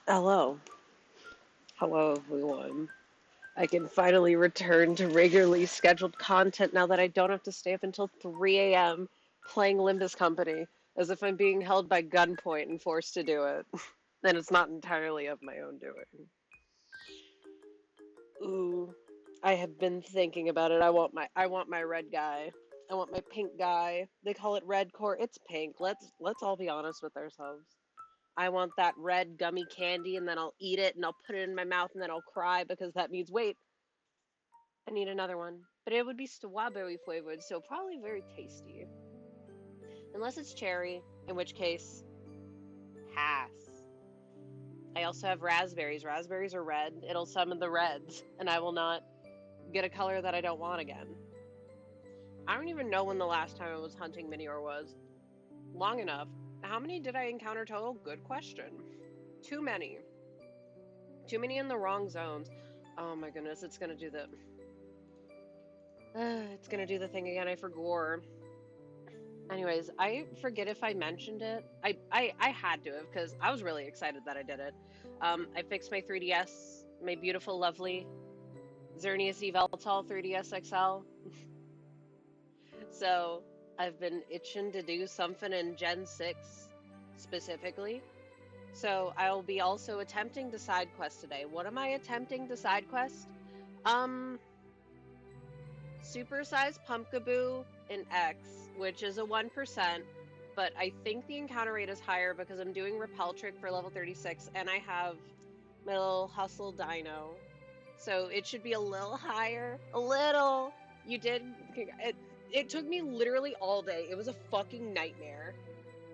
Hello. Hello, everyone. I can finally return to regularly scheduled content now that I don't have to stay up until 3 a.m. playing Limbus Company, as if I'm being held by gunpoint and forced to do it. And it's not entirely of my own doing. Ooh, I have been thinking about it. I want my red guy. I want my pink guy. They call it red core. It's pink. Let's all be honest with ourselves. I want that red gummy candy and then I'll eat it and I'll put it in my mouth and then I'll cry because that means, wait, I need another one. But it would be strawberry flavored, so probably very tasty. Unless it's cherry, in which case, pass. I also have raspberries. Raspberries are red. It'll summon the reds, and I will not get a color that I don't want again. I don't even know when the last time I was hunting Minior was. Long enough. How many did I encounter total? Good question. Too many. Too many in the wrong zones. Oh my goodness, it's gonna do the thing again. I forgot. Anyways, I forget if I mentioned it. I had to have because I was really excited that I did it. I fixed my 3DS, my beautiful, lovely Xerneas Eveltal 3DS XL. So I've been itching to do something in Gen 6 specifically. So I'll be also attempting to side quest today. What am I attempting to side quest? Um, Supersize Pumpkaboo in X, which is a 1%, but I think the encounter rate is higher because I'm doing Repel Trick for level 36 and I have my little Hustle Dino. So it should be a little higher. A little. You did. It took me literally all day. It was a fucking nightmare.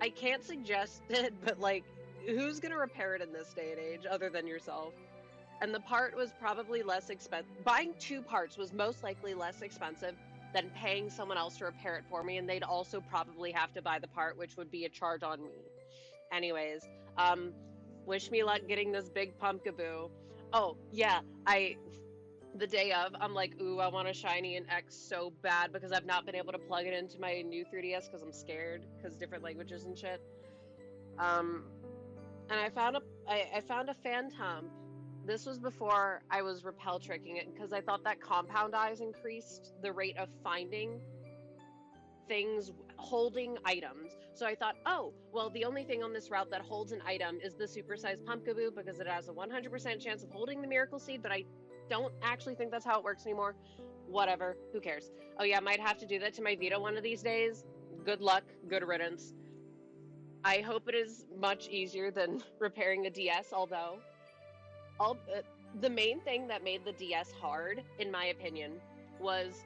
I can't suggest it, but like, who's gonna repair it in this day and age other than yourself? And the part was probably less expensive. Buying two parts was most likely less expensive than paying someone else to repair it for me, and they'd also probably have to buy the part, which would be a charge on me. Anyways, um, wish me luck getting this big pumpkaboo. Oh yeah, I the day of, I'm like, ooh, I want a shiny in X so bad because I've not been able to plug it into my new 3DS because I'm scared because different languages and shit. Um, and I found a phantom. This was before I was repel tricking it because I thought that compound eyes increased the rate of finding things holding items. So I thought, oh, well, the only thing on this route that holds an item is the supersized pumpkaboo because it has a 100% chance of holding the miracle seed, but I don't actually think that's how it works anymore. Whatever, who cares? Oh yeah, might have to do that to my Vita one of these days. Good luck, good riddance. I hope it is much easier than repairing a DS, although all the main thing that made the DS hard, in my opinion, was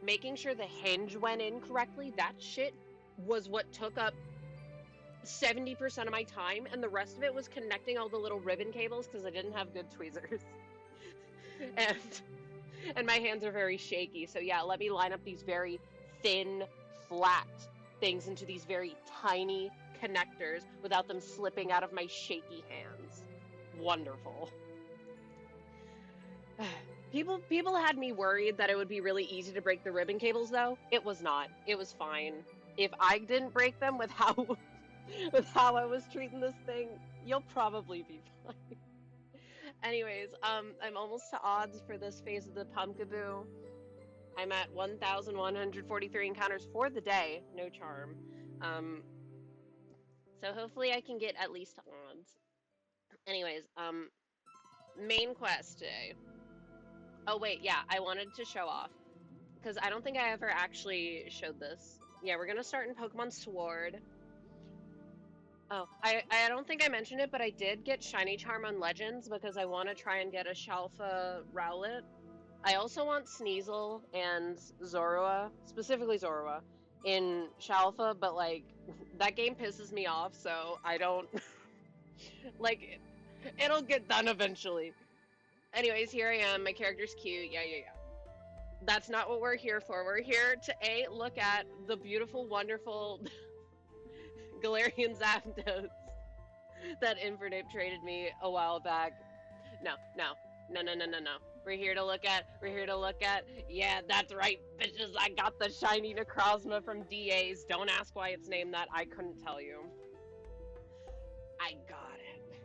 making sure the hinge went in correctly. That shit was what took up 70% of my time, and the rest of it was connecting all the little ribbon cables because I didn't have good tweezers. and and my hands are very shaky. So yeah, let me line up these very thin, flat things into these very tiny connectors without them slipping out of my shaky hands. Wonderful. People had me worried that it would be really easy to break the ribbon cables though. It was not. It was fine. If I didn't break them with how with how I was treating this thing, you'll probably be fine. Anyways, I'm almost to odds for this phase of the Pumpkaboo. I'm at 1,143 encounters for the day, no charm. Um, so hopefully I can get at least odds. Anyways, main quest today. Oh wait, yeah, I wanted to show off because I don't think I ever actually showed this. Yeah, we're gonna start in Pokemon Sword. Oh, I don't think I mentioned it, but I did get Shiny Charm on Legends because I want to try and get a Shalfa Rowlet. I also want Sneasel and Zorua, specifically Zorua, in Shalfa, but like that game pisses me off, so I don't like it'll get done eventually. Anyways, here I am. My character's cute. Yeah, yeah, yeah. That's not what we're here for. We're here to A, look at the beautiful, wonderful Galarian Zapdos that Infernape traded me a while back. No, no, no, no, no, no, no. We're here to look at. Yeah, that's right, bitches. I got the shiny Necrozma from DA's. Don't ask why it's named that. I couldn't tell you. I got it.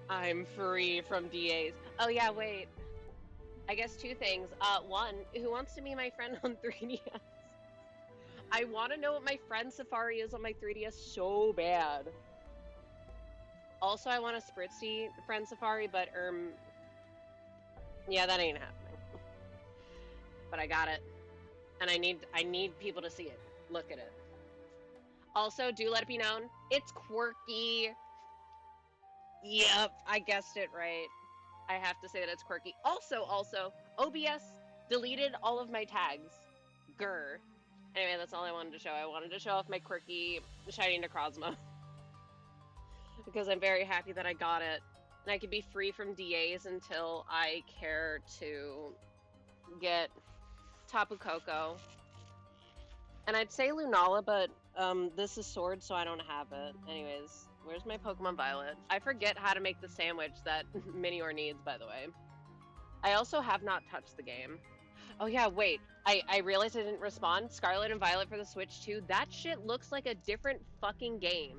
I'm free from DAs. Oh yeah, wait. I guess two things. One, who wants to be my friend on 3DS? I want to know what my friend Safari is on my 3DS so bad. Also, I want a Spritzy friend Safari, but yeah, that ain't happening. But I got it, and I need people to see it. Look at it. Also, do let it be known, it's quirky. Yep, I guessed it right. I have to say that it's quirky. Also, OBS deleted all of my tags. Grr. Anyway, that's all I wanted to show. I wanted to show off my quirky shiny Necrozma. Because I'm very happy that I got it. And I could be free from DAs until I care to get Tapu Koko. And I'd say Lunala, but this is Sword, so I don't have it. Anyways, where's my Pokemon Violet? I forget how to make the sandwich that Minior needs, by the way. I also have not touched the game. Oh yeah, wait. I realized I didn't respond. Scarlet and Violet for the Switch 2. That shit looks like a different fucking game.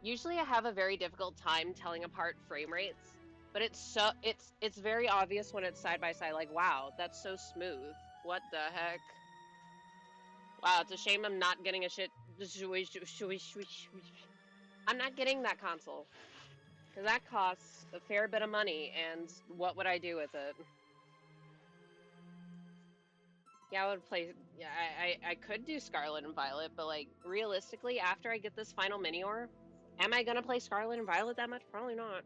Usually I have a very difficult time telling apart frame rates, but it's very obvious when it's side by side. Like, wow, that's so smooth. What the heck? Wow, it's a shame I'm not getting a shit. I'm not getting that console. Because that costs a fair bit of money, and what would I do with it? Yeah, I would play. Yeah, I could do Scarlet and Violet, but like realistically, after I get this final Minior, am I gonna play Scarlet and Violet that much? Probably not.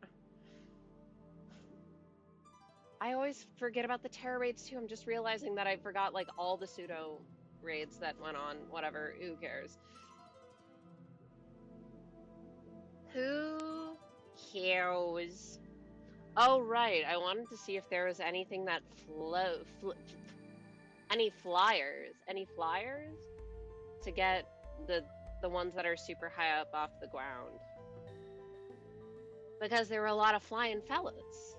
I always forget about the Terra raids too. I'm just realizing that I forgot like all the pseudo raids that went on. Whatever, who cares? Who cares? Oh right, I wanted to see if there was anything that any flyers to get the ones that are super high up off the ground, because there were a lot of flying fellas.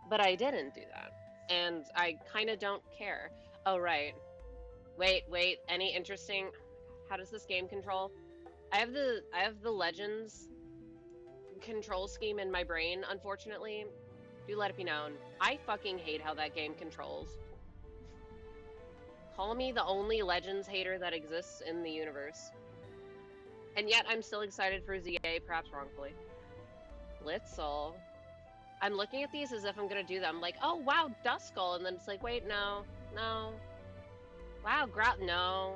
But I didn't do that, and I kind of don't care. Oh right, wait, any interesting? How does this game control? I have the Legends control scheme in my brain, unfortunately. Do let it be known, I fucking hate how that game controls. Call me the only Legends hater that exists in the universe. And yet I'm still excited for ZA, perhaps wrongfully. Blitzel. I'm looking at these as if I'm gonna do them. Like, oh wow, Duskull, and then it's like, wait, no. Wow, no.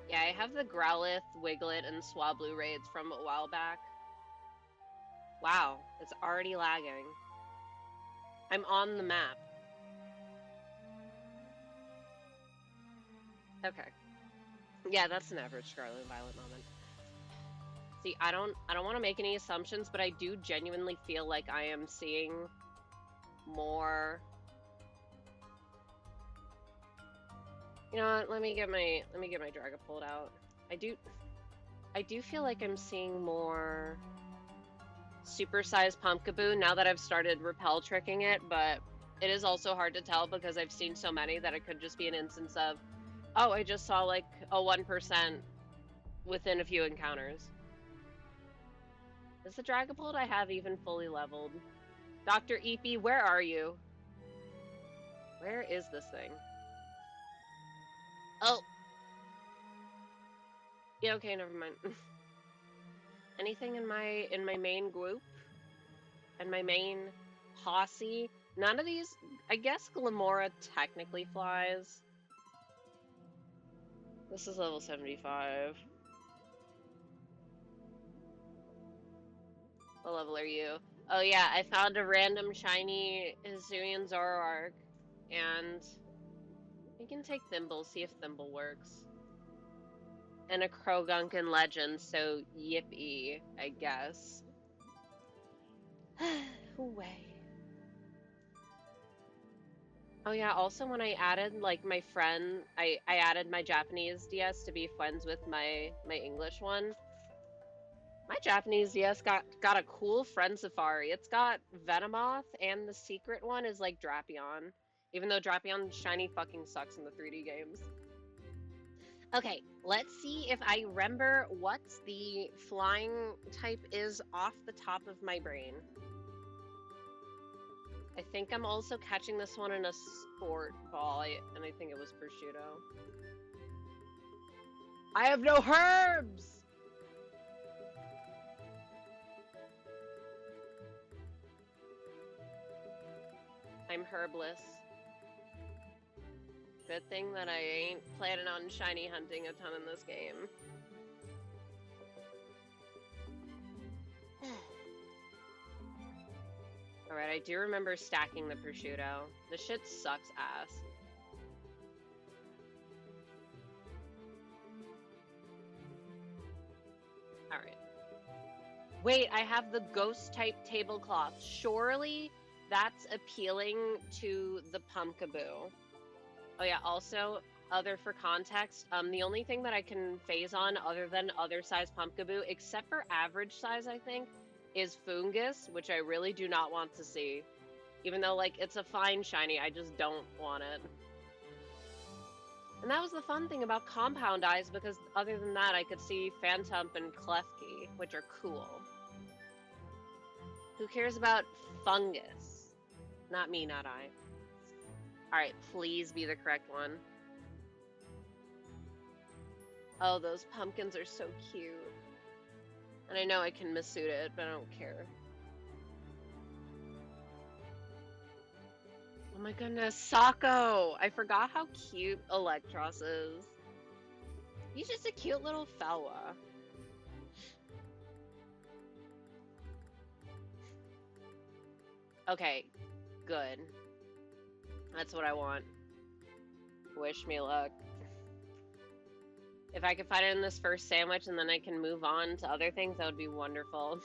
Yeah, I have the Growlithe, Wiglet, and Swablu raids from a while back. Wow, it's already lagging. I'm on the map. Okay. Yeah, that's an average Scarlet and Violet moment. See, I don't want to make any assumptions, but I do genuinely feel like I am seeing more. You know what? Let me get my Dragapult out. I do feel like I'm seeing more supersized Pumpkaboo now that I've started repel tricking it, but it is also hard to tell because I've seen so many that it could just be an instance of, oh, I just saw like a 1% within a few encounters. Is the Dragapult I have even fully leveled? Dr. Eepy, where are you? Where is this thing? Oh. Yeah, okay, never mind. Anything in my main group? And my main posse? None of these. I guess Glamora technically flies. This is level 75. What level are you? Oh yeah, I found a random shiny Hisuian Zoroark, and we can take Thimble, see if Thimble works. And a Crogunkin Legend, so yippee, I guess. Way. Oh yeah, also when I added like my friend, I added my Japanese DS to be friends with my English one. My Japanese DS got a cool friend safari. It's got Venomoth, and the secret one is like Drapion. Even though Drapion shiny fucking sucks in the 3D games. Okay, let's see if I remember what the flying type is off the top of my brain. I think I'm also catching this one in a sport ball, and I think it was prosciutto. I have no herbs! I'm herbless. Good thing that I ain't planning on shiny hunting a ton in this game. Alright, I do remember stacking the prosciutto. The shit sucks ass. Alright. Wait, I have the ghost type tablecloth. Surely that's appealing to the pumpkaboo. Oh yeah, also, other for context, the only thing that I can phase on other than other size pumpkaboo, except for average size, I think, is fungus, which I really do not want to see. Even though, like, it's a fine shiny, I just don't want it. And that was the fun thing about compound eyes, because other than that, I could see Phantump and Klefki, which are cool. Who cares about fungus? Not me, not I. Alright, please be the correct one. Oh, those pumpkins are so cute. And I know I can masuda it, but I don't care. Oh my goodness, Sako! I forgot how cute Electros is. He's just a cute little fella. Okay, good. That's what I want. Wish me luck. If I could find it in this first sandwich and then I can move on to other things, that would be wonderful.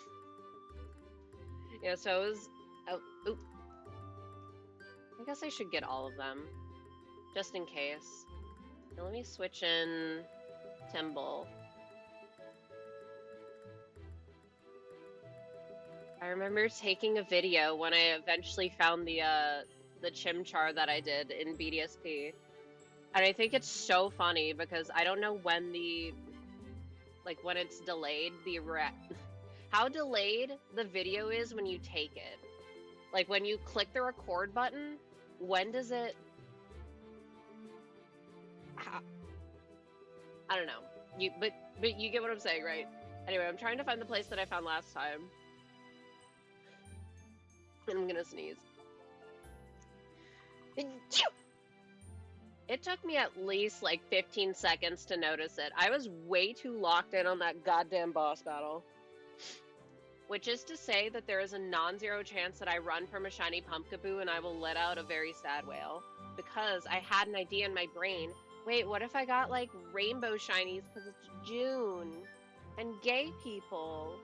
Yeah, so it was... Oh, oop. I guess I should get all of them. Just in case. Now let me switch in Timble. I remember taking a video when I eventually found the chimchar that I did in BDSP. And I think it's so funny because I don't know when when it's delayed, how delayed the video is when you take it. Like when you click the record button, when does it... I don't know. But you get what I'm saying, right? Anyway, I'm trying to find the place that I found last time. And I'm gonna sneeze. It took me at least like 15 seconds to notice it. I was way too locked in on that goddamn boss battle. Which is to say that there is a non-zero chance that I run from a shiny pumpkaboo and I will let out a very sad wail. Because I had an idea in my brain. Wait, what if I got like rainbow shinies because it's June? And gay people?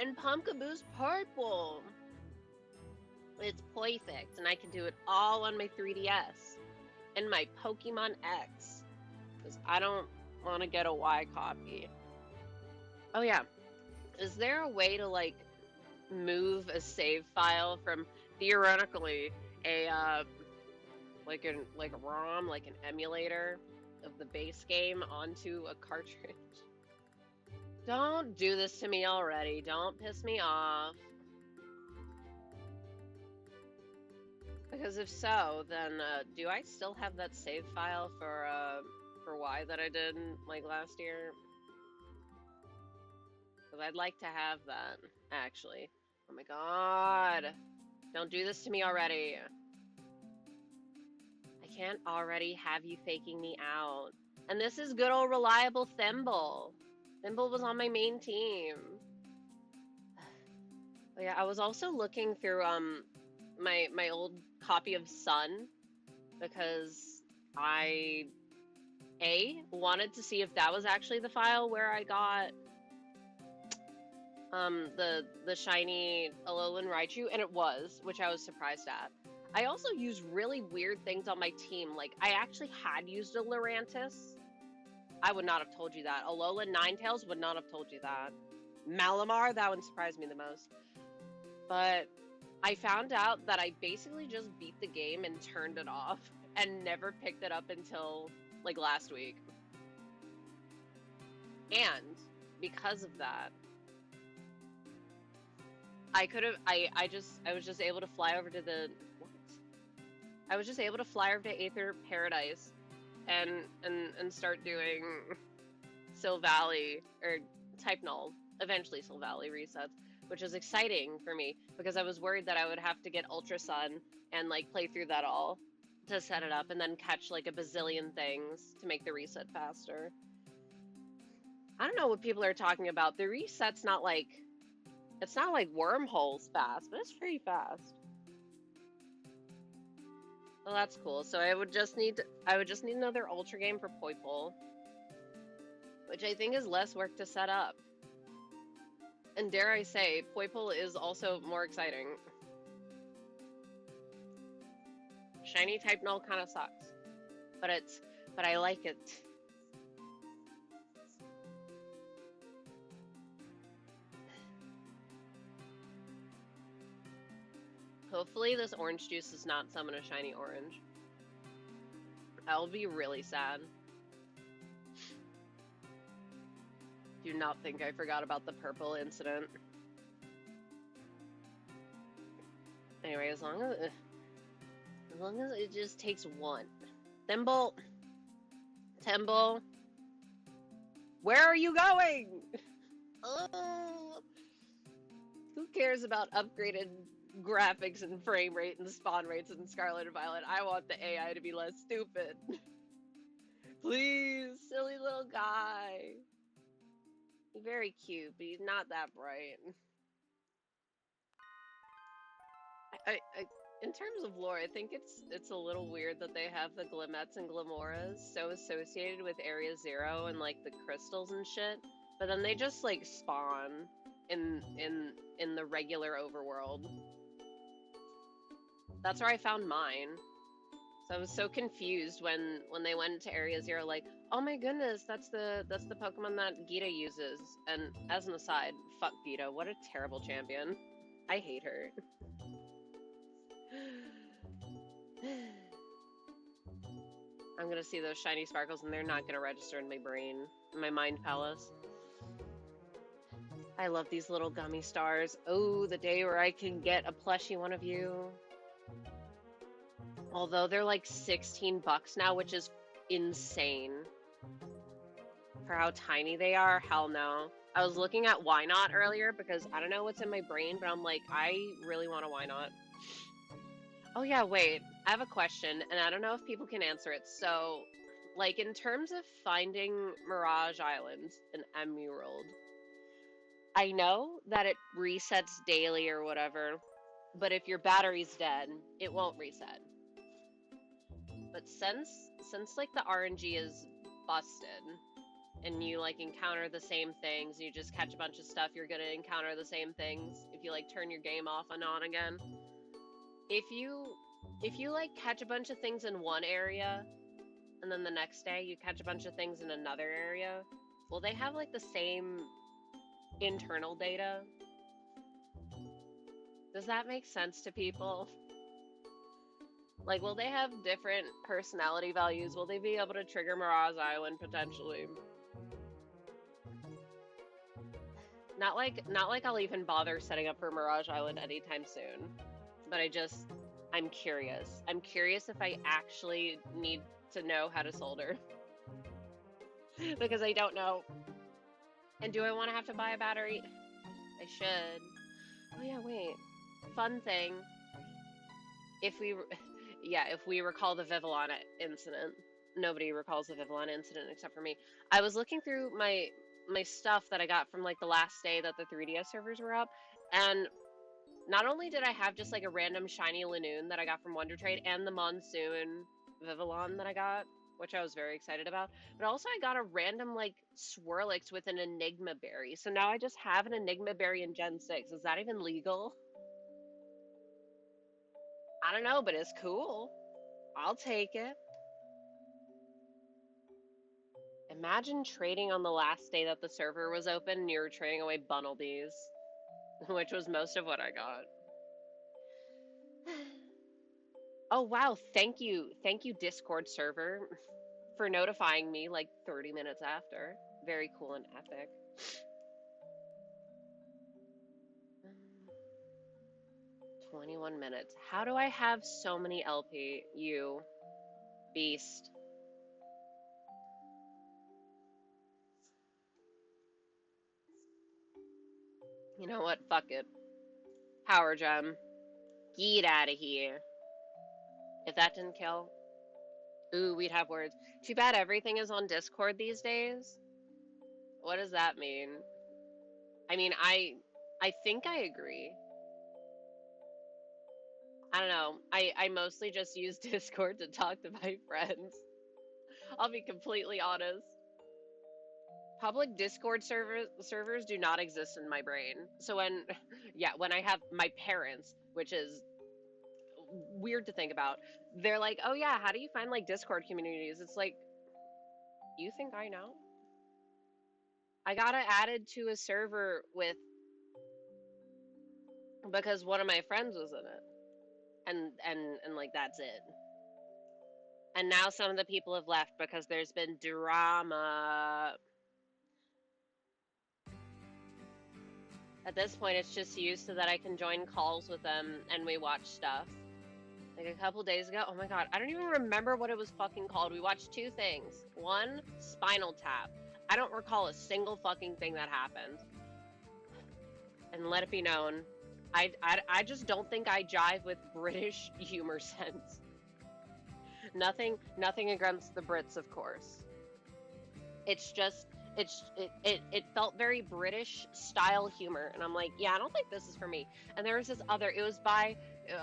And pumpkaboo's purple. It's perfect, and I can do it all on my 3DS and my Pokemon X, because I don't want to get a Y copy. Oh yeah, is there a way to like move a save file from theoretically a like a ROM, like an emulator of the base game onto a cartridge? Don't do this to me already. Don't piss me off. Because if so, then do I still have that save file for Y that I did like last year? Because I'd like to have that, actually. Oh my god. Don't do this to me already. I can't already have you faking me out. And this is good old reliable Thimble. Thimble was on my main team. Oh yeah, I was also looking through my old copy of Sun because I wanted to see if that was actually the file where I got the shiny Alolan Raichu, and it was, which I was surprised at. I also used really weird things on my team. Like, I actually had used a Lurantis. I would not have told you that. Alolan Ninetales would not have told you that. Malamar, that one surprised me the most. But I found out that I basically just beat the game and turned it off. and never picked it up until like last week. And because of that, I was just able to fly over to the what? I was just able to fly over to Aether Paradise and start doing Sil Valley or Type Null, eventually Sil Valley resets, which is exciting for me because I was worried that I would have to get Ultra Sun and like play through that all to set it up and then catch like a bazillion things to make the reset faster. I don't know what people are talking about. The reset's not like, it's not like wormholes fast, but it's pretty fast. Well, that's cool. So I would just need another Ultra game for Poipole, which I think is less work to set up. And dare I say, Poipole is also more exciting. Shiny type null kind of sucks, but I like it. Hopefully this orange juice does not summon a shiny orange. I'll be really sad. Do not think I forgot about the purple incident. Anyway, as long as it just takes one. Thimble! Timble! Where are you going? Oh! Who cares about upgraded graphics and frame rate and spawn rates in Scarlet and Violet? I want the AI to be less stupid. Please, silly little guy. He's very cute, but he's not that bright. In terms of lore, I think it's a little weird that they have the Glimettes and Glimeras so associated with Area Zero and like the crystals and shit, but then they just like spawn in the regular overworld. That's where I found mine. So I was so confused when they went to Area Zero, like, oh my goodness, that's the Pokemon that Gita uses. And as an aside, fuck Gita, what a terrible champion. I hate her. I'm gonna see those shiny sparkles and they're not gonna register in my brain, in my mind palace. I love these little gummy stars. Oh, the day where I can get a plushie one of you. Although they're like $16 now, which is insane. For how tiny they are, hell no. I was looking at Why Not earlier because I don't know what's in my brain, but I'm like, I really want a Why Not. Oh yeah, wait, I have a question, and I don't know if people can answer it. So, like, in terms of finding Mirage Island and Emerald, I know that it resets daily or whatever, but if your battery's dead, it won't reset. But since like the RNG is busted, and you like encounter the same things, you just catch a bunch of stuff, you're gonna encounter the same things if you like turn your game off and on again. If you like catch a bunch of things in one area, and then the next day you catch a bunch of things in another area, will they have like the same internal data? Does that make sense to people? Like, will they have different personality values? Will they be able to trigger Mirage Island potentially? Not like I'll even bother setting up for Mirage Island anytime soon. But I'm curious. I'm curious if I actually need to know how to solder. Because I don't know. And do I want to have to buy a battery? I should. Oh yeah, wait. Fun thing. If we recall the Vivillon incident. Nobody recalls the Vivillon incident except for me. I was looking through my stuff that I got from like the last day that the 3DS servers were up, and not only did I have just like a random shiny Lanoon that I got from Wonder Trade and the Monsoon Vivillon that I got, which I was very excited about, but also I got a random like Swirlix with an Enigma Berry. So now I just have an Enigma Berry in Gen 6. Is that even legal? I don't know, but it's cool. I'll take it. Imagine trading on the last day that the server was open and you were trading away Bunnelbees, which was most of what I got. Oh wow, thank you Discord server for notifying me like 30 minutes after. Very cool and epic. 21 minutes. How do I have so many LP? You beast. You know what? Fuck it. Power gem. Get out of here. If that didn't kill, ooh, we'd have words. Too bad everything is on Discord these days. What does that mean? I mean, I think I agree. I don't know. I mostly just use Discord to talk to my friends. I'll be completely honest. Public Discord servers do not exist in my brain. So when, yeah, when I have my parents, which is weird to think about, they're like, "Oh yeah, how do you find like Discord communities?" It's like, you think I know? I got it added to a server with because one of my friends was in it, and like that's it. And now some of the people have left because there's been drama. At this point, it's just used so that I can join calls with them and we watch stuff. Like a couple days ago, oh my god, I don't even remember what it was fucking called. We watched two things. One, Spinal Tap. I don't recall a single fucking thing that happened. And let it be known, I just don't think I jive with British humor sense. Nothing against the Brits, of course. It's just it felt very British style humor, and I'm like, yeah, I don't think this is for me. And there was this other, it was by,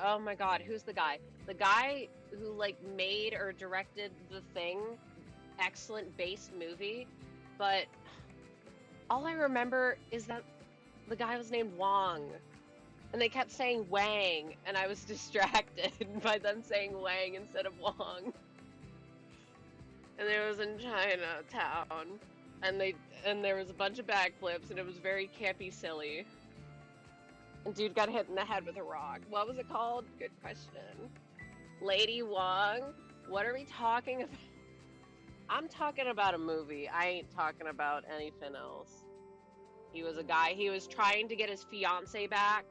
oh my god, who's the guy? The guy who like made or directed The Thing, excellent based movie, but all I remember is that the guy was named Wong. And they kept saying Wang, and I was distracted by them saying Wang instead of Wong. And it was in Chinatown, and there was a bunch of backflips, and it was very campy, silly. And dude got hit in the head with a rock. What was it called? Good question. Lady Wong. What are we talking about? I'm talking about a movie. I ain't talking about anything else. He was a guy. He was trying to get his fiance back.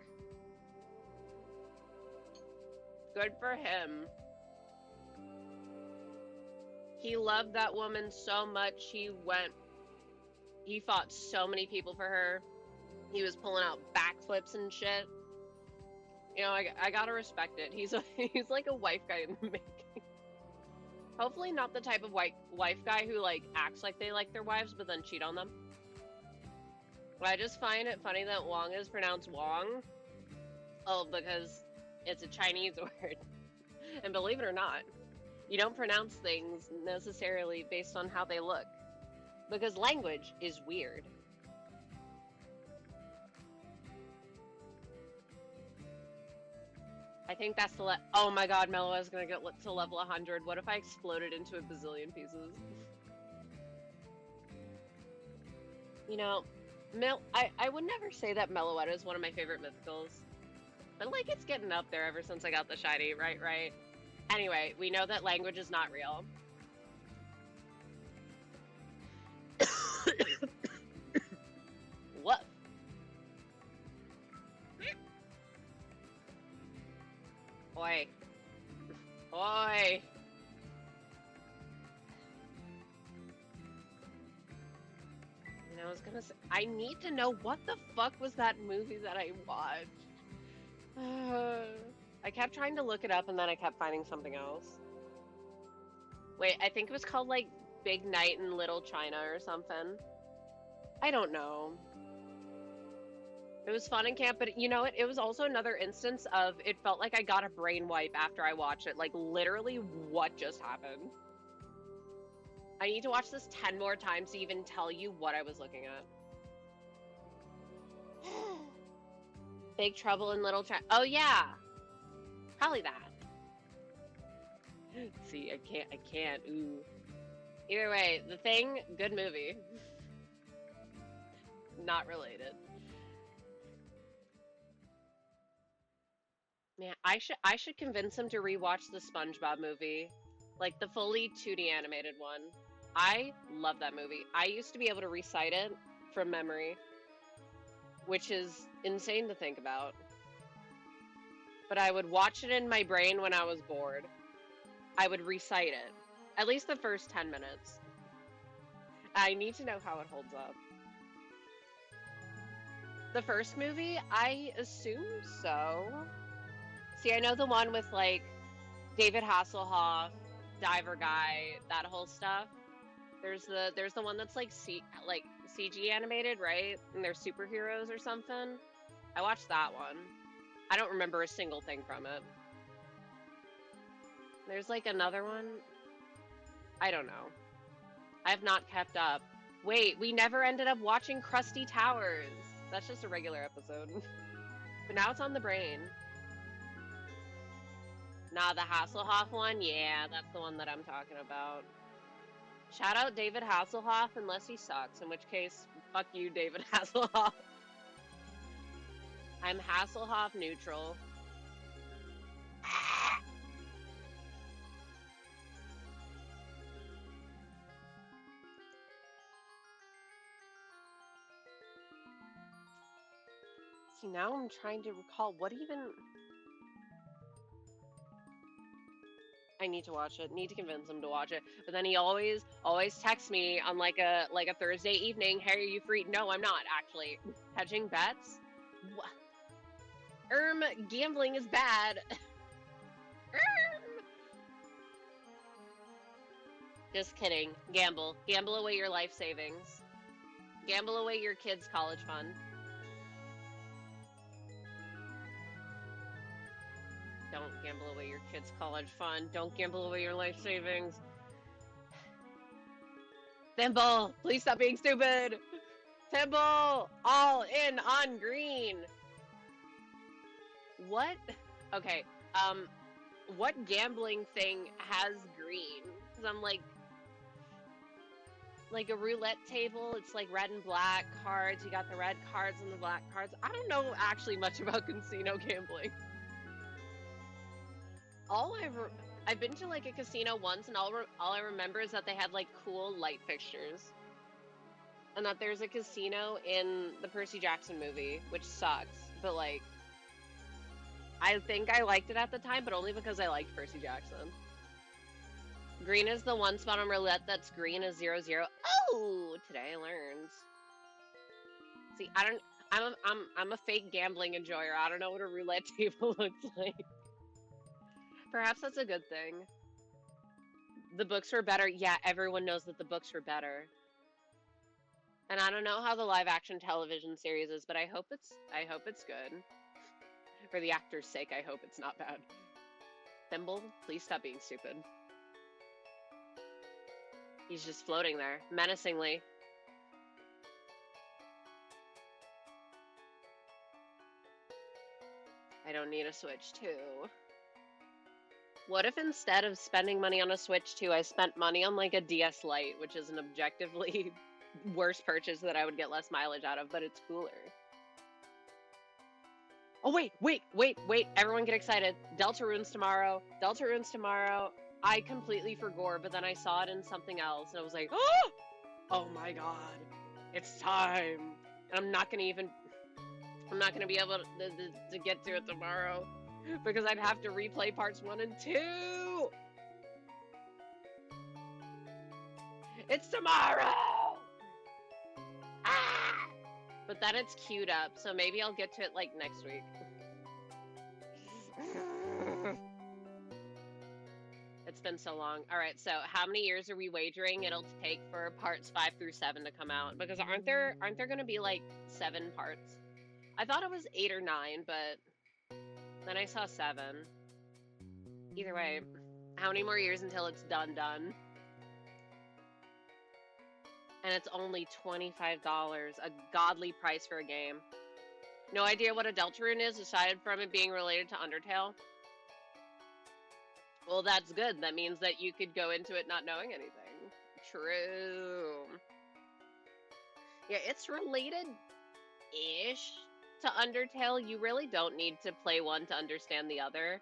Good for him. He loved that woman so much, he fought so many people for her. He was pulling out backflips and shit. You know, I gotta respect it. He's like a wife guy in the making. Hopefully not the type of wife guy who like acts like they like their wives but then cheat on them. But I just find it funny that Wong is pronounced Wong. Oh, because it's a Chinese word. And believe it or not, you don't pronounce things necessarily based on how they look. Because language is weird. I think that's the oh my god, Mellow is gonna get to level 100. What if I exploded into a bazillion pieces? You know, I would never say that Meloetta is one of my favorite mythicals. But like, it's getting up there ever since I got the shiny, right? Anyway, we know that language is not real. What? Oi. Oi. And I was gonna say, I need to know what the fuck was that movie that I watched. I kept trying to look it up and then I kept finding something else. Wait, I think it was called like Big Night in Little China or something. I don't know. It was fun in camp, but you know what? It was also another instance of it felt like I got a brain wipe after I watched it. Like, literally, what just happened? I need to watch this 10 more times to even tell you what I was looking at. Big Trouble in Little China. Oh, yeah. Probably that. See, I can't. Ooh. Either way, The Thing, good movie. Not related. Man, I should convince him to rewatch the SpongeBob movie, like the fully 2D animated one. I love that movie. I used to be able to recite it from memory, which is insane to think about. But I would watch it in my brain when I was bored. I would recite it, at least the first 10 minutes. I need to know how it holds up. The first movie, I assume so. See, I know the one with like David Hasselhoff, Diver Guy, that whole stuff. There's the one that's like CG animated, right? And they're superheroes or something. I watched that one. I don't remember a single thing from it. There's like another one. I don't know. I have not kept up. Wait, we never ended up watching Krusty Towers. That's just a regular episode. But now it's on the brain. Nah, the Hasselhoff one? Yeah, that's the one that I'm talking about. Shout out David Hasselhoff unless he sucks, in which case, fuck you, David Hasselhoff. I'm Hasselhoff neutral. See, now I'm trying to recall what even... I need to watch it. Need to convince him to watch it. But then he always texts me on like a Thursday evening. Hey, are you free? No, I'm not actually. Hedging bets? What? Gambling is bad. Just kidding. Gamble. Gamble away your life savings. Gamble away your kids' college fund. Don't gamble away your kids' college fund. Don't gamble away your life savings. Thimble, please stop being stupid. Thimble, all in on green. What? Okay, what gambling thing has green? Because I'm like a roulette table, it's like red and black cards. You got the red cards and the black cards. I don't know actually much about casino gambling. I've been to like a casino once, and all I remember is that they had like cool light fixtures, and that there's a casino in the Percy Jackson movie, which sucks. But like, I think I liked it at the time, but only because I liked Percy Jackson. Green is the one spot on roulette that's green is 0, 0. Oh, today I learned. See, I'm a fake gambling enjoyer. I don't know what a roulette table looks like. Perhaps that's a good thing. The books were better. Yeah, everyone knows that the books were better. And I don't know how the live action television series is, but I hope it's good. For the actor's sake, I hope it's not bad. Thimble, please stop being stupid. He's just floating there, menacingly. I don't need a Switch 2. What if instead of spending money on a Switch 2, I spent money on like a DS Lite, which is an objectively worse purchase that I would get less mileage out of, but it's cooler. Oh, wait. Everyone get excited. Deltarune's tomorrow. I completely forgot, but then I saw it in something else, and I was like, oh my god, it's time. And I'm not gonna be able to get to it tomorrow. Because I'd have to replay parts 1 and 2! It's tomorrow! Ah! But then it's queued up, so maybe I'll get to it, like, next week. It's been so long. Alright, so how many years are we wagering it'll take for parts 5 through 7 to come out? Because aren't there gonna be, like, 7 parts? I thought it was 8 or 9, but... then I saw 7. Either way, how many more years until it's done? And it's only $25, a godly price for a game. No idea what a Deltarune is, aside from it being related to Undertale? Well, that's good. That means that you could go into it not knowing anything. True. Yeah, it's related-ish to Undertale, you really don't need to play one to understand the other.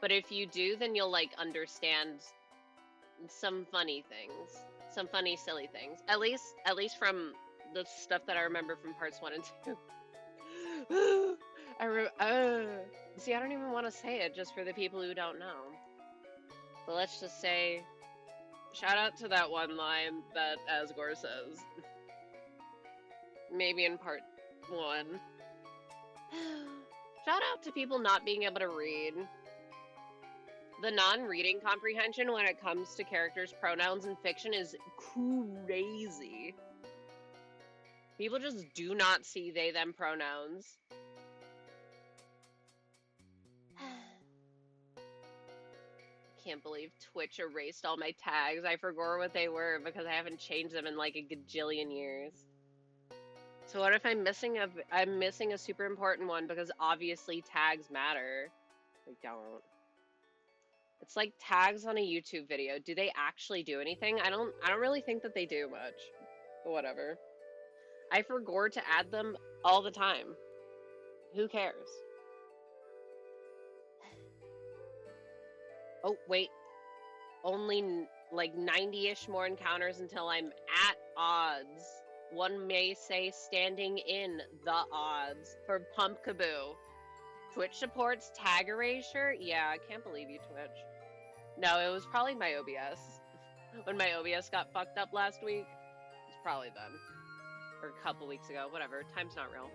But if you do, then you'll, like, understand some funny things. Some funny, silly things. At least from the stuff that I remember from parts 1 and 2. See, I don't even want to say it just for the people who don't know. But let's just say, shout out to that one line that Asgore says. Maybe in part 1. Shout out to people not being able to read. The non-reading comprehension when it comes to characters' pronouns in fiction is crazy. People just do not see they, them pronouns. Can't believe Twitch erased all my tags. I forgot what they were because I haven't changed them in like a gajillion years. So what if I'm missing a super important one because obviously tags matter? I don't. It's like tags on a YouTube video. Do they actually do anything? I don't really think that they do much. But whatever. I forgot to add them all the time. Who cares? Oh, wait. Only like 90-ish more encounters until I'm at odds. One may say standing in the odds for Pumpkaboo. Twitch supports tag erasure? Yeah, I can't believe you, Twitch. No, it was probably my OBS. When my OBS got fucked up last week. It's probably then. Or a couple weeks ago. Whatever. Time's not real.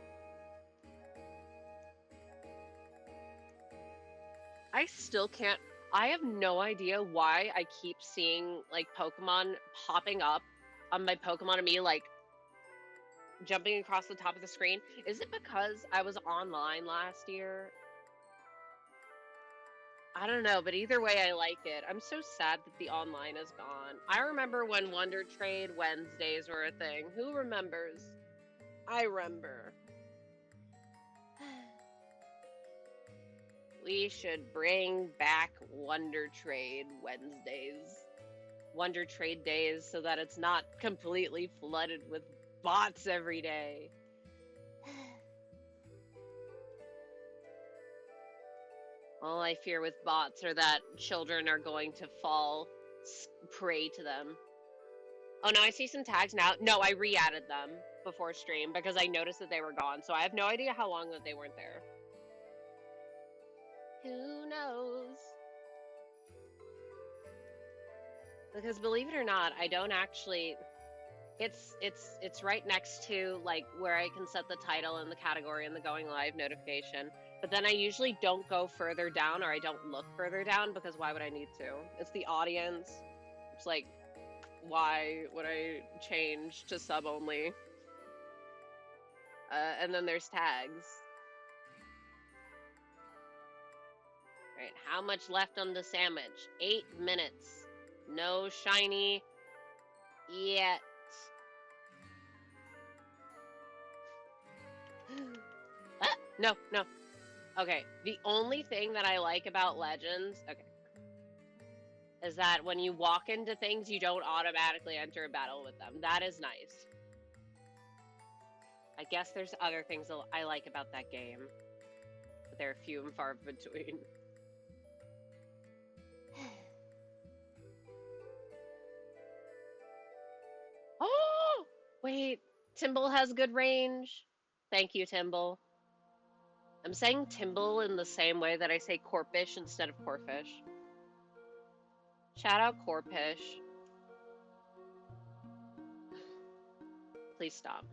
I still can't... I have no idea why I keep seeing, like, Pokemon popping up on my Pokemon-Ami, like, jumping across the top of the screen. Is it because I was online last year? I don't know, but either way, I like it. I'm so sad that the online is gone. I remember when Wonder Trade Wednesdays were a thing. Who remembers? I remember. We should bring back Wonder Trade Wednesdays. Wonder Trade days so that it's not completely flooded with bots every day. All I fear with bots are that children are going to fall prey to them. Oh no, I see some tags now. No, I re-added them before stream because I noticed that they were gone. So I have no idea how long that they weren't there. Who knows? Because believe it or not, I don't actually... It's right next to, like, where I can set the title and the category and the going live notification. But then I usually don't go further down, or I don't look further down, because why would I need to? It's the audience. It's like, why would I change to sub only? And then there's tags. Alright, how much left on the sandwich? 8 minutes. No shiny yet. No. Okay, the only thing that I like about Legends, is that when you walk into things, you don't automatically enter a battle with them. That is nice. I guess there's other things that I like about that game, but they're few and far between. Oh! Wait, Timble has good range. Thank you, Timble. I'm saying Timble in the same way that I say Corphish instead of Corphish. Shout out Corphish. Please stop.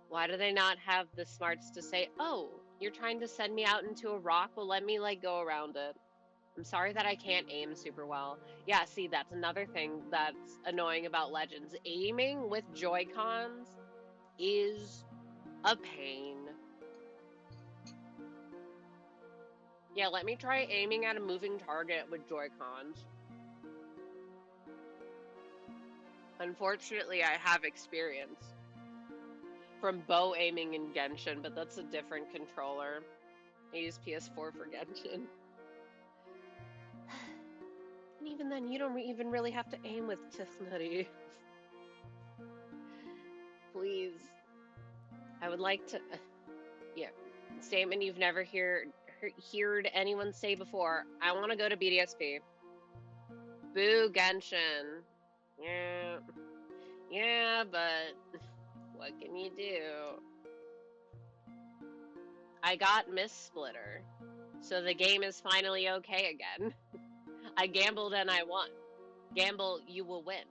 Why do they not have the smarts to say, oh, you're trying to send me out into a rock? Well, let me, like, go around it. I'm sorry that I can't aim super well. Yeah, see, that's another thing that's annoying about Legends. Aiming with Joy-Cons is a pain. Yeah, let me try aiming at a moving target with Joy-Cons. Unfortunately, I have experience from bow aiming in Genshin, but that's a different controller. I use PS4 for Genshin. And even then, you don't even really have to aim with Tifnutty. I would like to, yeah, statement you've never heard anyone say before. I want to go to BDSP. Boo Genshin. Yeah, yeah, but what can you do? I got Miss Splitter, so the game is finally okay again. I gambled and I won. Gamble, you will win.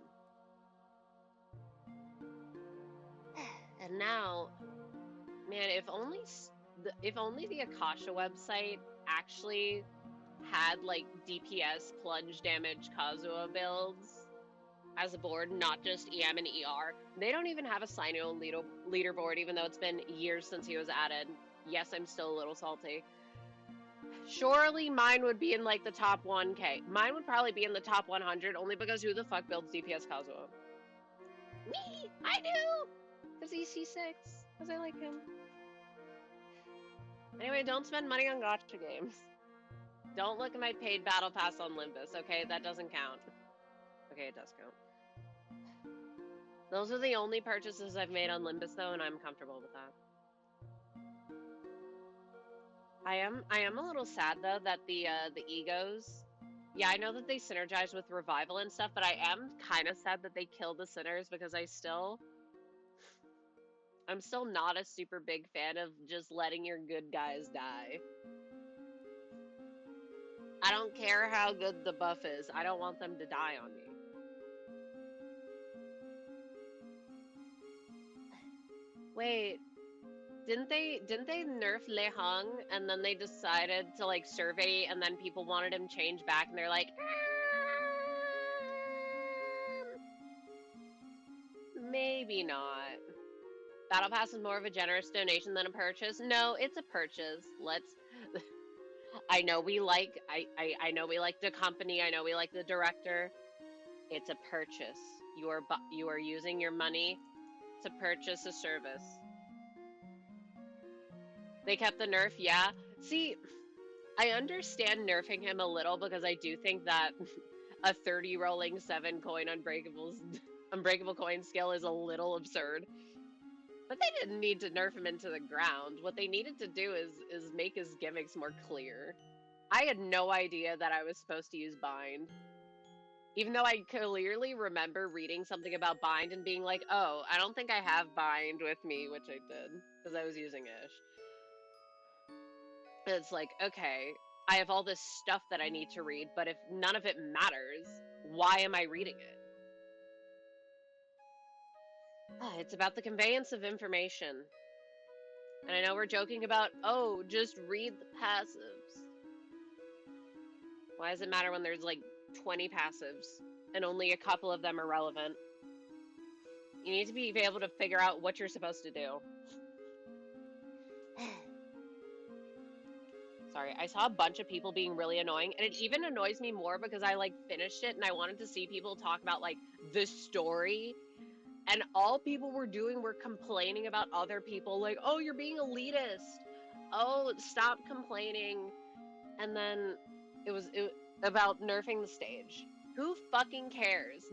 And now, man, if only the Akasha website actually had like DPS plunge damage Kazuha builds as a board, not just EM and ER. They don't even have a Sino leaderboard, even though it's been years since he was added. Yes, I'm still a little salty. Surely mine would be in like the top 1K. Mine would probably be in the top 100 only because who the fuck builds DPS Kazuha? Me! I do! Because he's C6. Because I like him. Anyway, don't spend money on gacha games. Don't look at my paid battle pass on Limbus, okay? That doesn't count. Okay, it does count. Those are the only purchases I've made on Limbus, though, and I'm comfortable with that. I am a little sad, though, that the egos... Yeah, I know that they synergize with Revival and stuff, but I am kind of sad that they kill the sinners because I'm still not a super big fan of just letting your good guys die. I don't care how good the buff is. I don't want them to die on me. Wait, didn't they nerf Lei Hong and then they decided to like survey and then people wanted him changed back and they're like, maybe not. Battle Pass is more of a generous donation than a purchase. No, it's a purchase. Let's. I know we like. I know we like the company. I know we like the director. It's a purchase. You are using your money to purchase a service. They kept the nerf, yeah. See, I understand nerfing him a little because I do think that a 30 rolling 7 coin unbreakable coin skill is a little absurd. But they didn't need to nerf him into the ground. What they needed to do is make his gimmicks more clear. I had no idea that I was supposed to use bind. Even though I clearly remember reading something about bind and being like, oh, I don't think I have bind with me, which I did, because I was using Ish. It's like, okay, I have all this stuff that I need to read, but if none of it matters, why am I reading it? It's about the conveyance of information. And I know we're joking about, oh, just read the passives. Why does it matter when there's like 20 passives and only a couple of them are relevant? You need to be able to figure out what you're supposed to do. Sorry, I saw a bunch of people being really annoying, and it even annoys me more because I like finished it and I wanted to see people talk about like the story. And all people were doing were complaining about other people, like, oh, you're being elitist. Oh, stop complaining. And then it was about nerfing the stage. Who fucking cares?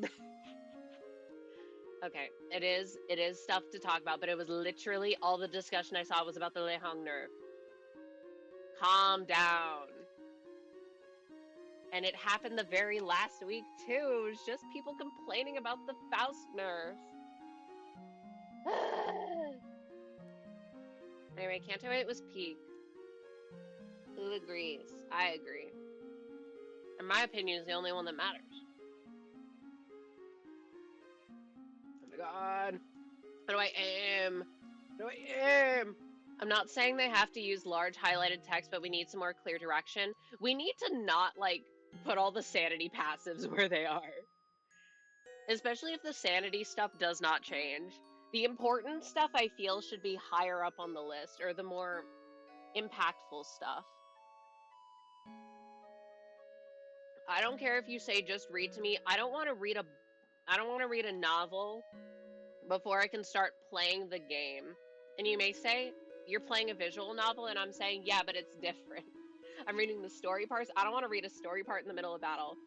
Okay, it is stuff to talk about, but it was literally all the discussion I saw was about the Lei Hong nerf. Calm down. And it happened the very last week, too. It was just people complaining about the Faust nerf. Anyway, Canto 8 was peak. Who agrees? I agree. And my opinion is the only one that matters. Oh my god. How do I aim? How do I aim? I'm not saying they have to use large highlighted text, but we need some more clear direction. We need to not, like, put all the sanity passives where they are. Especially if the sanity stuff does not change. The important stuff, I feel, should be higher up on the list, or the more impactful stuff. I don't care if you say just read to me. I don't want to read a novel before I can start playing the game. And you may say, you're playing a visual novel, and I'm saying, yeah, but it's different. I'm reading the story parts. I don't want to read a story part in the middle of battle.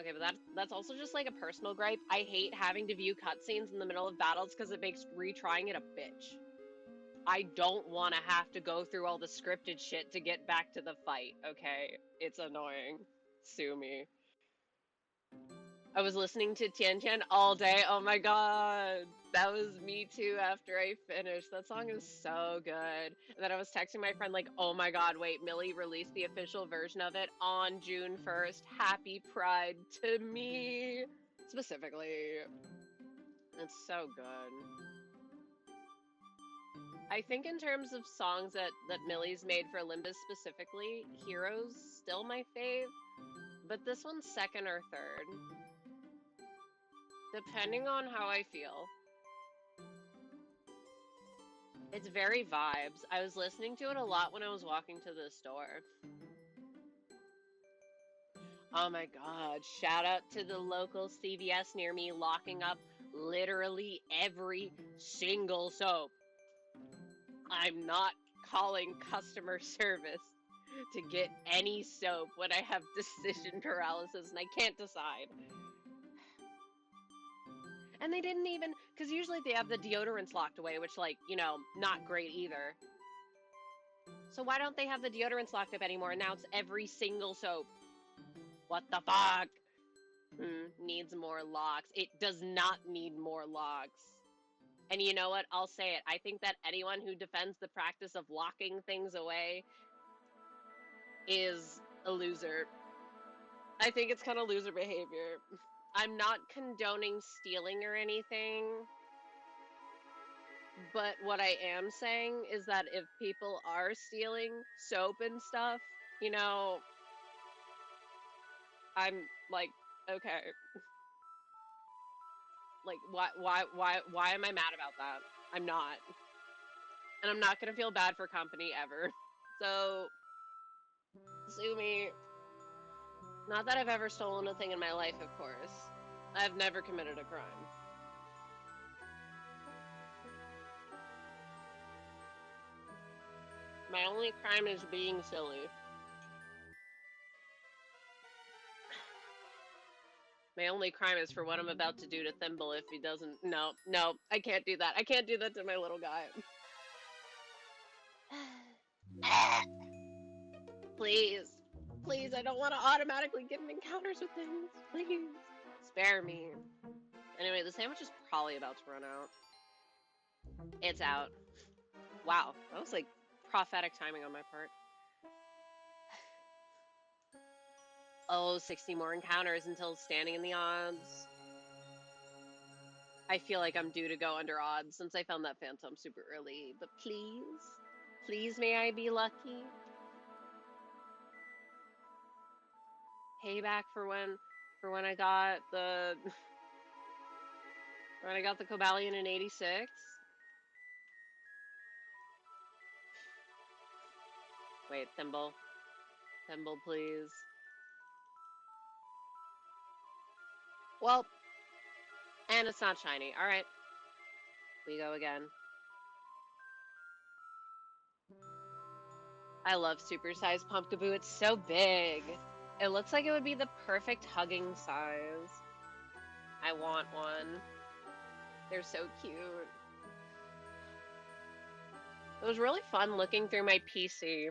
Okay, but that's also just like a personal gripe. I hate having to view cutscenes in the middle of battles because it makes retrying it a bitch. I don't want to have to go through all the scripted shit to get back to the fight, okay? It's annoying. Sue me. I was listening to Tian Tian all day. Oh my god. That was me too after I finished. That song is so good. And then I was texting my friend like, oh my god, wait, Millie released the official version of it on June 1st. Happy Pride to me. Specifically. It's so good. I think in terms of songs that Millie's made for Limbus specifically, Hero's still my fave, but this one's second or third, depending on how I feel. It's very vibes. I was listening to it a lot when I was walking to the store. Oh my god, shout out to the local CVS near me locking up literally every single soap. I'm not calling customer service to get any soap when I have decision paralysis and I can't decide. And they didn't even, because usually they have the deodorants locked away, which, like, you know, not great either. So why don't they have the deodorants locked up anymore? And now it's every single soap. What the fuck? Needs more locks. It does not need more locks. And you know what? I'll say it. I think that anyone who defends the practice of locking things away is a loser. I think it's kind of loser behavior. I'm not condoning stealing or anything, but what I am saying is that if people are stealing soap and stuff, you know, I'm like, okay. Like, why am I mad about that? I'm not. And I'm not gonna feel bad for company ever. So, sue me. Not that I've ever stolen a thing in my life, of course. I've never committed a crime. My only crime is being silly. My only crime is for what I'm about to do to Thimble if he doesn't... No, I can't do that. I can't do that to my little guy. Please. Please, I don't want to automatically get in encounters with things. Please. Spare me. Anyway, the sandwich is probably about to run out. It's out. Wow, that was like prophetic timing on my part. Oh, 60 more encounters until standing in the odds. I feel like I'm due to go under odds since I found that phantom super early. But please may I be lucky. Payback for when I got the Cobalion in 86. Wait, Thimble, please. Well, and it's not shiny. All right, we go again. I love supersized Pumpkaboo. It's so big. It looks like it would be the perfect hugging size. I want one. They're so cute. It was really fun looking through my PC.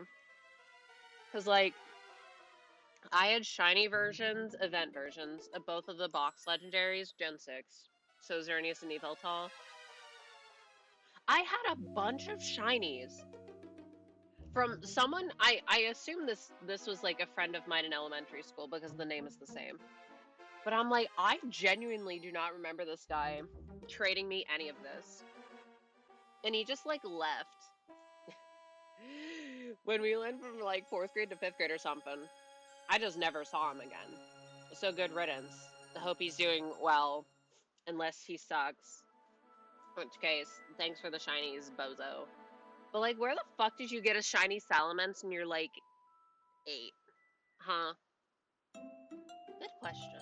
Because, like, I had shiny versions, event versions, of both of the box legendaries, Gen 6. So Xerneas and Yveltal. I had a bunch of shinies. From someone, I assume this was like a friend of mine in elementary school because the name is the same. But I'm like, I genuinely do not remember this guy trading me any of this. And he just like left. When we went from like 4th grade to 5th grade or something, I just never saw him again. So good riddance. I hope he's doing well, unless he sucks. In which case, thanks for the shinies, bozo. But like, where the fuck did you get a shiny Salamence and you're like 8? Huh? Good question.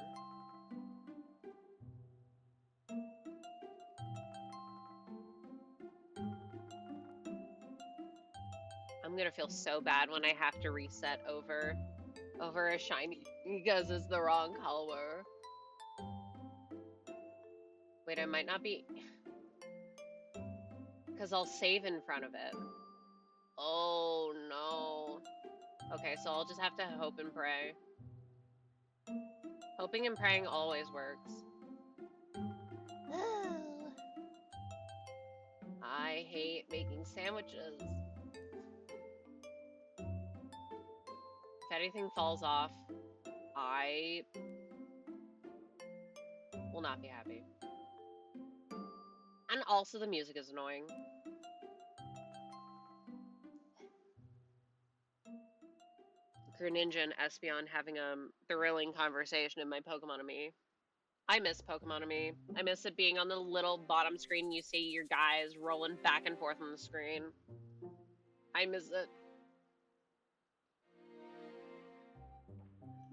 I'm gonna feel so bad when I have to reset over a shiny because it's the wrong color. Wait, I might not be... because I'll save in front of it. Oh no. Okay, so I'll just have to hope and pray. Hoping and praying always works. I hate making sandwiches. If anything falls off, I will not be happy. And also the music is annoying. Greninja and Espeon having a thrilling conversation in my Pokemon-amy. I miss Pokemon-amy. I miss it being on the little bottom screen and you see your guys rolling back and forth on the screen. I miss it.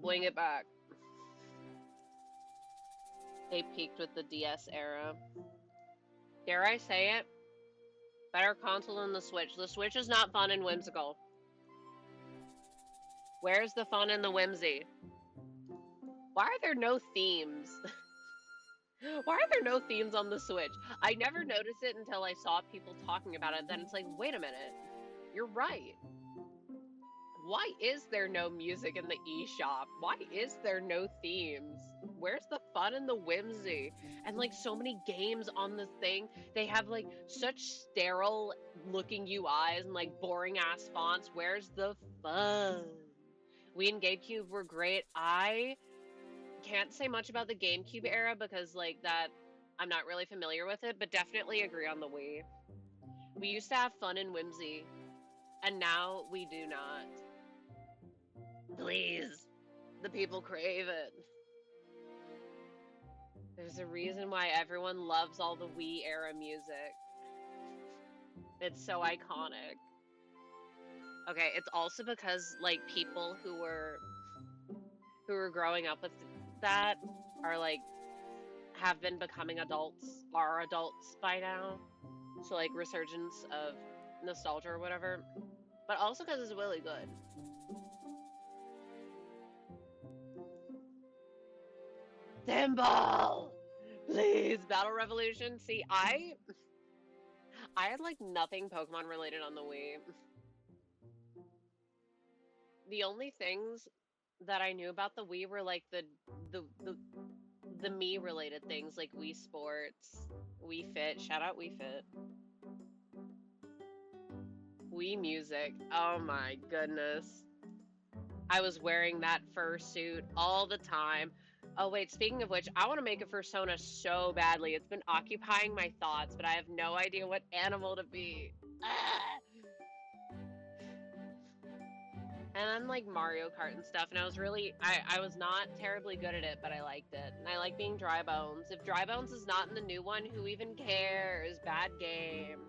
Bring it back. They peaked with the DS era. Dare I say it? Better console than the Switch. The Switch is not fun and whimsical. Where's the fun and the whimsy? Why are there no themes? Why are there no themes on the Switch? I never noticed it until I saw people talking about it. Then it's like, wait a minute. You're right. Why is there no music in the eShop? Why is there no themes? Where's the fun and the whimsy? And like so many games on the thing, they have like such sterile looking UIs and like boring ass fonts. Where's the fun? Wii and GameCube were great. I can't say much about the GameCube era because like that, I'm not really familiar with it, but definitely agree on the Wii. We used to have fun and whimsy, and now we do not. Please, the people crave it. There's a reason why everyone loves all the Wii era music. It's so iconic. Okay, it's also because like people who were growing up with that are like have been becoming adults, are adults by now. So like resurgence of nostalgia or whatever. But also because it's really good. Thimble! Please, Battle Revolution. See, I had like nothing Pokemon related on the Wii. The only things that I knew about the Wii were like the me related things like Wii Sports, Wii Fit, shout out Wii Fit. Wii Music. Oh my goodness. I was wearing that fursuit all the time. Oh wait, speaking of which, I want to make a fursona so badly. It's been occupying my thoughts, but I have no idea what animal to be. And then like Mario Kart and stuff, and I was not terribly good at it, but I liked it. And I like being Dry Bones. If Dry Bones is not in the new one, who even cares? Bad game.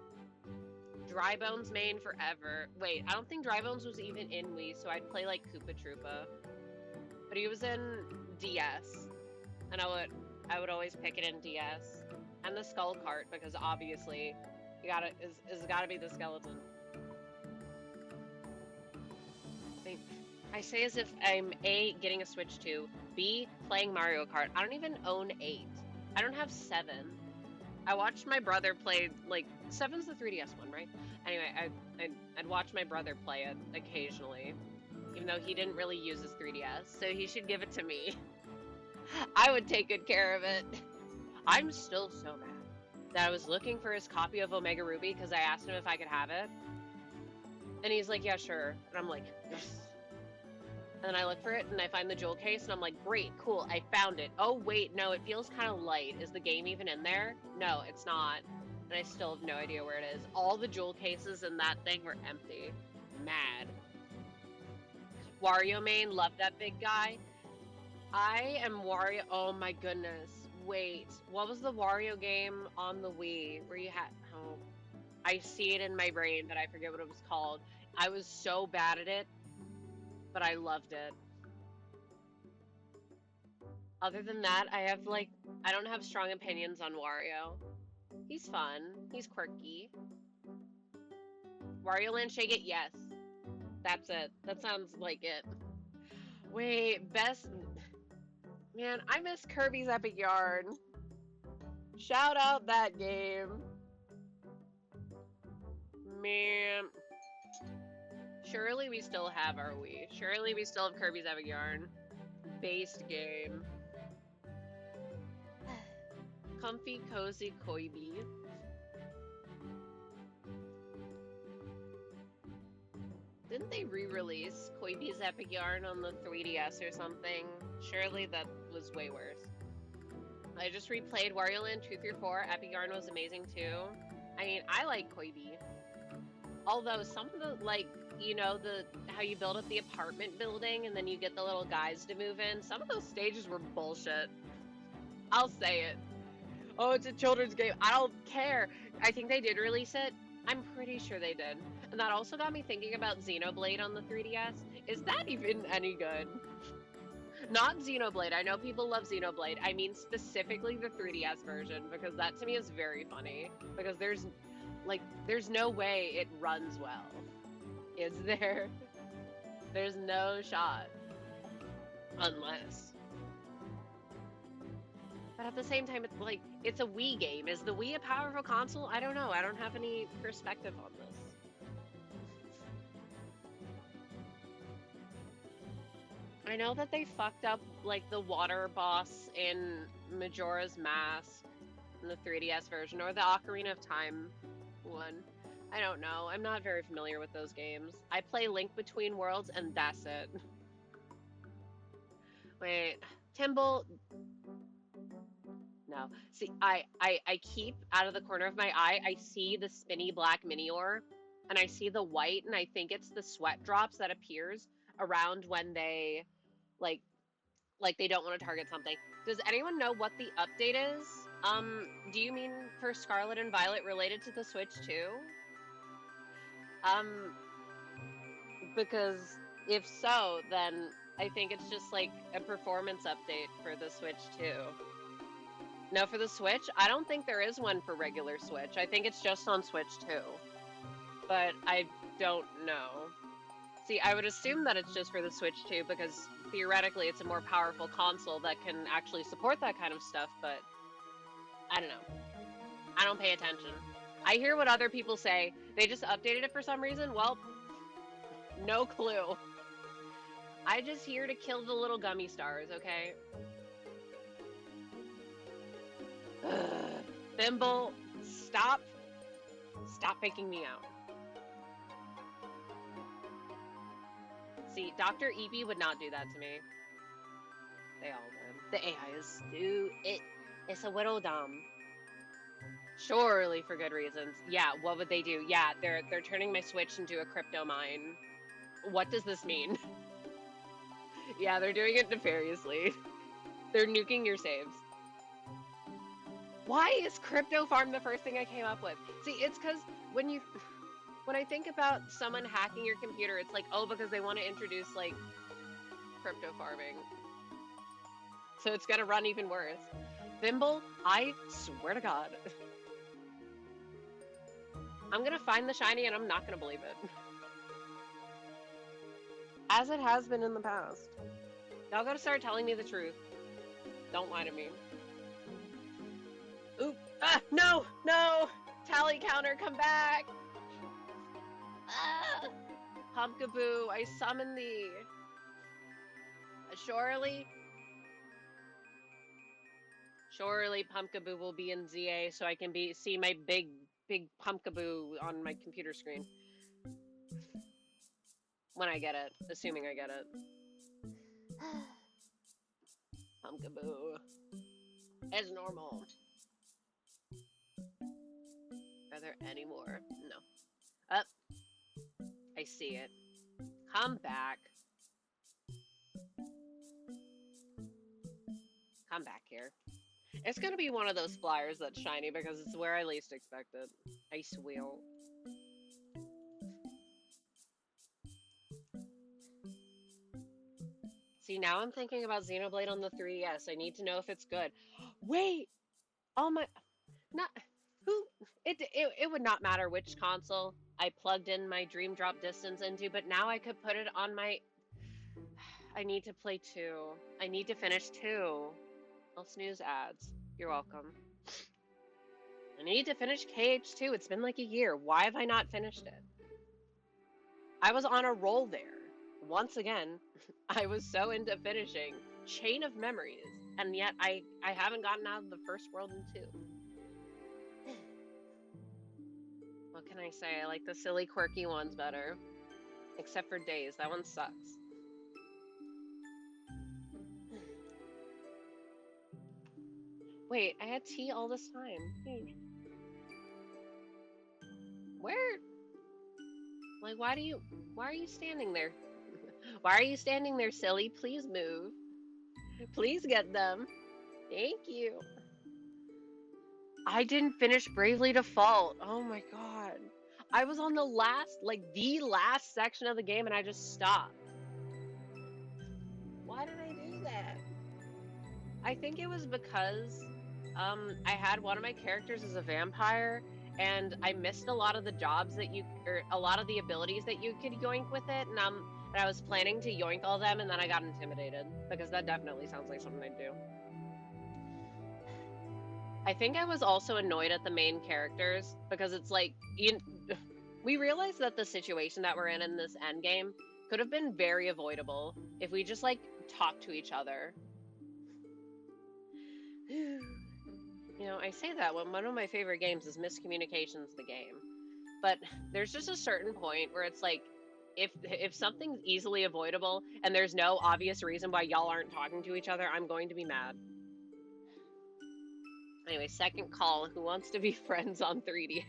Dry Bones main forever. Wait, I don't think Dry Bones was even in Wii, so I'd play like Koopa Troopa. But he was in DS, and I would always pick it in DS. And the Skull Cart, because obviously, it's gotta be the skeleton. I say as if I'm A, getting a Switch 2, B, playing Mario Kart. I don't even own 8. I don't have 7. I watched my brother play, like, 7's the 3DS one, right? Anyway, I'd watch my brother play it occasionally, even though he didn't really use his 3DS, so he should give it to me. I would take good care of it. I'm still so mad that I was looking for his copy of Omega Ruby because I asked him if I could have it. And he's like, yeah, sure. And I'm like, yes. And then I look for it and I find the jewel case and I'm like, great, cool, I found it. Oh, wait, no, it feels kind of light. Is the game even in there? No, it's not. And I still have no idea where it is. All the jewel cases in that thing were empty. Mad. Wario main, love that big guy. I am Wario. Oh my goodness. Wait, what was the Wario game on the Wii where you had, oh, I see it in my brain, but I forget what it was called. I was so bad at it, but I loved it. Other than that, I don't have strong opinions on Wario. He's fun. He's quirky. Wario Land Shake It? Yes. That's it. That sounds like it. Wait, best... Man, I miss Kirby's Epic Yarn. Shout out that game. Man. Surely we still have our Wii. Surely we still have Kirby's Epic Yarn. Based game. Comfy, cozy, Koibi. Didn't they re-release Koibi's Epic Yarn on the 3DS or something? Surely that was way worse. I just replayed Wario Land 2 through 4. Epic Yarn was amazing too. I mean, I like Koibi. Although some of the, like, you know, how you build up the apartment building and then you get the little guys to move in, some of those stages were bullshit. I'll say it. Oh, it's a children's game. I don't care. I think they did release it. I'm pretty sure they did. And that also got me thinking about Xenoblade on the 3DS. Is that even any good? Not Xenoblade. I know people love Xenoblade. I mean specifically the 3DS version, because that to me is very funny. Because there's no way it runs well. Is there? There's no shot. Unless. But at the same time, it's like, it's a Wii game. Is the Wii a powerful console? I don't know. I don't have any perspective on this. I know that they fucked up, like, the water boss in Majora's Mask in the 3DS version, or the Ocarina of Time one. I don't know. I'm not very familiar with those games. I play Link Between Worlds, and that's it. Wait, Timble... No. See, I keep out of the corner of my eye, I see the spinny black Minior, and I see the white, and I think it's the sweat drops that appears around when they, like they don't want to target something. Does anyone know what the update is? Do you mean for Scarlet and Violet related to the Switch too? Because if so, then I think it's just like a performance update for the Switch too. No, for the Switch? I don't think there is one for regular Switch. I think it's just on Switch too. But I don't know. See, I would assume that it's just for the Switch too, because theoretically it's a more powerful console that can actually support that kind of stuff, but I don't know. I don't pay attention. I hear what other people say. They just updated it for some reason. Well, no clue. I'm just here to kill the little gummy stars, okay? Thimble, stop. Stop faking me out. See, Dr. Eevee would not do that to me. They all would. The AI is stupid. It's a little dumb. Surely for good reasons. Yeah, what would they do? Yeah, they're turning my Switch into a crypto mine. What does this mean? Yeah, they're doing it nefariously. They're nuking your saves. Why is crypto farm the first thing I came up with? See, it's because when I think about someone hacking your computer, it's like, oh, because they want to introduce, like, crypto farming. So it's gonna run even worse. Thimble, I swear to God. I'm gonna find the shiny and I'm not gonna believe it. As it has been in the past. Y'all gotta start telling me the truth. Don't lie to me. Oop! Ah! No! No! Tally counter, come back! Ah! Pumpkaboo, I summon thee. Surely Pumpkaboo will be in ZA so I can see my big Pumpkaboo on my computer screen. When I get it. Assuming I get it. Pumpkaboo. As normal. Are there any more? No. Up. I see it. Come back. Come back here. It's gonna be one of those flyers that's shiny because it's where I least expect it. Ice wheel. See, now I'm thinking about Xenoblade on the 3DS. I need to know if it's good. Wait! Oh my... Not... Who... It would not matter which console I plugged in my Dream Drop Distance into, but now I could put it on my... I need to play 2. I need to finish 2. I'll snooze ads. You're welcome. I need to finish KH2. It's been like a year. Why have I not finished it? I was on a roll there. Once again, I was so into finishing Chain of Memories, and yet I haven't gotten out of the first world in 2. What can I say? I like the silly, quirky ones better. Except for Days. That one sucks. Wait, I had tea all this time. Where? Like, why are you standing there? Why are you standing there, silly? Please move. Please get them. Thank you. I didn't finish Bravely Default. Oh my god. I was on the last section of the game and I just stopped. Why did I do that? I think it was because I had one of my characters as a vampire and I missed a lot of the jobs that or a lot of the abilities that you could yoink with it, and I was planning to yoink all them, and then I got intimidated because that definitely sounds like something I'd do. I think I was also annoyed at the main characters because it's like we realized that the situation that we're in this end game could have been very avoidable if we just like talked to each other. You know, I say that when one of my favorite games is Miscommunications the game. But there's just a certain point where it's like, if something's easily avoidable and there's no obvious reason why y'all aren't talking to each other, I'm going to be mad. Anyway, second call. Who wants to be friends on 3DS?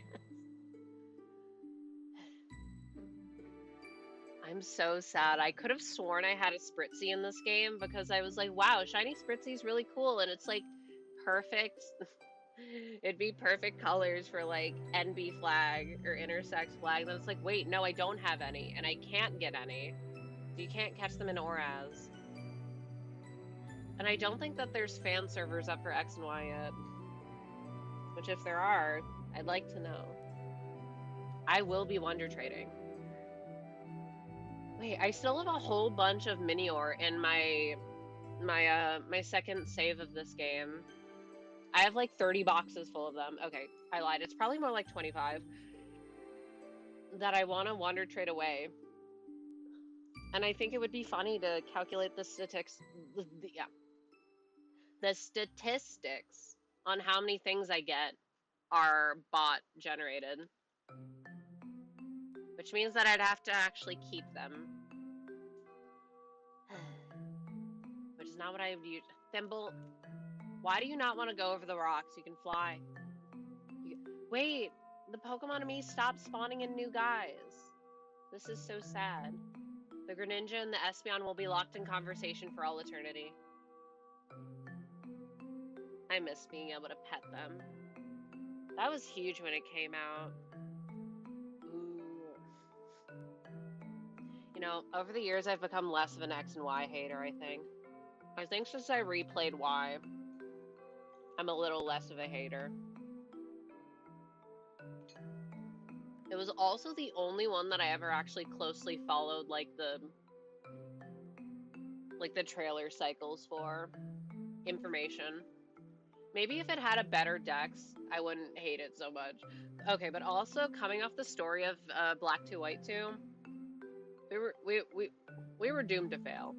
I'm so sad. I could have sworn I had a Spritzy in this game because I was like, wow, shiny Spritzy's really cool, and it's like perfect. It'd be perfect colors for like NB flag or intersex flag. Then it's like, wait, no, I don't have any, and I can't get any. You can't catch them in Auras. And I don't think that there's fan servers up for X and Y yet. Which, if there are, I'd like to know. I will be wonder trading. Wait, I still have a whole bunch of Minior in my second save of this game. I have like 30 boxes full of them. Okay, I lied. It's probably more like 25 that I want to wonder trade away. And I think it would be funny to calculate the statistics. The statistics on how many things I get are bot generated, which means that I'd have to actually keep them, which is not what I would use. Thimble, why do you not want to go over the rocks? You can fly. Wait, the Pokemon to me stopped spawning in new guys. This is so sad. The Greninja and the Espeon will be locked in conversation for all eternity. I miss being able to pet them. That was huge when it came out. Ooh. You know, over the years I've become less of an X and Y hater, I think. I think since I replayed Y, I'm a little less of a hater. It was also the only one that I ever actually closely followed, like the trailer cycles for information. Maybe if it had a better dex, I wouldn't hate it so much. Okay, but also coming off the story of Black 2 White 2, we were doomed to fail.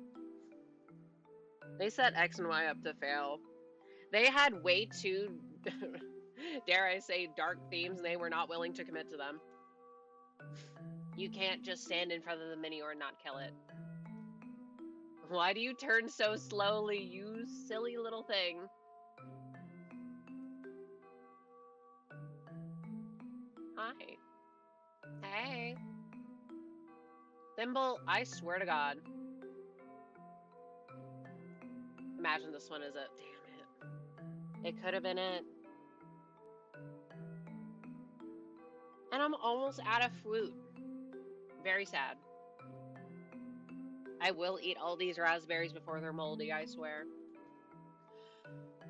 They set X and Y up to fail. They had way too, dare I say, dark themes, and they were not willing to commit to them. You can't just stand in front of the Minior and not kill it. Why do you turn so slowly, you silly little thing? Hi. Hey. Thimble, I swear to God. Imagine this one is it. Damn it. It could have been it. And I'm almost out of fruit. Very sad. I will eat all these raspberries before they're moldy, I swear.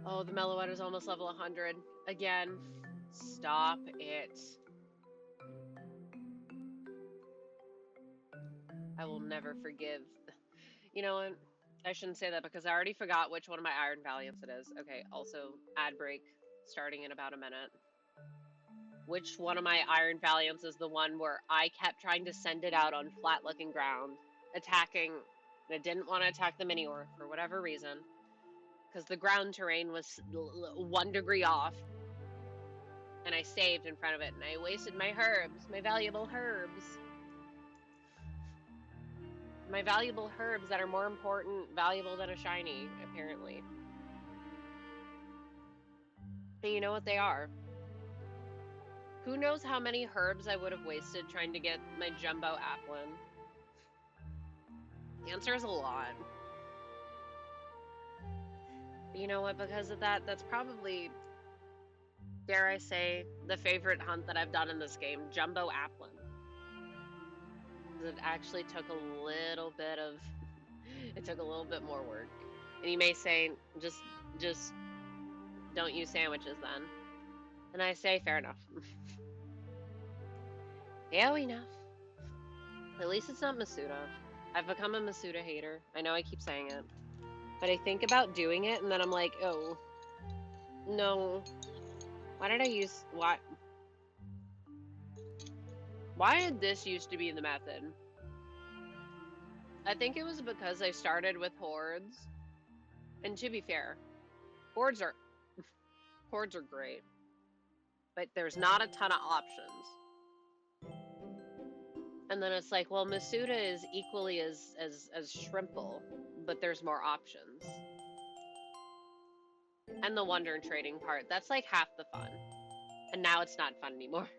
Oh, the Meloetta is almost level 100. Again. Stop it. I will never forgive. You know what? I shouldn't say that because I already forgot which one of my Iron Valiants it is. Okay, also, ad break starting in about a minute. which one of my iron valiants is the one where I kept trying to send it out on flat looking ground, attacking. I didn't want to attack the Minior for whatever reason, because the ground terrain was 1 degree off, and I saved in front of it, and I wasted my herbs, my valuable herbs. My valuable herbs that are more valuable than a shiny, apparently. And you know what they are? Who knows how many herbs I would have wasted trying to get my jumbo applin? The answer is a lot. But you know what? Because of that, that's probably, dare I say, the favorite hunt that I've done in this game, jumbo applin. It actually took a little bit of, it took a little bit more work. And you may say, just don't use sandwiches then. And I say, fair enough. Yeah, enough. At least it's not Masuda. I've become a Masuda hater. I know I keep saying it. But I think about doing it, and then I'm like, oh, no. Why did I use, why did this used to be the method? I think it was because I started with hordes. And to be fair, hordes are great. But there's not a ton of options. And then it's like, well, Masuda is equally as shrimple, but there's more options. And the wonder trading part, that's like half the fun. And now it's not fun anymore.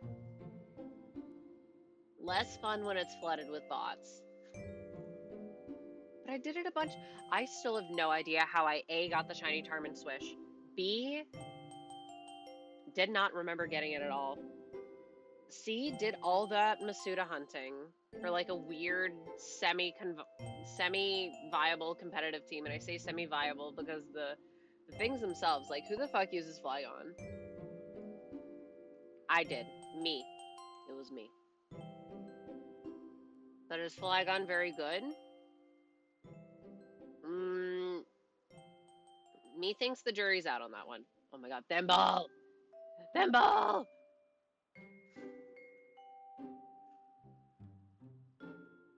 Less fun when it's flooded with bots. But I did it a bunch. I still have no idea how I A, got the shiny Charmin Swish, B, did not remember getting it at all, C, did all that Masuda hunting for like a weird semi-viable competitive team. And I say semi-viable because the things themselves, like, who the fuck uses Flygon? I did. Me. It was me. But is Flygon very good? Me thinks the jury's out on that one. Oh my god, Thimble! Thimble!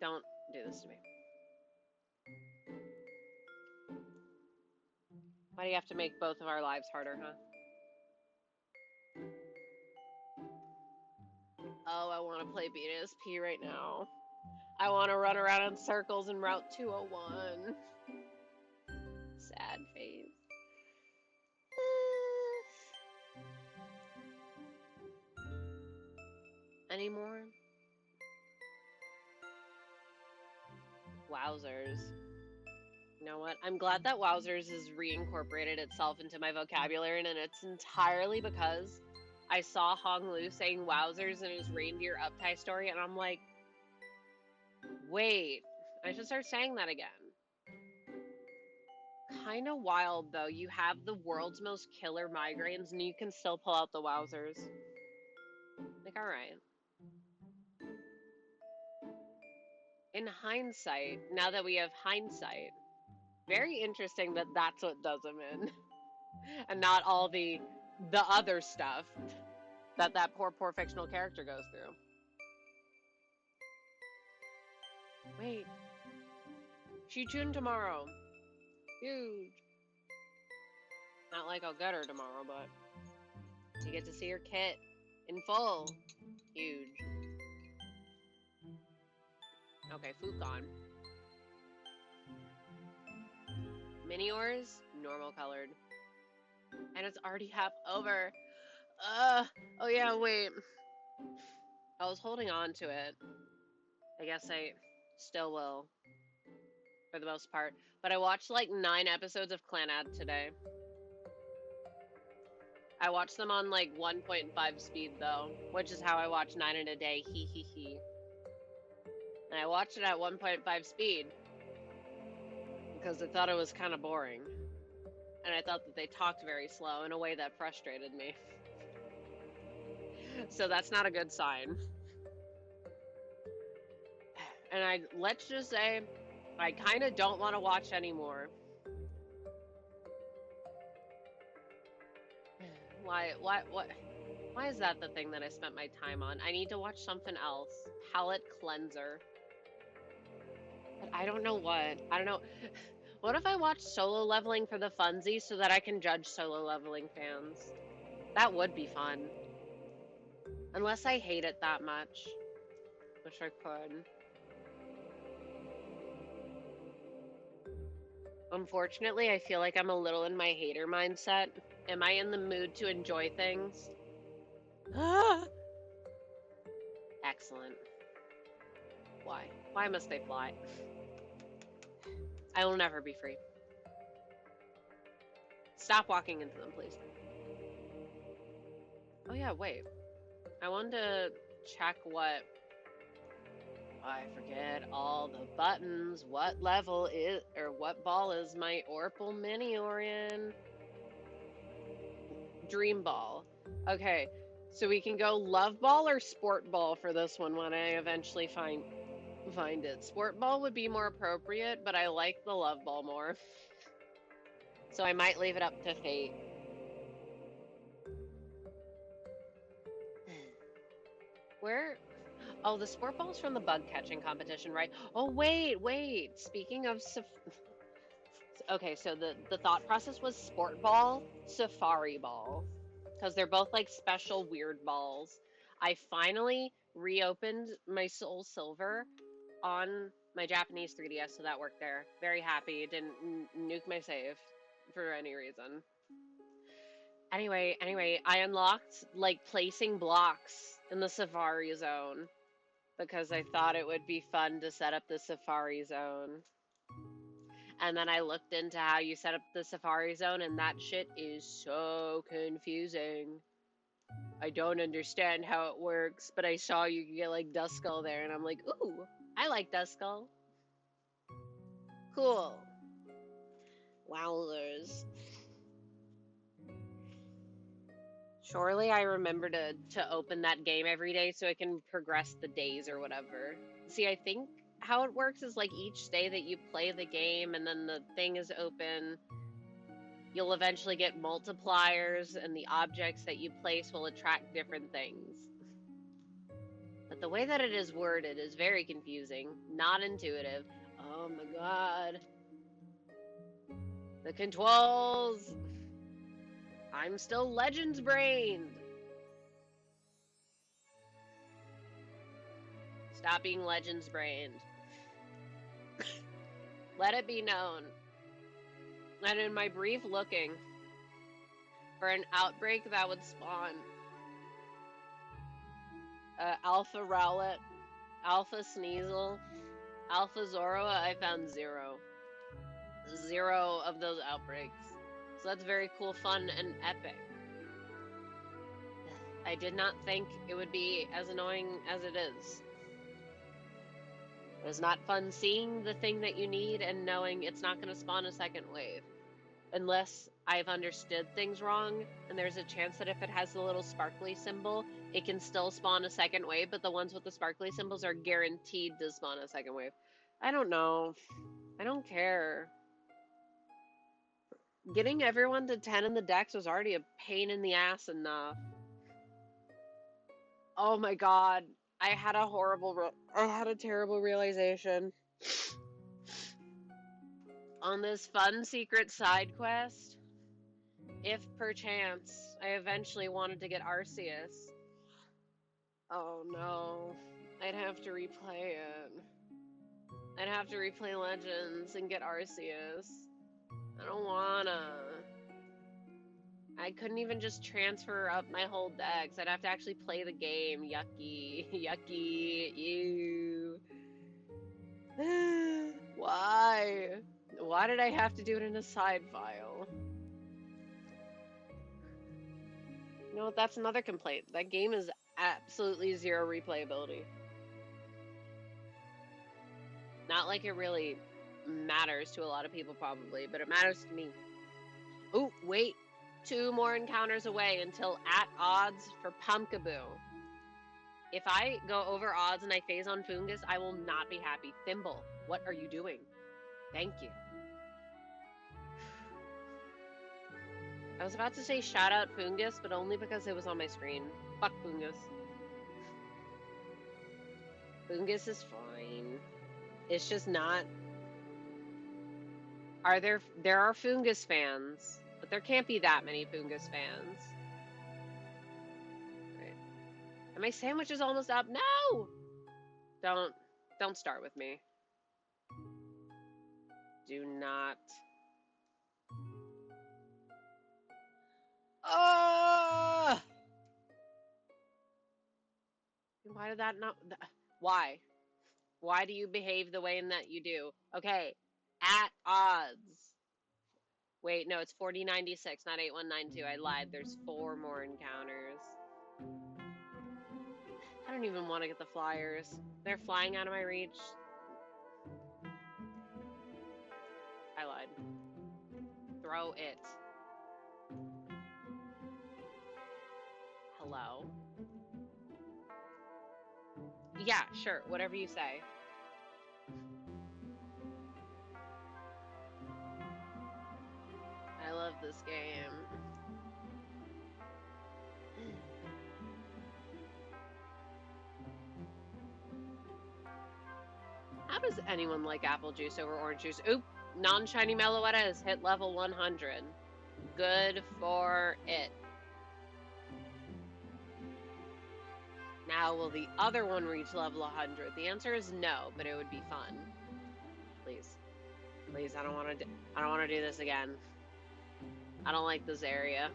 Don't do this to me. Why do you have to make both of our lives harder, huh? Oh, I want to play BDSP right now. I want to run around in circles in Route 201. Sad face. Any more? Wowzers. You know what? I'm glad that Wowzers has reincorporated itself into my vocabulary, and it's entirely because I saw Hong Lu saying Wowzers in his reindeer uptie story, and I'm like, wait, I should start saying that again. Kind of wild, though. You have the world's most killer migraines, and you can still pull out the Wowzers. Like, alright. In hindsight, now that we have hindsight, very interesting that that's what does him in. And not all the other stuff that poor fictional character goes through. Wait. She tuned tomorrow. Huge. Not like I'll get her tomorrow, but you get to see her kit in full. Huge. Okay, Fucon. Miniors, normal colored. And it's already half over. Oh yeah, wait. I was holding on to it. I guess I still will. For the most part. But I watched like 9 episodes of Clanad today. I watched them on like 1.5 speed though, which is how I watch 9 in a day. Hee hee hee. And I watched it at 1.5 speed because I thought it was kind of boring. And I thought that they talked very slow in a way that frustrated me. So that's not a good sign. And let's just say, I kind of don't want to watch anymore. Why, what? Why is that the thing that I spent my time on? I need to watch something else. Palette cleanser. But I don't know what. I don't know. What if I watch solo leveling for the funsies so that I can judge solo leveling fans? That would be fun. Unless I hate it that much. Wish I could. Unfortunately, I feel like I'm a little in my hater mindset. Am I in the mood to enjoy things? Excellent. Why? Why must they fly? I will never be free. Stop walking into them, please. Oh yeah, wait. I wanted to check what... I forget all the buttons. What level is... or what ball is my Orpal Minior in? Dream Ball. Okay, so we can go Love Ball or Sport Ball for this one when I eventually find it. Sport Ball would be more appropriate, but I like the Love Ball more. So I might leave it up to fate. Where? Oh, the Sport Ball's from the bug catching competition, right? Oh, wait. Speaking of... Okay, so the thought process was Sport Ball, Safari Ball. Because they're both like special weird balls. I finally reopened my Soul Silver on my Japanese 3DS, so that worked there. Very happy. Didn't nuke my save for any reason. Anyway, I unlocked like placing blocks in the Safari Zone because I thought it would be fun to set up the Safari Zone. And then I looked into how you set up the Safari Zone, and that shit is so confusing. I don't understand how it works, but I saw you could get like Duskull there, and I'm like, ooh, I like Duskull. Cool. Wowzers. Surely I remember to open that game every day so I can progress the days or whatever. See, I think how it works is like each day that you play the game and then the thing is open, you'll eventually get multipliers, and the objects that you place will attract different things. But the way that it is worded is very confusing, not intuitive. Oh my god. The controls! I'm still Legends brained! Stop being Legends brained. Let it be known. And in my brief looking for an outbreak that would spawn Alpha Rowlet, Alpha Sneasel, Alpha Zoroa, I found zero. Zero of those outbreaks. So that's very cool, fun, and epic. I did not think it would be as annoying as it is. It is not fun seeing the thing that you need and knowing it's not going to spawn a second wave. Unless I've understood things wrong, and there's a chance that if it has the little sparkly symbol, it can still spawn a second wave, but the ones with the sparkly symbols are guaranteed to spawn a second wave. I don't know. I don't care. Getting everyone to 10 in the dex was already a pain in the ass enough. Oh my god. I had a terrible realization. On this fun secret side quest, if perchance I eventually wanted to get Arceus, oh no, I'd have to replay it. I'd have to replay Legends and get Arceus. I don't wanna. I couldn't even just transfer up my whole dex. I'd have to actually play the game. Yucky. Yucky. Ew. Why? Why did I have to do it in a side file? You know what? That's another complaint. That game is absolutely zero replayability. Not like it really matters to a lot of people, probably, but it matters to me. Oh, wait. 2 more encounters away until at odds for Pumpkaboo. If I go over odds and I phase on Fungus, I will not be happy. Thimble, what are you doing? Thank you. I was about to say shout out Fungus, but only because it was on my screen. Fuck fungus. Fungus is fine. It's just not... There are fungus fans, but there can't be that many fungus fans. Right. And my sandwich is almost up. No! Don't start with me. Do not. Oh! Why did that not... Why? Why do you behave the way in that you do? Okay, at odds. Wait, no, it's 4096, not 8192. I lied. There's 4 more encounters. I don't even want to get the flyers. They're flying out of my reach. I lied. Throw it. Hello? Yeah, sure, whatever you say. I love this game. How does anyone like apple juice over orange juice? Oop, non-shiny Meloetta has hit level 100. Good for it. Now, will the other one reach level 100? The answer is no, but it would be fun. Please. Please, I don't want to do this again. I don't like this area.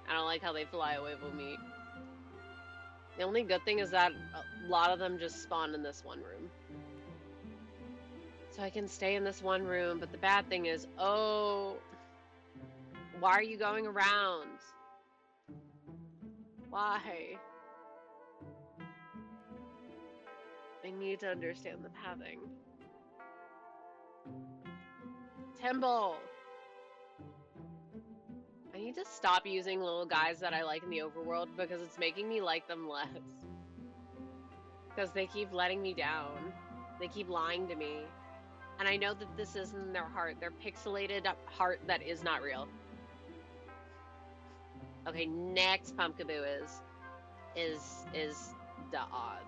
I don't like how they fly away from me. The only good thing is that a lot of them just spawn in this one room. So I can stay in this one room, but the bad thing is, oh, why are you going around? Why? I need to understand the pathing. Timble! I need to stop using little guys that I like in the overworld because it's making me like them less. Because they keep letting me down. They keep lying to me. And I know that this isn't their heart. Their pixelated heart that is not real. Okay, next Pumpkaboo is the odds.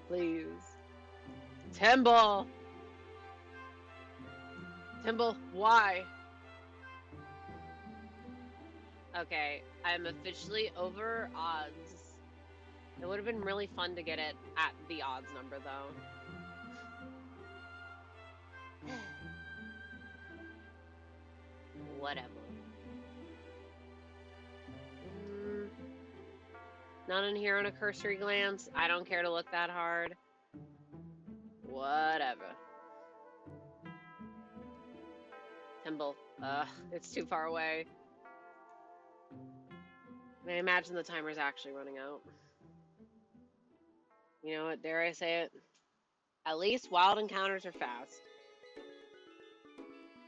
Please. Timble! Timble, why? Okay, I'm officially over odds. It would have been really fun to get it at the odds number, though. Whatever. Not in here on a cursory glance. I don't care to look that hard. Whatever. Timble. Ugh, it's too far away. I imagine the timer's actually running out. You know what, dare I say it? At least wild encounters are fast.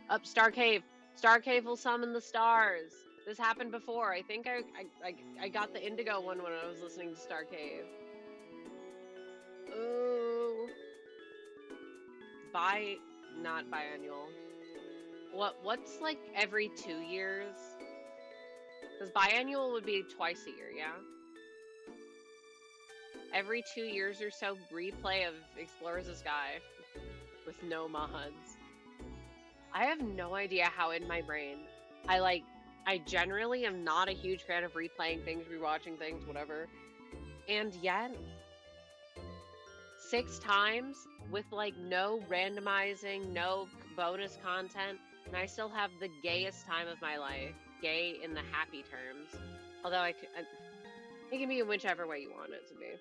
Up, Star Cave. Star Cave will summon the stars. This happened before. I think I got the indigo one when I was listening to Star Cave. Ooh. Not biannual. What's like every 2 years? Because biannual would be twice a year, yeah? Every 2 years or so, replay of Explorers the Sky with no mods. I have no idea how in my brain I generally am not a huge fan of replaying things, rewatching things, whatever. And yet, 6 times with like no randomizing, no bonus content, and I still have the gayest time of my life. Gay in the happy terms. Although it can be in whichever way you want it to be.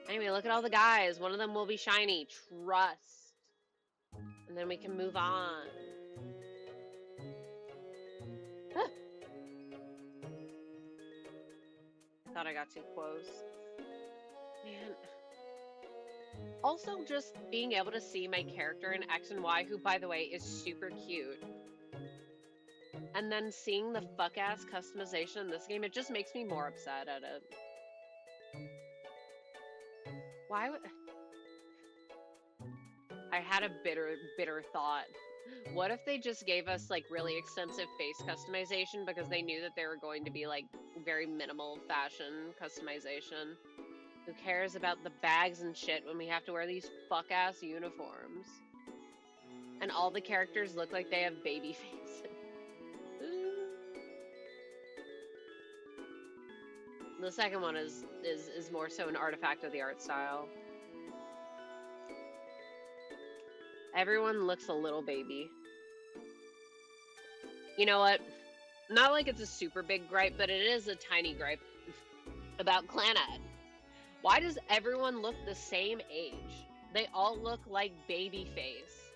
Anyway, look at all the guys. One of them will be shiny. Trust. And then we can move on. Huh. Thought I got too close. Man. Also, just being able to see my character in X and Y, who, by the way, is super cute. And then seeing the fuck-ass customization in this game, it just makes me more upset at it. Why would... I had a bitter thought. What if they just gave us like really extensive face customization because they knew that they were going to be like very minimal fashion customization? Who cares about the bags and shit when we have to wear these fuck ass uniforms? And all the characters look like they have baby faces. The second one is more so an artifact of the art style. Everyone looks a little baby. You know what? Not like it's a super big gripe, but it is a tiny gripe about Clannad. Why does everyone look the same age? They all look like baby face.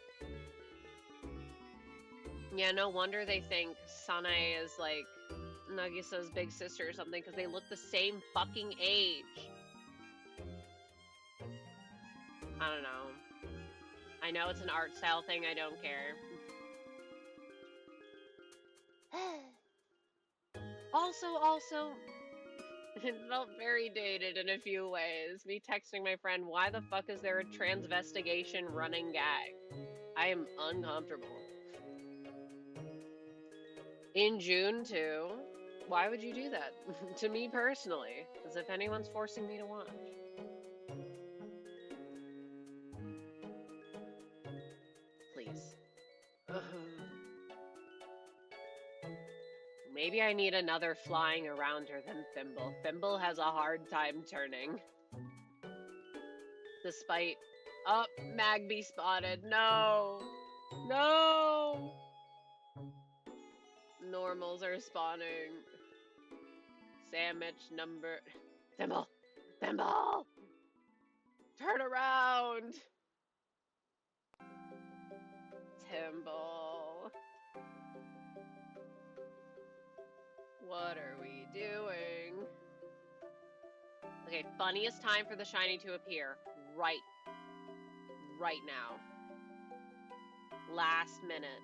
Yeah, no wonder they think Sanae is like Nagisa's big sister or something, because they look the same fucking age. I don't know. I know it's an art style thing, I don't care. Also, it felt very dated in a few ways. Me texting my friend, why the fuck is there a transvestigation running gag? I am uncomfortable. In June, too? Why would you do that? To me personally, as if anyone's forcing me to watch. Please. Maybe I need another flying around her than Thimble. Thimble has a hard time turning. Despite... Oh, Magby spotted. No! No! Normals are spawning. Sandwich number... Thimble! Thimble! Turn around! Thimble. What are we doing? Okay, funniest time for the shiny to appear. Right now. Last minute.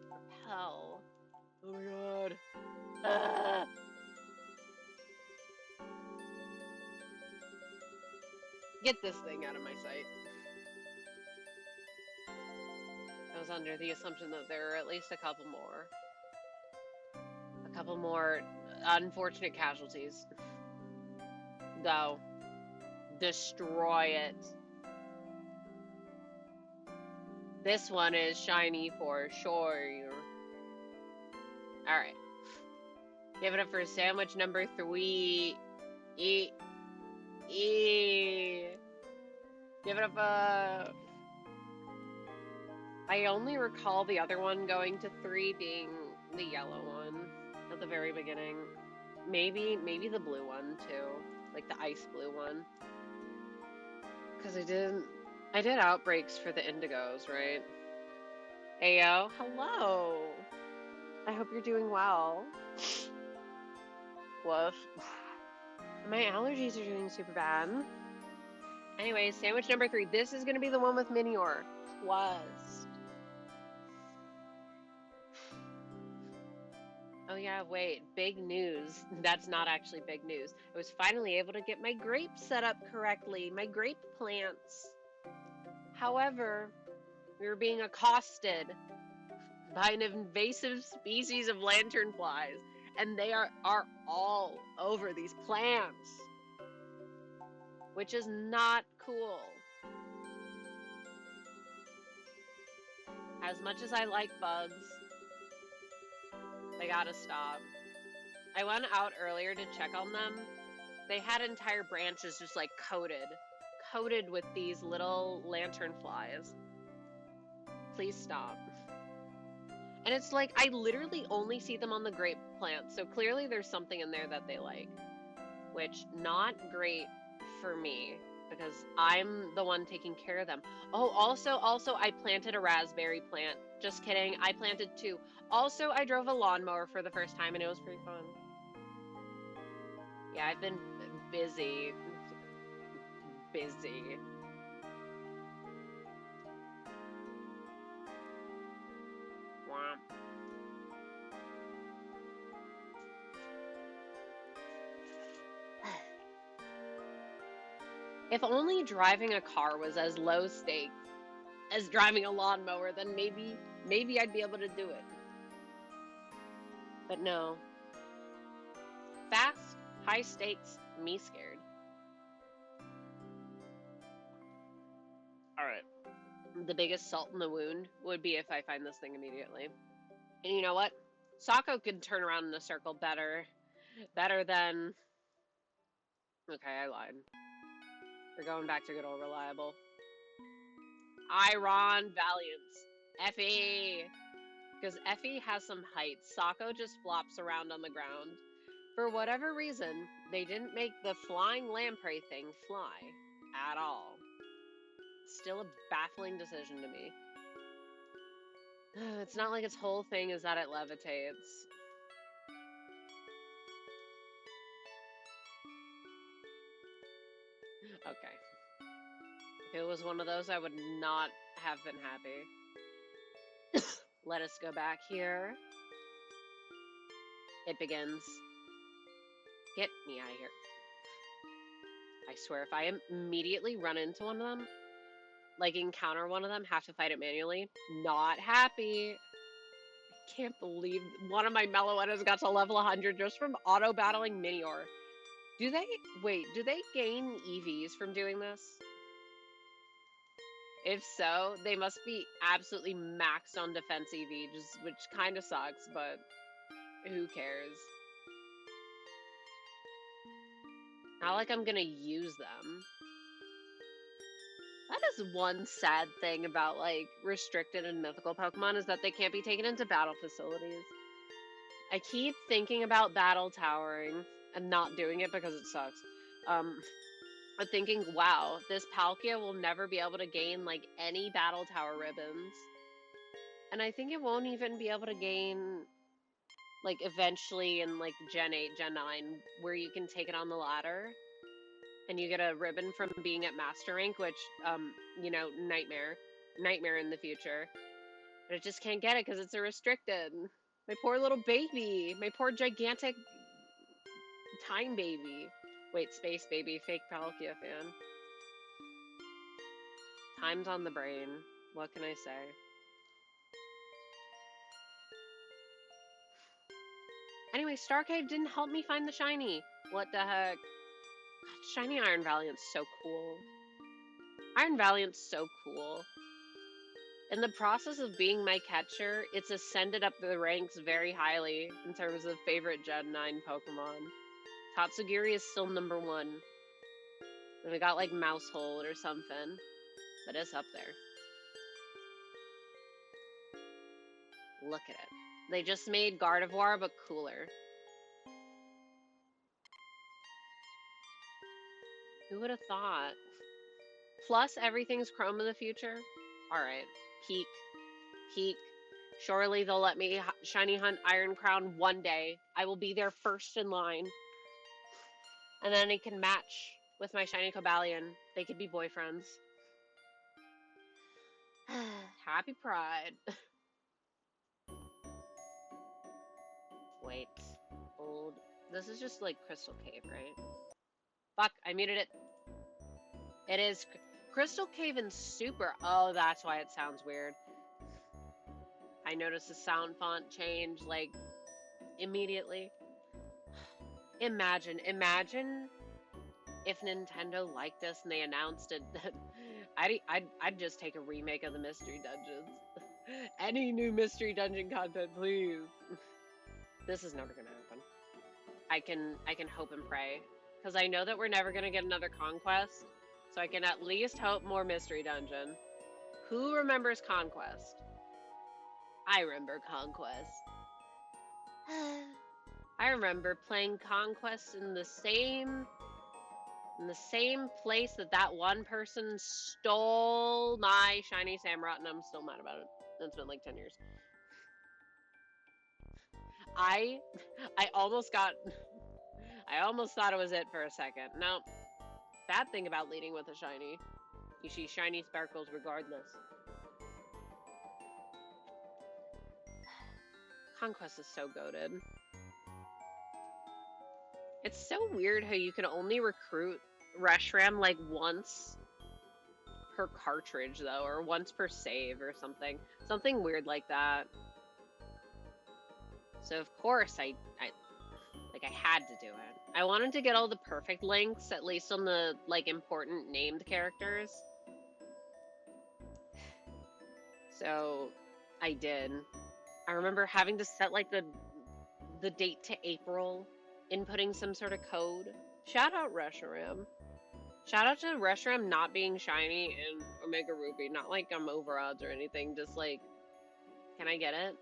Repel. Oh my god. Get this thing out of my sight. I was under the assumption that there are at least a couple more. A couple more unfortunate casualties. Go. Destroy it. This one is shiny for sure. Alright. Give it up for sandwich number 3. Give it up. I only recall the other one going to 3 being the yellow one at the very beginning. Maybe the blue one too. Like the ice blue one. Because I did outbreaks for the indigos, right? Ayo, hello! I hope you're doing well. Woof. My allergies are doing super bad. Anyways, sandwich number 3. This is going to be the one with Minior. Quest. Oh yeah, wait. Big news. That's not actually big news. I was finally able to get my grapes set up correctly. My grape plants. However, we were being accosted by an invasive species of lanternflies. And they are all over these plants. Which is not cool. As much as I like bugs, they gotta stop. I went out earlier to check on them. They had entire branches just like coated with these little lanternflies. Please stop. And it's like, I literally only see them on the grape plants, so clearly there's something in there that they like. Which, not great for me, because I'm the one taking care of them. Oh, also, I planted a raspberry plant. Just kidding, I planted 2. Also, I drove a lawnmower for the first time, and it was pretty fun. Yeah, I've been busy. If only driving a car was as low stakes as driving a lawnmower, then maybe I'd be able to do it. But no. Fast, high stakes, me scared. Alright. The biggest salt in the wound would be if I find this thing immediately. And you know what? Sako could turn around in a circle better than... Okay, I lied. We're going back to good old reliable. Iron Valiance. Effie! Because Effie has some height. Sako just flops around on the ground. For whatever reason, they didn't make the flying lamprey thing fly. At all. Still a baffling decision to me. It's not like its whole thing is that it levitates. Okay. If it was one of those, I would not have been happy. Let us go back here. It begins. Get me out of here. I swear, if I immediately run into one of them, like encounter one of them, have to fight it manually, not happy. I can't believe one of my Meloettas got to level 100 just from auto-battling Minior. Do they gain EVs from doing this? If so, they must be absolutely maxed on defense EV, which kind of sucks, but who cares? Not like I'm gonna use them. That is one sad thing about, like, restricted and mythical Pokemon, is that they can't be taken into battle facilities. I keep thinking about battle towering and not doing it because it sucks. I'm thinking, wow, this Palkia will never be able to gain, like, any battle tower ribbons. And I think it won't even be able to gain, like, eventually in, like, Gen 8, Gen 9, where you can take it on the ladder. And you get a ribbon from being at Master Rank, which, you know, nightmare in the future. But it just can't get it because it's a restricted. My poor little baby. My poor gigantic time baby. Wait, space baby, fake Palkia fan. Time's on the brain. What can I say? Anyway, Starcave didn't help me find the shiny. What the heck? Shiny Iron Valiant's so cool. Iron Valiant's so cool. In the process of being my catcher, it's ascended up the ranks very highly in terms of favorite Gen 9 Pokemon. Tatsugiri is still number 1. And we got like Mousehold or something. But it's up there. Look at it. They just made Gardevoir, but cooler. Who would have thought? Plus, everything's chrome in the future. Alright. Peak. Surely they'll let me shiny hunt Iron Crown one day. I will be there first in line. And then it can match with my shiny Cobalion. They could be boyfriends. Happy Pride. Wait. Old. This is just like Crystal Cave, right? Fuck, I muted it. It is Crystal Cave and Super. Oh, that's why it sounds weird. I noticed the sound font change, like, immediately. Imagine if Nintendo liked this and they announced it. I'd just take a remake of the Mystery Dungeons. Any new Mystery Dungeon content, please. This is never gonna happen. I can hope and pray. Because I know that we're never gonna get another Conquest. So I can at least hope more Mystery Dungeon. Who remembers Conquest? I remember Conquest. I remember playing Conquest in the same place that one person stole my shiny Samurott, and I'm still mad about it. It's been like 10 years. I almost thought it was it for a second. No. Bad thing about leading with a shiny. You see shiny sparkles regardless. Conquest is so goated. It's so weird how you can only recruit Reshiram like once per cartridge though, or once per save or something. Something weird like that. So of course I had to do it. I wanted to get all the perfect links, at least on the like important named characters. So I did. I remember having to set like the date to April, inputting some sort of code. Shout out Reshiram. Shout out to Reshiram not being shiny and Omega Ruby. Not like I'm over odds or anything, just like, can I get it?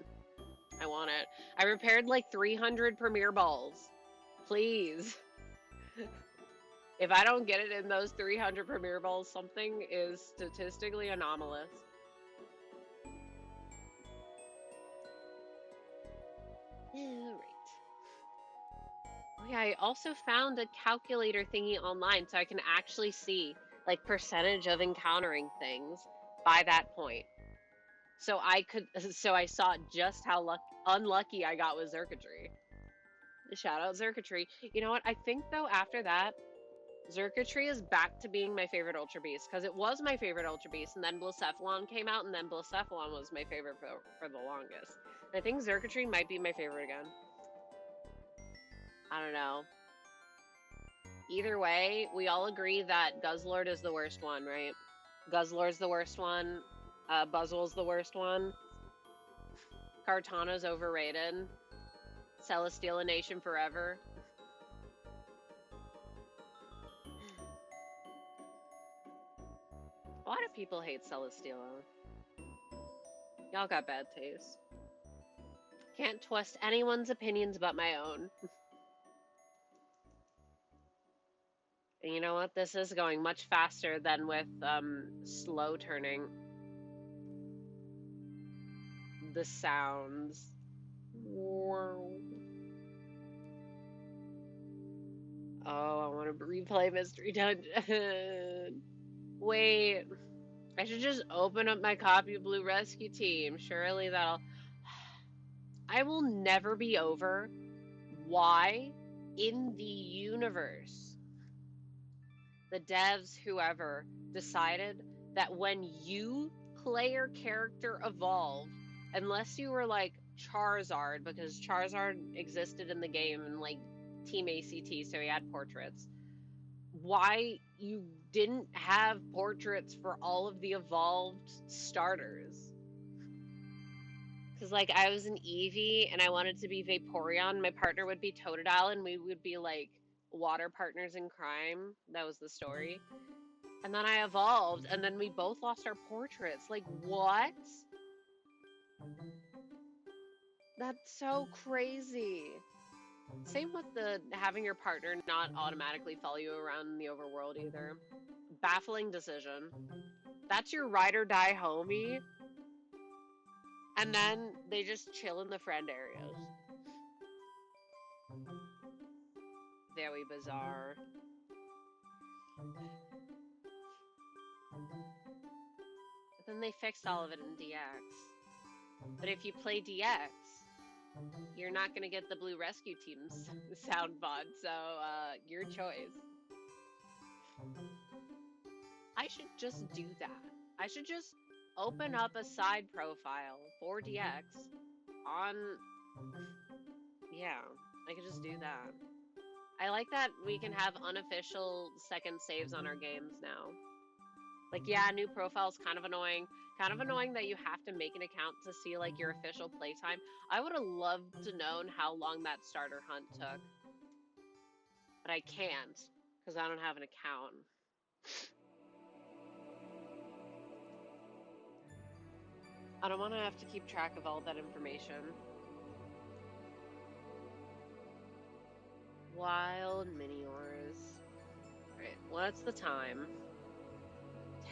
I want it. I repaired like 300 Premier Balls. Please. If I don't get it in those 300 Premier Balls, something is statistically anomalous. Alright. Oh yeah, I also found a calculator thingy online so I can actually see like percentage of encountering things by that point. So I saw just how unlucky I got with Zerkatry. Shout out Zerkatry. You know what? I think though after that, Zerkatry is back to being my favorite Ultra Beast, because it was my favorite Ultra Beast, and then Blacephalon came out, and then Blacephalon was my favorite for the longest. And I think Zerkatry might be my favorite again. I don't know. Either way, we all agree that Guzzlord is the worst one, right? Guzzlord's the worst one. Buzzwole's the worst one. Kartana's overrated. Celesteela Nation forever. Why do people hate Celesteela? Y'all got bad taste. Can't trust anyone's opinions but my own. And you know what? This is going much faster than with slow turning. The sounds. Oh, I want to replay Mystery Dungeon. Wait. I should just open up my copy of Blue Rescue Team. Surely that'll... I will never be over why in the universe the devs, whoever, decided that when you player character evolved, unless you were like Charizard, because Charizard existed in the game in like Team ACT, so he had portraits, why you didn't have portraits for all of the evolved starters. Because like I was an Eevee and I wanted to be Vaporeon, my partner would be Totodile, and we would be like water partners in crime. That was the story. And then I evolved, and then we both lost our portraits. Like, what? That's so crazy. Same with the having your partner not automatically follow you around in the overworld either. Baffling decision. That's your ride or die homie, and then they just chill in the friend areas. Very bizarre. But then they fixed all of it in DX. But if you play DX, you're not going to get the Blue Rescue Team's sound bod, so your choice. I should just do that. I should just open up a side profile for DX on... Yeah, I could just do that. I like that we can have unofficial second saves on our games now. Like, yeah, new profile's kind of annoying. Kind of annoying that you have to make an account to see, like, your official playtime. I would have loved to known how long that starter hunt took. But I can't, because I don't have an account. I don't want to have to keep track of all that information. Wild Miniors. Alright, what's the time?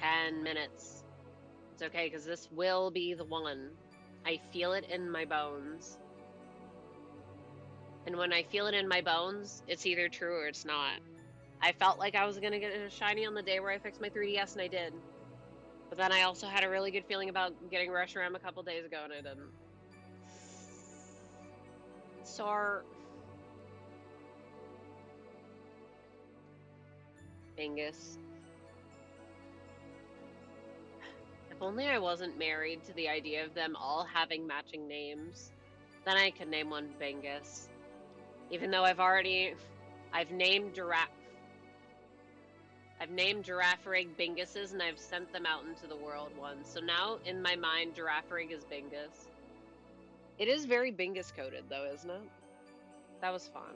10 minutes. It's okay, because this will be the one. I feel it in my bones. And when I feel it in my bones, it's either true or it's not. I felt like I was going to get a shiny on the day where I fixed my 3DS, and I did. But then I also had a really good feeling about getting Reshiram a couple days ago, and I didn't. Sar... Angus. If only I wasn't married to the idea of them all having matching names. Then I could name one Bingus. Even though I've named giraffe rig Binguses and I've sent them out into the world once. So now in my mind, giraffe rig is Bingus. It is very Bingus coded though, isn't it? That was fun.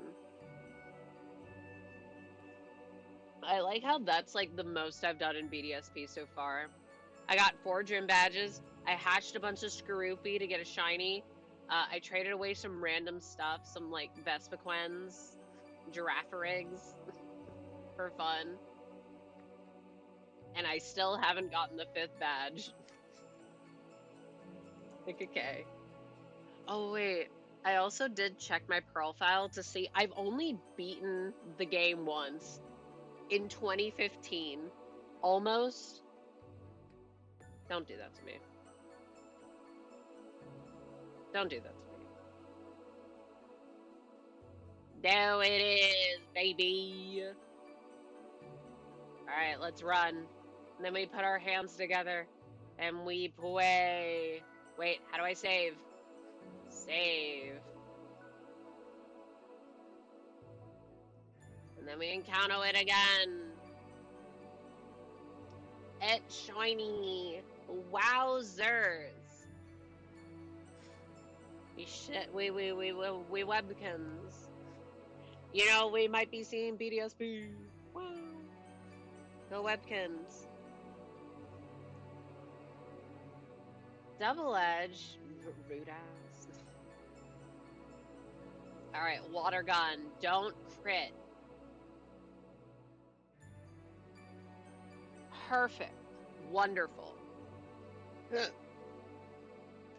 I like how that's like the most I've done in BDSP so far. I got 4 gym badges. I hatched a bunch of Skaroopy to get a shiny. I traded away some random stuff, some like Vespiquens, giraffe rigs for fun. And I still haven't gotten the 5th badge. Okay. Oh wait, I also did check my profile to see I've only beaten the game once in 2015. Almost. Don't do that to me. Don't do that to me. No, it is, baby. Alright, let's run. And then we put our hands together and we play. Wait, how do I save? Save. And then we encounter it again. It's shiny. Wowzers. We webkins. You know, we might be seeing BDSP. Woo. Go webkins. Double edge. Rude ass. Alright, water gun. Don't crit. Perfect. Wonderful.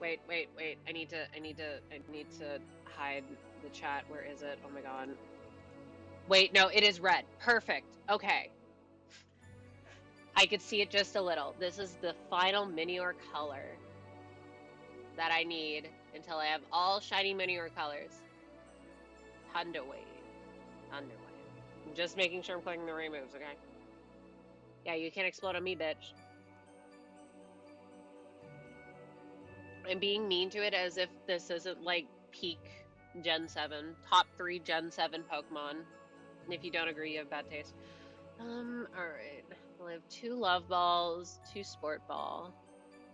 Wait. I need to hide the chat. Where is it? Oh my god. Wait, no, it is red. Perfect. Okay. I could see it just a little. This is the final Minior color that I need until I have all shiny Minior colors. Thunderwave. I'm just making sure I'm clicking the right moves, okay? Yeah, you can't explode on me, bitch. I'm being mean to it as if this isn't like peak Gen 7. Top 3 Gen 7 Pokemon. And if you don't agree, you have bad taste. Alright. We'll have 2 Love Balls, 2 Sport Ball.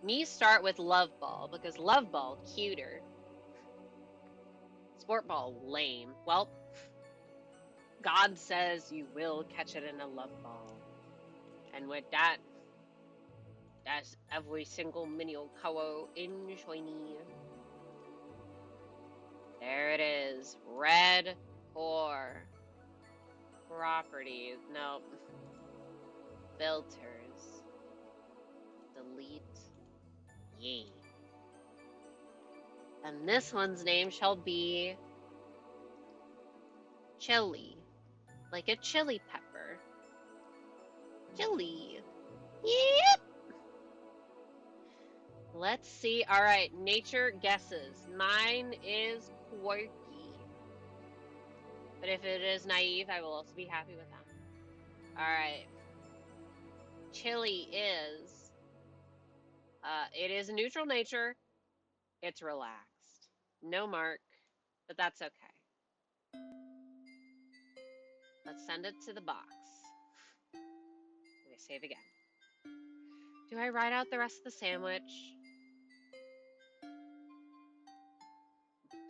Me start with Love Ball, because Love Ball, cuter. Sport Ball, lame. Well, God says you will catch it in a Love Ball. And with that, that's every single Minior color in shiny. There it is. Red core. Properties. Nope. Filters. Delete. Yay. And this one's name shall be Chili. Like a chili pepper. Chili. Yep. Let's see. Alright, nature guesses. Mine is quirky. But if it is naive, I will also be happy with that. Alright. Chili is... it is a neutral nature. It's relaxed. No mark. But that's okay. Let's send it to the box. Okay, save again. Do I write out the rest of the sandwich?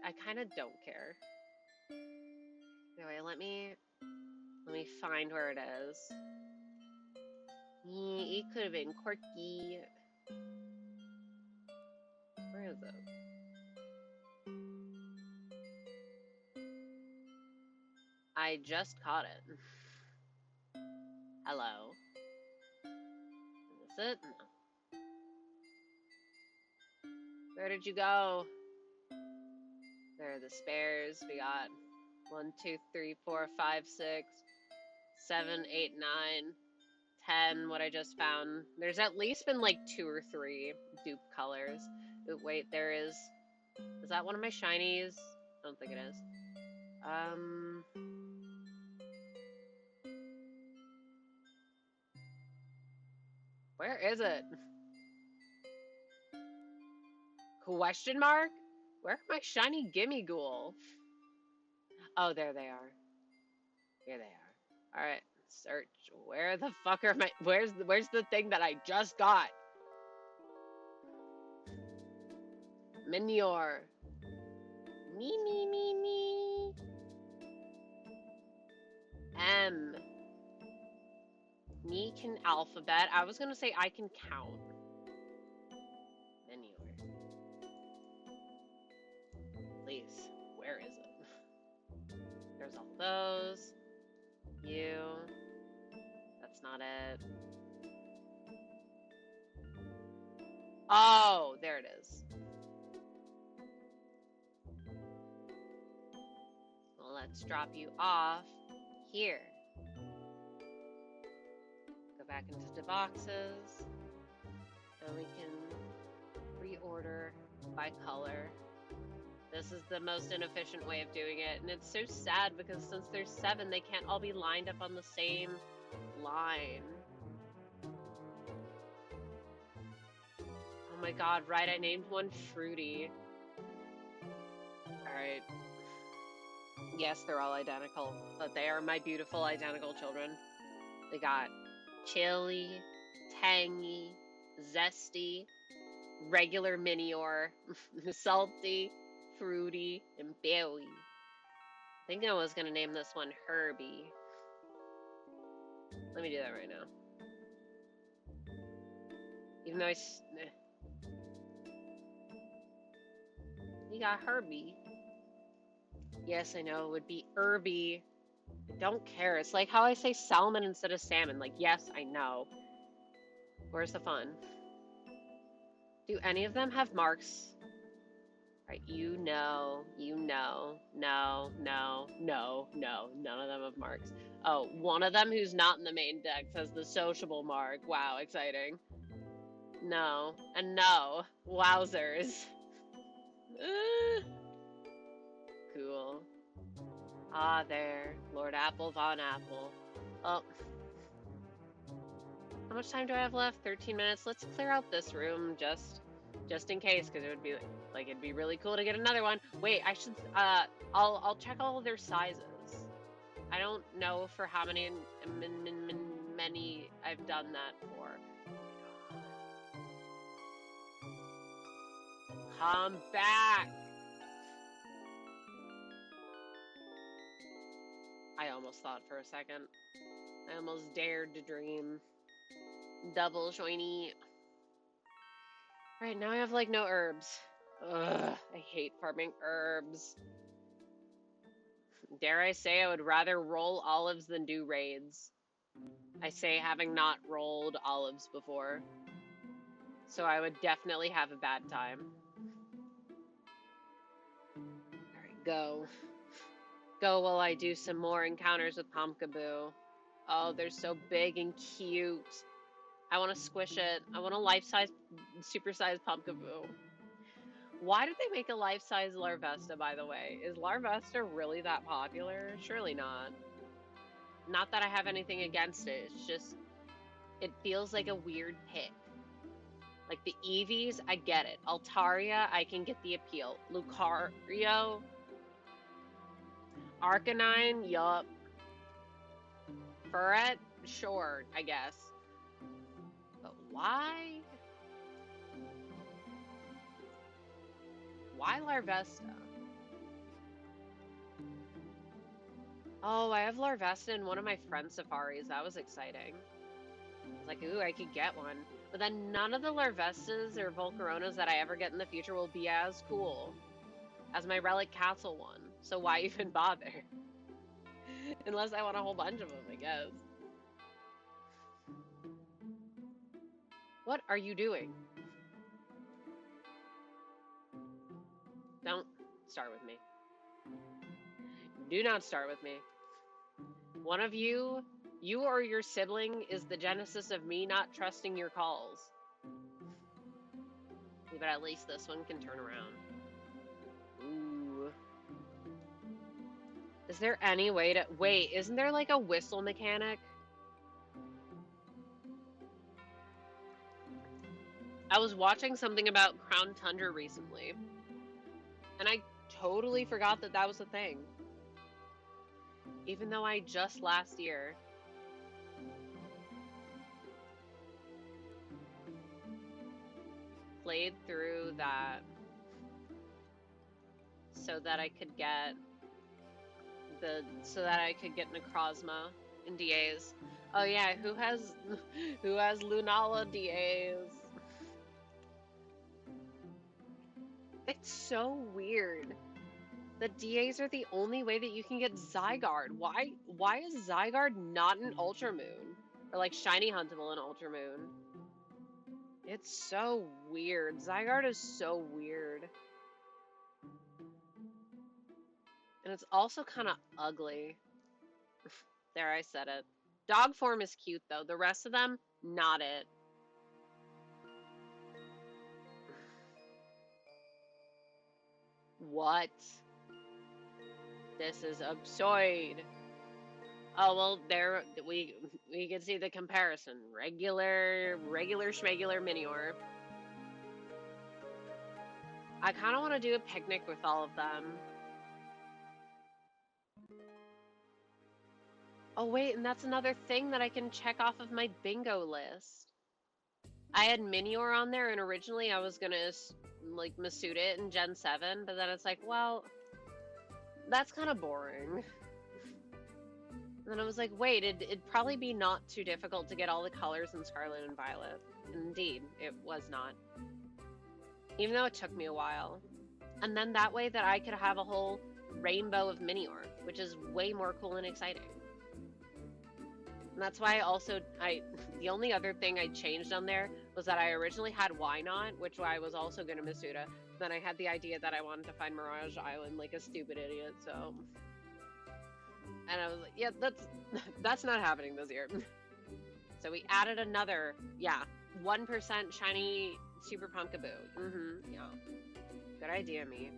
I kind of don't care. Anyway, let me find where it is. It could have been quirky. Where is it? I just caught it. Hello. Is this it? No. Where did you go? There are the spares. We got 1, 2, 3, 4, 5, 6, 7, 8, 9, 10. What I just found. There's at least been like 2 or 3 dupe colors. Ooh, wait, there is. Is that one of my shinies? I don't think it is. Where is it? Question mark? Where are my shiny gimme ghoul? Oh, there they are. Here they are. Alright, search. Where the fuck are my... Where's the thing that I just got? Minior. Me. M. Me can alphabet. I was gonna say I can count. Minior. Please, where is it? There's all those. You. That's not it. Oh, there it is. Well, let's drop you off here. Go back into the boxes. And we can reorder by color. This is the most inefficient way of doing it. And it's so sad because since there's 7, they can't all be lined up on the same line. Oh my god, right, I named one Fruity. Alright. Yes, they're all identical, but they are my beautiful identical children. They got chili, tangy, zesty, regular Minior, salty, fruity, and berry. I think I was gonna name this one Herbie. Let me do that right now. Even though you got Herbie. Yes, I know, it would be Herbie. I don't care. It's like how I say salmon instead of salmon. Like, yes, I know. Where's the fun? Do any of them have marks? Right, you know, no, none of them have marks. Oh, one of them who's not in the main deck has the sociable mark. Wow, exciting. No, and no. Wowzers. Cool. Ah, there. Lord Apple Von Apple. Oh. How much time do I have left? 13 minutes. Let's clear out this room just in case, because it would be like it'd be really cool to get another one. Wait, I should I'll check all of their sizes. I don't know for how many I've done that for. Come back. I almost thought for a second. I almost dared to dream. Double shiny. Right, now I have like no herbs. Ugh, I hate farming herbs. Dare I say I would rather roll olives than do raids. I say having not rolled olives before. So I would definitely have a bad time. Alright, go. Go while I do some more encounters with Pumpkaboo. Oh, they're so big and cute. I want to squish it. I want a life-size, super-sized Pumpkaboo. Why did they make a life-size Larvesta, by the way? Is Larvesta really that popular? Surely not. Not that I have anything against it. It's just, it feels like a weird pick. Like the Eevees, I get it. Altaria, I can get the appeal. Lucario, Arcanine, yup. Furret, sure, I guess. But why? Why Larvesta? Oh, I have Larvesta in one of my friend's safaris. That was exciting. I was like, ooh, I could get one. But then none of the Larvestas or Volcaronas that I ever get in the future will be as cool as my Relic Castle one. So why even bother? Unless I want a whole bunch of them, I guess. What are you doing? Don't start with me. Do not start with me. One of you or your sibling, is the genesis of me not trusting your calls. But at least this one can turn around. Ooh. Is there any way to... Wait, isn't there like a whistle mechanic? I was watching something about Crown Tundra recently, and I totally forgot that that was a thing. Even though I just last year played through that so that I could get Necrozma in DAs. Oh yeah, who has Lunala DAs? It's so weird. The DAs are the only way that you can get Zygarde. Why is Zygarde not an Ultramoon? Or like shiny huntable in Ultramoon? It's so weird. Zygarde is so weird. And it's also kind of ugly. There, I said it. Dog form is cute though. The rest of them, not it. What? This is absurd. Oh well, there we can see the comparison. Regular schmegular Minior. I kind of want to do a picnic with all of them. Oh wait, and that's another thing that I can check off of my bingo list. I had Minior on there, and originally I was gonna like masuda it in Gen 7, but then it's like, well, that's kind of boring. And then I was like, wait, it'd probably be not too difficult to get all the colors in Scarlet and Violet. Indeed, it was not. Even though it took me a while. And then that way that I could have a whole rainbow of Minior, which is way more cool and exciting. And that's why the only other thing I changed on there was that I originally had Why Not, which I was also going to Masuda. Then I had the idea that I wanted to find Mirage Island like a stupid idiot, so... And I was like, yeah, that's not happening this year. So we added another, 1% shiny Super Pumpkaboo. Yeah. Good idea, me.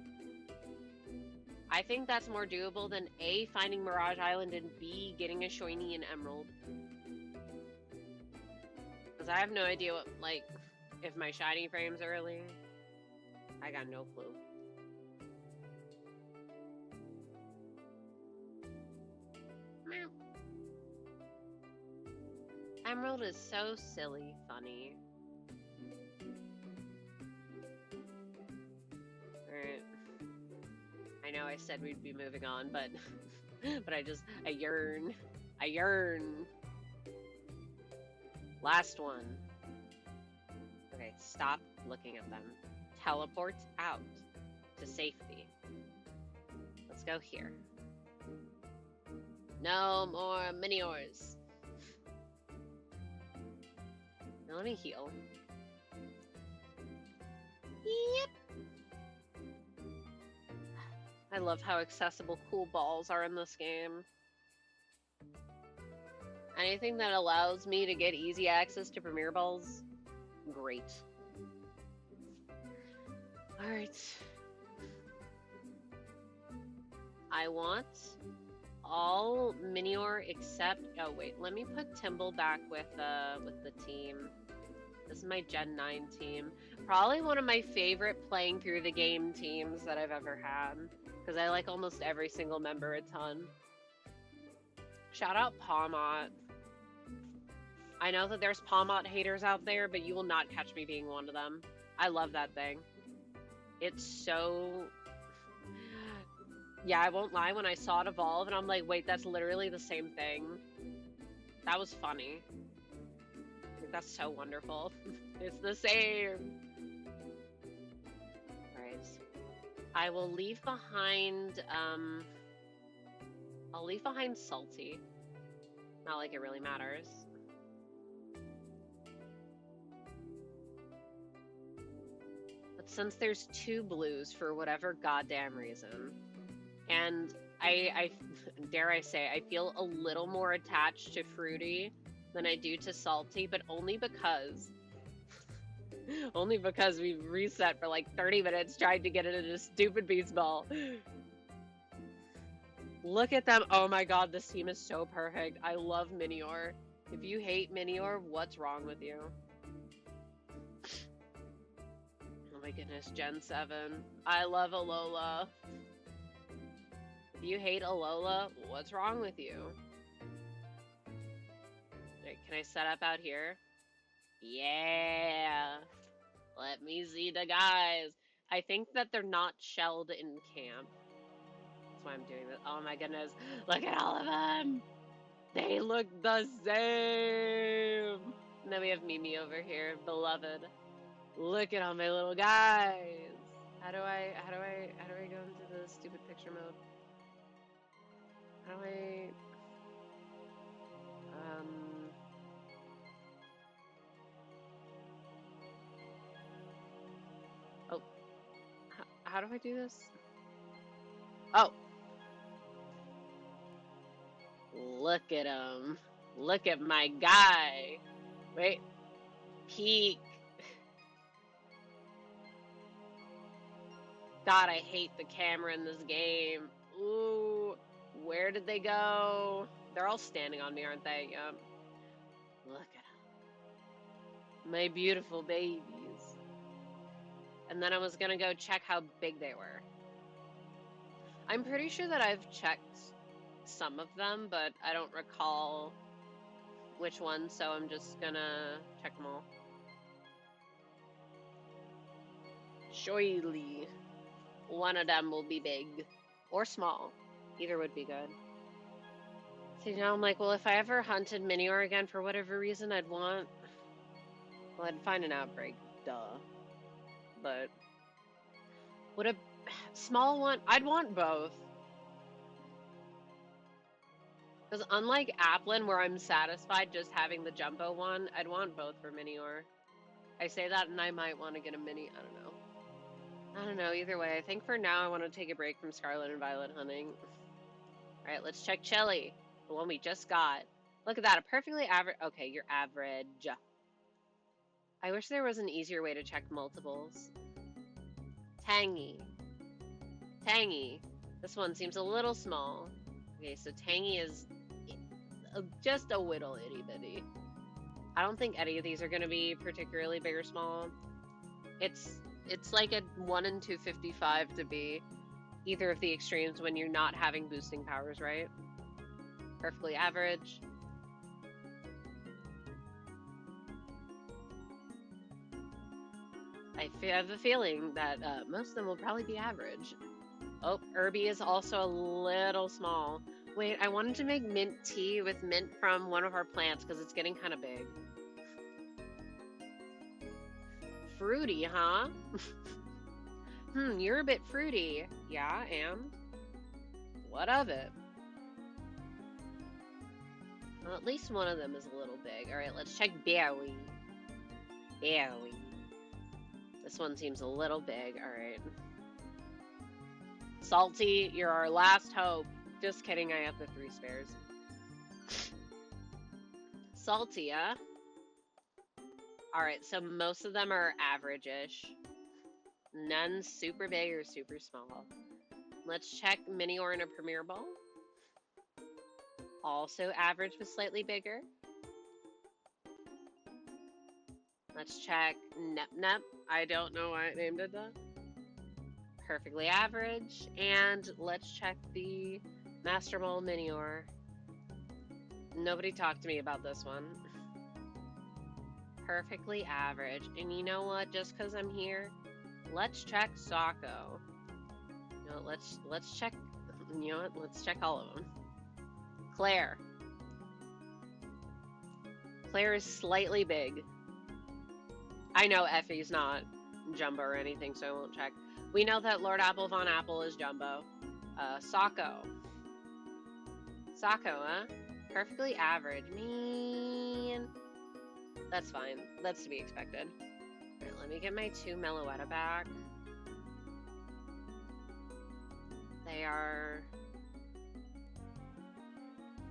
I think that's more doable than A, finding Mirage Island, and B, getting a shiny in Emerald. Because I have no idea what, like, if my shiny frame's early. I got no clue. Emerald is so silly funny. Alright. I know I said we'd be moving on, but I yearn. I yearn. Last one. Okay, stop looking at them. Teleport out to safety. Let's go here. No more Miniors. Now let me heal. Yep. I love how accessible cool balls are in this game. Anything that allows me to get easy access to Premier Balls, great. Alright. I want all Minior except... Oh wait, let me put Timble back with the team. This is my Gen 9 team. Probably one of my favorite playing through the game teams that I've ever had. Because I like almost every single member a ton. Shout out Pawmot. I know that there's Pawmot haters out there, but you will not catch me being one of them. I love that thing. It's so... Yeah, I won't lie, when I saw it evolve, and I'm like, wait, that's literally the same thing. That was funny. That's so wonderful. It's the same. Alright. I will leave behind, I'll leave behind Salty. Not like it really matters. But since there's two blues for whatever goddamn reason, and I dare I say, I feel a little more attached to Fruity than I do to Salty, but only because we reset for like 30 minutes trying to get it in a stupid beast ball. Look at them. Oh my god, this team is so perfect. I love Minior. If you hate Minior, what's wrong with you? goodness, Gen 7. I love Alola. If you hate Alola, what's wrong with you? Right, can I set up out here? Yeah. Let me see the guys. I think that they're not shelled in camp. That's why I'm doing this. Oh my goodness. Look at all of them. They look the same. And then we have Mimi over here, beloved. Look at all my little guys. How do I go into the stupid picture mode? How do I oh, how do I do this? Oh. Look at him. Look at my guy. Wait. Peek. God, I hate the camera in this game. Ooh. Where did they go? They're all standing on me, aren't they? Yep. Look at them. My beautiful babies. And then I was gonna go check how big they were. I'm pretty sure that I've checked some of them, but I don't recall which ones, so I'm just gonna check them all. Surely one of them will be big or small. Either would be good. So now I'm like, well, if I ever hunted Minior again for whatever reason, I'd find an outbreak, duh. But would a small one, I'd want both. Because unlike Applin, where I'm satisfied just having the jumbo one, I'd want both for Minior. I say that and I might want to get a mini, I don't know, either way. I think for now I want to take a break from Scarlet and Violet hunting. Alright, let's check Chili, the one we just got. Look at that, a perfectly average, okay, you're average. I wish there was an easier way to check multiples. Tangy. Tangy. This one seems a little small. Okay, so Tangy is just a whittle itty bitty. I don't think any of these are going to be particularly big or small. It's like a 1 in 255 to be either of the extremes when you're not having boosting powers, right? Perfectly average. I have a feeling that most of them will probably be average. Oh, Irby is also a little small. Wait, I wanted to make mint tea with mint from one of our plants because it's getting kind of big. Fruity, huh? You're a bit fruity. Yeah, I am. What of it? Well, at least one of them is a little big. Alright, let's check Berry. Berry. This one seems a little big. Alright. Salty, you're our last hope. Just kidding, I have the 3 spares. Salty, huh? Alright, so most of them are average-ish. None super big or super small. Let's check Minior in a Premier Ball. Also average but slightly bigger. Let's check Nep. I don't know why I named it that. Perfectly average. And let's check the Master Ball Minior. Nobody talked to me about this one. Perfectly average. And you know what? Just because I'm here, let's check Socko. You know, let's check. You know what? Let's check all of them. Claire. Claire is slightly big. I know Effie's not jumbo or anything, so I won't check. We know that Lord Apple Von Apple is jumbo. Socko. Socko, huh? Perfectly average. Man. That's fine. That's to be expected. Alright, let me get my 2 Meloetta back. They are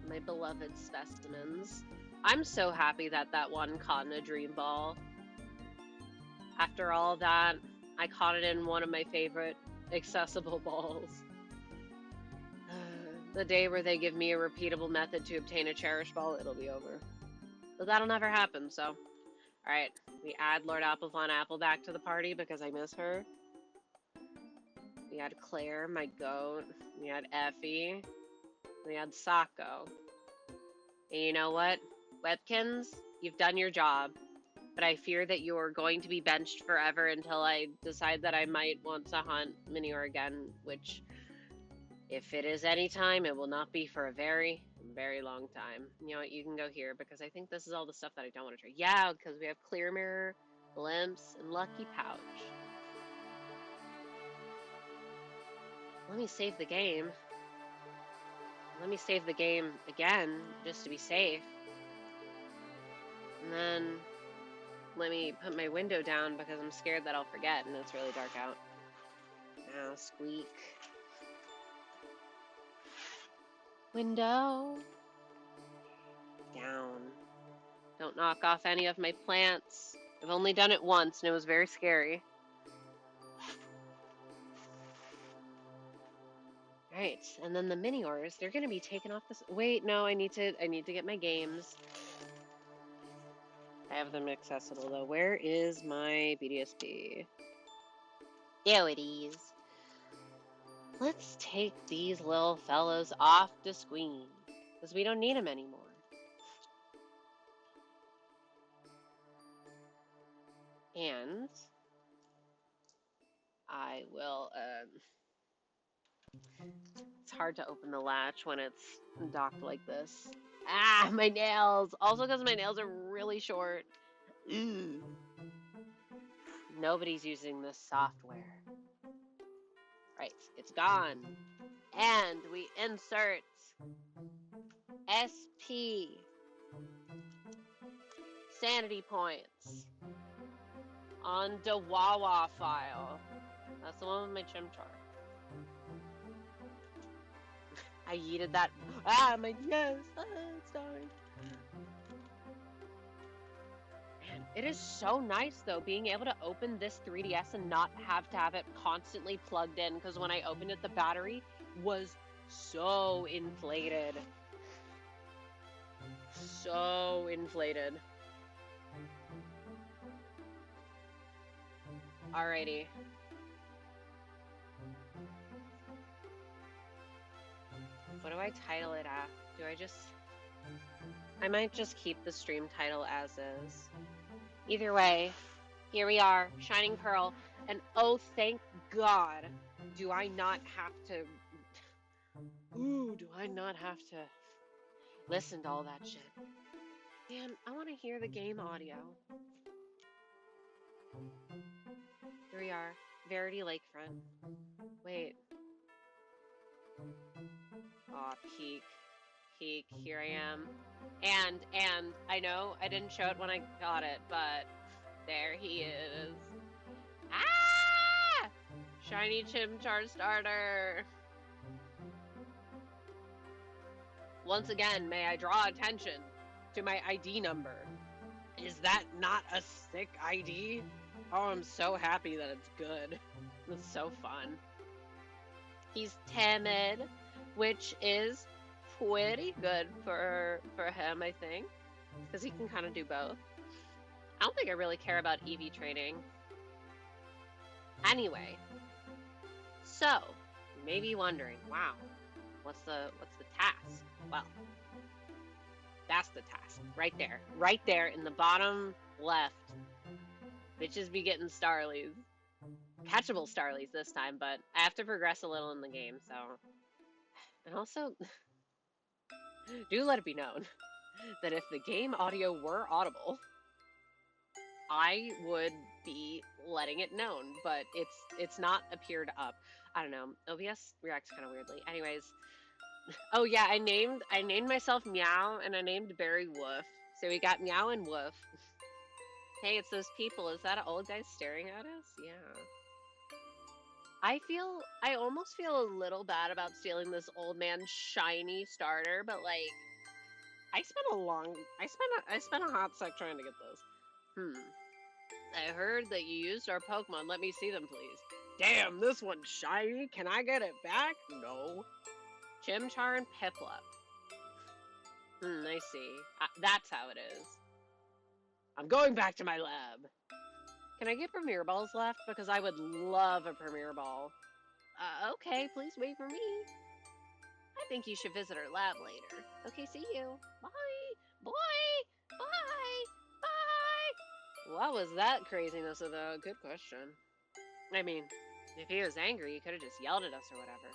my beloved specimens. I'm so happy that that one caught in a dream ball. After all that, I caught it in one of my favorite accessible balls. The day where they give me a repeatable method to obtain a cherished ball, it'll be over. But that'll never happen, so Alright, we add Lord Applefon Apple back to the party because I miss her. We add Claire, my goat. We add Effie. We add Sako. And you know what? Webkins, you've done your job. But I fear that you're going to be benched forever until I decide that I might want to hunt Minior again, which, if it is any time, it will not be for a very, very long time. You know what? You can go here because I think this is all the stuff that I don't want to try. Yeah, because we have Clear Mirror, Glimpse, and Lucky Pouch. Let me save the game. Let me save the game again, just to be safe. And then let me put my window down because I'm scared that I'll forget and it's really dark out. Now, squeak. Window. Down. Don't knock off any of my plants. I've only done it once and it was very scary. Alright, and then the Miniors, they're gonna be taken off this. Wait, no, I need to get my games. I have them accessible though. Where is my BDSP? There it is. Let's take these little fellows off the screen because we don't need them anymore. And I will, it's hard to open the latch when it's docked like this. Ah, my nails! Also because my nails are really short. Ooh. Nobody's using this software. Right, it's gone. And we insert SP sanity points on the Wawa file. That's the one with my chimchar. I yeeted that. Ah, my yes. Ah, it's dying. Man, it is so nice though being able to open this 3DS and not have to have it constantly plugged in, because when I opened it, the battery was so inflated. So inflated. Alrighty. What do I title it at? Do I just... I might just keep the stream title as is. Either way, here we are, Shining Pearl, and oh, thank God, do I not have to... Ooh, do I not have to listen to all that shit? Man, I want to hear the game audio. Here we are, Verity Lakefront. Wait. Aw, peak. Peak, here I am. And, I know I didn't show it when I got it, but there he is. Ah! Shiny Chimchar starter. Once again, may I draw attention to my ID number. Is that not a sick ID? Oh, I'm so happy that it's good. It's so fun. He's timid, which is pretty good for him, I think, because he can kind of do both. I don't think I really care about EV training. Anyway, so you may be wondering, wow, what's the task? Well, that's the task right there in the bottom left. Bitches be getting starlies. Catchable starlies this time, but I have to progress a little in the game, so. And also, do let it be known that if the game audio were audible, I would be letting it known, but it's not appeared up. I don't know. OBS reacts kind of weirdly. Anyways, oh yeah, I named myself Meow and I named Barry Woof. So we got Meow and Woof. Hey, it's those people. Is that an old guy staring at us? Yeah. I almost feel a little bad about stealing this old man's shiny starter, but like, I spent a hot sec trying to get this. I heard that you used our Pokemon. Let me see them, please. Damn, this one's shiny. Can I get it back? No. Chimchar and Piplup. I see. That's how it is. I'm going back to my lab. Can I get Premier Balls left? Because I would love a Premier Ball. Okay, please wait for me. I think you should visit our lab later. Okay, see you. Bye. Boy. Bye. Bye. What was that craziness of the? Good question. I mean, if he was angry, he could have just yelled at us or whatever.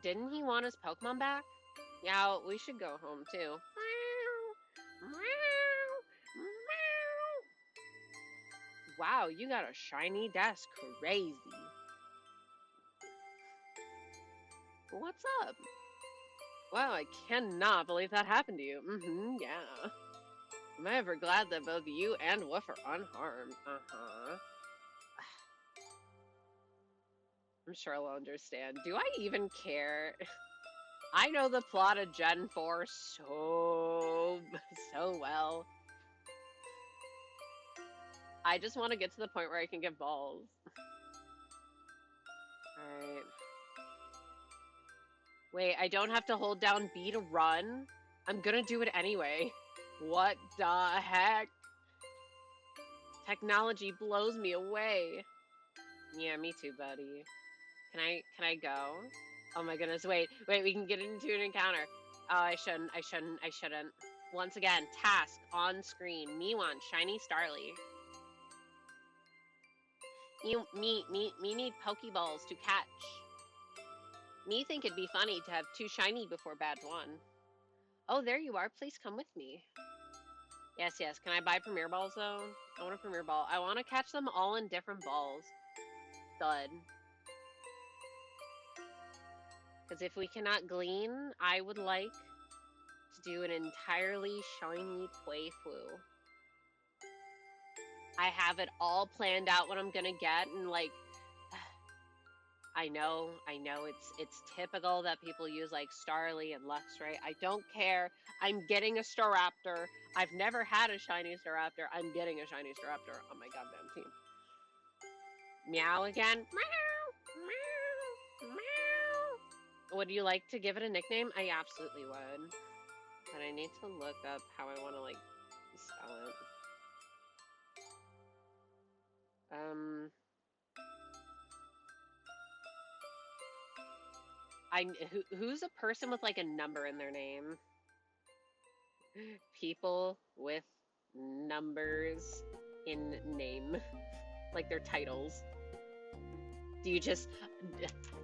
Didn't he want his Pokemon back? Yeah, we should go home too. Wow, you got a shiny. That's crazy. What's up? Wow, I cannot believe that happened to you. Yeah. I'm ever glad that both you and Woof are unharmed. I'm sure I'll understand. Do I even care? I know the plot of Gen 4 so well. I just want to get to the point where I can get balls. Alright. Wait, I don't have to hold down B to run? I'm gonna do it anyway. What the heck? Technology blows me away. Yeah, me too, buddy. Can I go? Oh my goodness, wait, we can get into an encounter. Oh, I shouldn't. Once again, task on screen. Me want shiny Starly. Me need Pokeballs to catch. Me think it'd be funny to have 2 shiny before badge 1. Oh, there you are. Please come with me. Yes. Can I buy Premier Balls, though? I want a Premier Ball. I want to catch them all in different balls. Thud. Because if we cannot glean, I would like to do an entirely shiny Playflu. I have it all planned out what I'm gonna get, and like, I know, it's typical that people use like Starly and Luxray. I don't care. I'm getting a Staraptor. I've never had a shiny Staraptor. I'm getting a shiny Staraptor on my goddamn team. Meow again. Meow, meow, meow. Would you like to give it a nickname? I absolutely would. But I need to look up how I want to like spell it. Who's a person with like a number in their name? People with numbers in name, like their titles. Do you just,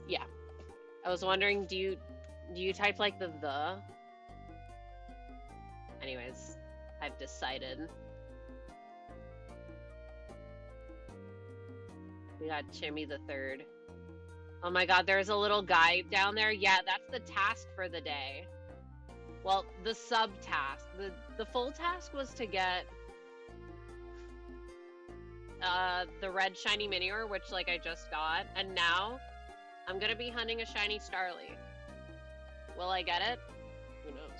yeah. I was wondering, do you type like the? Anyways, I've decided. We got Jimmy the Third. Oh my god, there's a little guy down there. Yeah, that's the task for the day. Well, the sub-task. The full task was to get the red shiny Minior, which like I just got. And now I'm gonna be hunting a shiny Starly. Will I get it? Who knows?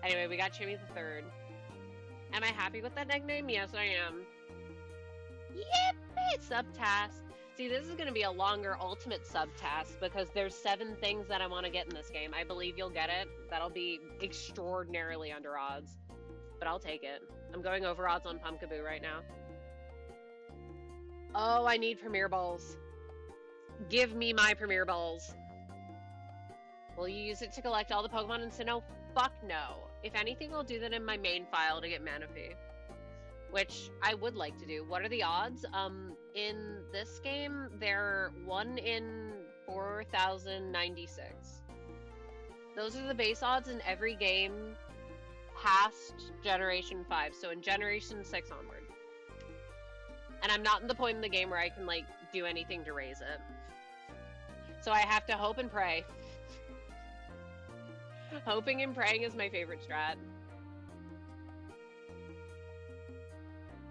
Anyway, we got Jimmy the Third. Am I happy with that nickname? Yes, I am. Yippee! Sub-task. See, this is going to be a longer ultimate sub-task because there's 7 things that I want to get in this game. I believe you'll get it. That'll be extraordinarily under odds, but I'll take it. I'm going over odds on Pumpkaboo right now. Oh, I need Premier Balls. Give me my Premier Balls. Will you use it to collect all the Pokemon in Sinnoh? Fuck no. If anything, I'll do that in my main file to get Manaphy, which I would like to do. What are the odds? In this game, they're 1 in 4,096. Those are the base odds in every game past Generation 5, so in Generation 6 onward. And I'm not in the point in the game where I can, like, do anything to raise it. So I have to hope and pray. Hoping and praying is my favorite strat.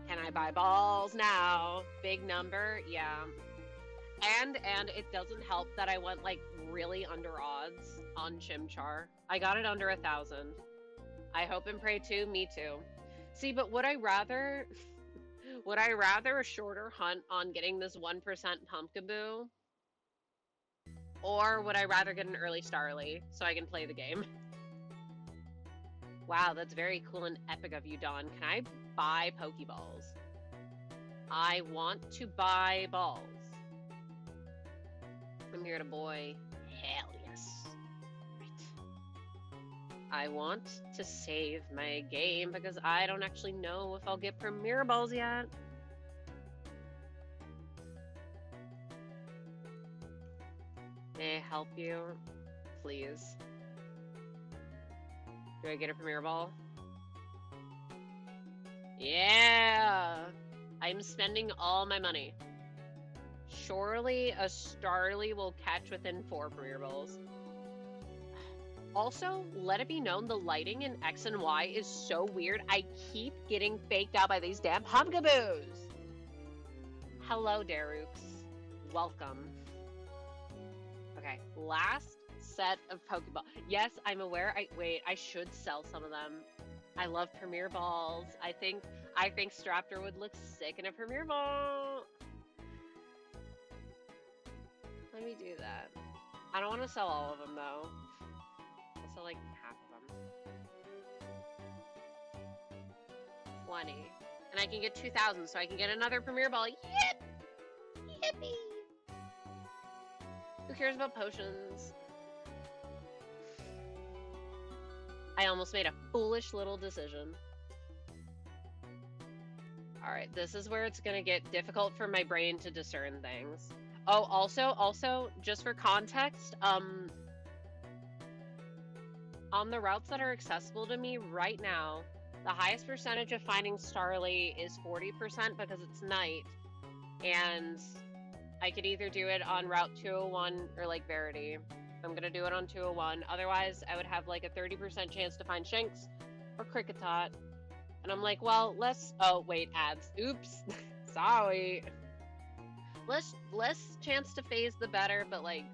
Can I buy balls now? Big number, yeah. And it doesn't help that I went like really under odds on Chimchar. I got it under 1,000. I hope and pray too, me too. See, but would I rather a shorter hunt on getting this 1% Pumpkaboo? Or would I rather get an early Starly so I can play the game? Wow, that's very cool and epic of you, Dawn. Can I buy Pokeballs. I want to buy balls. I'm here to boy. Hell yes. Right. I want to save my game because I don't actually know if I'll get Premier Balls yet. May I help you? Please. Do I get a Premier Ball? Yeah! I'm spending all my money. Surely a Starly will catch within 4 Premier Balls. Also, let it be known the lighting in X and Y is so weird. I keep getting faked out by these damn Pumpkaboos. Hello, Darooks. Welcome. Okay, last set of Pokeball. Yes, I'm aware. Wait, I should sell some of them. I love Premier Balls. I think Straptor would look sick in a Premier Ball. Let me do that. I don't want to sell all of them though. I'll sell like half of them. 20. And I can get 2,000, so I can get another Premier Ball. Yip! Yippee! Who cares about potions? I almost made a foolish little decision. Alright, this is where it's gonna get difficult for my brain to discern things. Oh, also, just for context, on the routes that are accessible to me right now, the highest percentage of finding Starly is 40% because it's night, and I could either do it on Route 201 or Lake Verity. I'm gonna do it on 201. Otherwise, I would have like a 30% chance to find Shanks or Cricketot. And I'm like, well, oh, wait, ads. Oops. Sorry. Less chance to phase, the better, but like,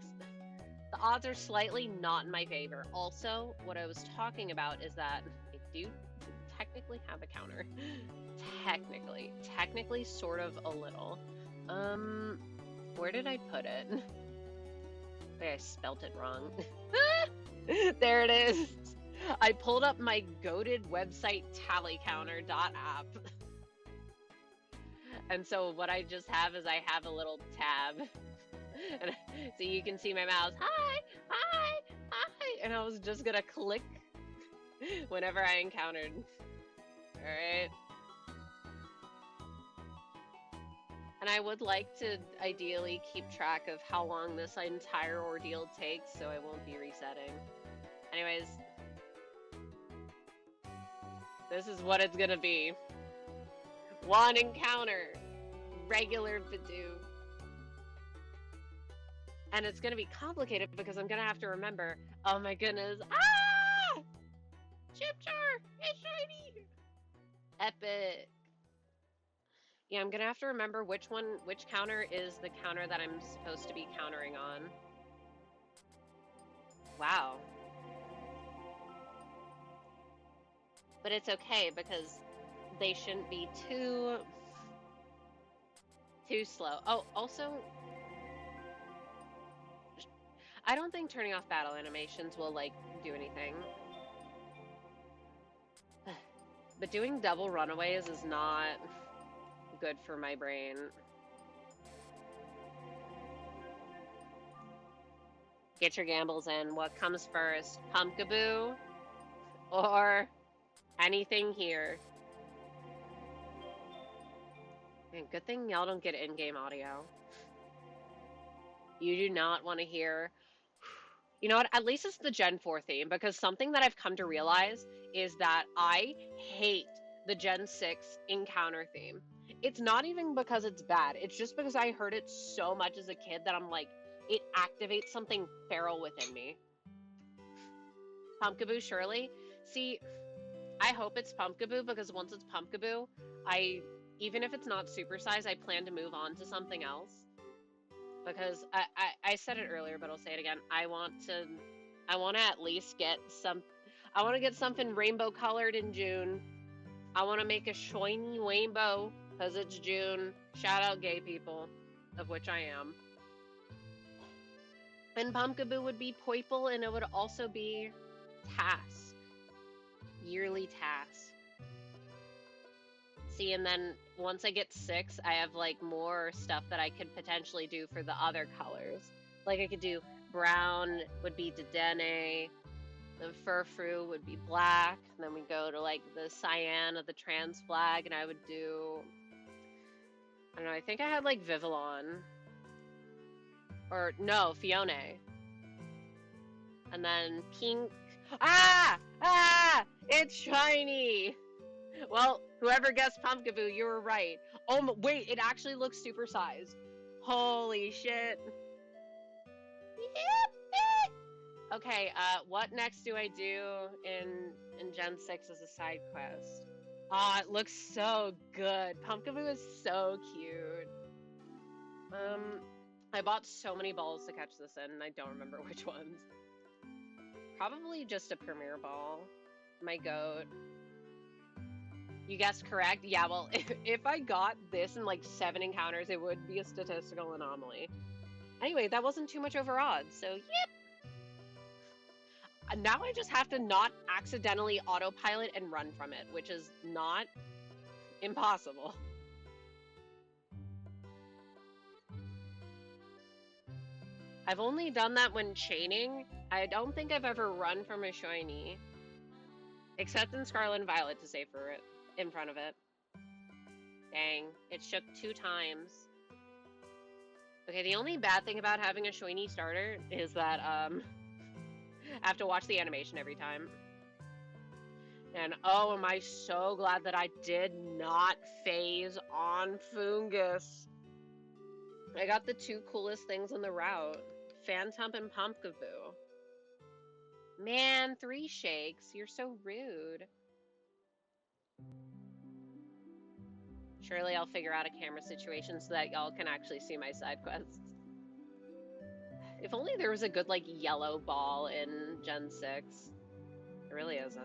the odds are slightly not in my favor. Also, what I was talking about is that I do technically have a counter. Technically, sort of a little. Where did I put it? Wait, I spelt it wrong. There it is. I pulled up my goated website tallycounter.app. And so what I just have is I have a little tab. And so you can see my mouse. Hi. And I was just gonna click whenever I encountered. Alright. And I would like to ideally keep track of how long this entire ordeal takes so I won't be resetting. Anyways, this is what it's gonna be. One encounter, regular bidoof. And it's gonna be complicated because I'm gonna have to remember, oh my goodness, Chipchar, it's shiny! Epic. Yeah, I'm gonna have to remember which counter is the counter that I'm supposed to be countering on. Wow. But it's okay because they shouldn't be too slow. Oh, also, I don't think turning off battle animations will, like, do anything. But doing double runaways is not good for my brain. Get your gambles in. What comes first? Pumpkaboo or anything here? Man, good thing y'all don't get in-game audio. You do not want to hear... You know what? At least it's the Gen 4 theme, because something that I've come to realize is that I hate the Gen 6 encounter theme. It's not even because it's bad. It's just because I heard it so much as a kid that I'm like, it activates something feral within me. Pumpkaboo, surely. See, I hope it's Pumpkaboo, because once it's Pumpkaboo, even if it's not supersize, I plan to move on to something else. Because I said it earlier, but I'll say it again. I want to at least get I want to get something rainbow colored in June. I want to make a shiny rainbow because it's June. Shout out gay people, of which I am. And Pumpkaboo would be purple, and it would also be task. Yearly task. See, and then once I get 6, I have like more stuff that I could potentially do for the other colors. Like I could do brown would be Dedenne, the furfrou would be black, and then we go to like the cyan of the trans flag, and I would do, I don't know, I think I had like Vivillon. Or no, Fione. And then pink. Ah! Ah! It's shiny! Well, whoever guessed Pumpkaboo, you were right. Oh, wait, it actually looks supersized. Holy shit. Okay, what next do I do in Gen 6 as a side quest? Ah, it looks so good. Pumpkaboo is so cute. I bought so many balls to catch this in, and I don't remember which ones. Probably just a premiere ball. My goat. You guessed correct? Yeah, well, if I got this in like 7 encounters, it would be a statistical anomaly. Anyway, that wasn't too much over odds, so yep. Now I just have to not accidentally autopilot and run from it, which is not impossible. I've only done that when chaining. I don't think I've ever run from a shiny. Except in Scarlet and Violet to save for it, in front of it. Dang, it shook 2 times. Okay, the only bad thing about having a shiny starter is that, I have to watch the animation every time. And oh, am I so glad that I did not phase on Fungus. I got the 2 coolest things on the route. Phantump and Pumpkaboo. Man, 3 shakes. You're so rude. Surely I'll figure out a camera situation so that y'all can actually see my side quests. If only there was a good, like, yellow ball in Gen 6. There really isn't.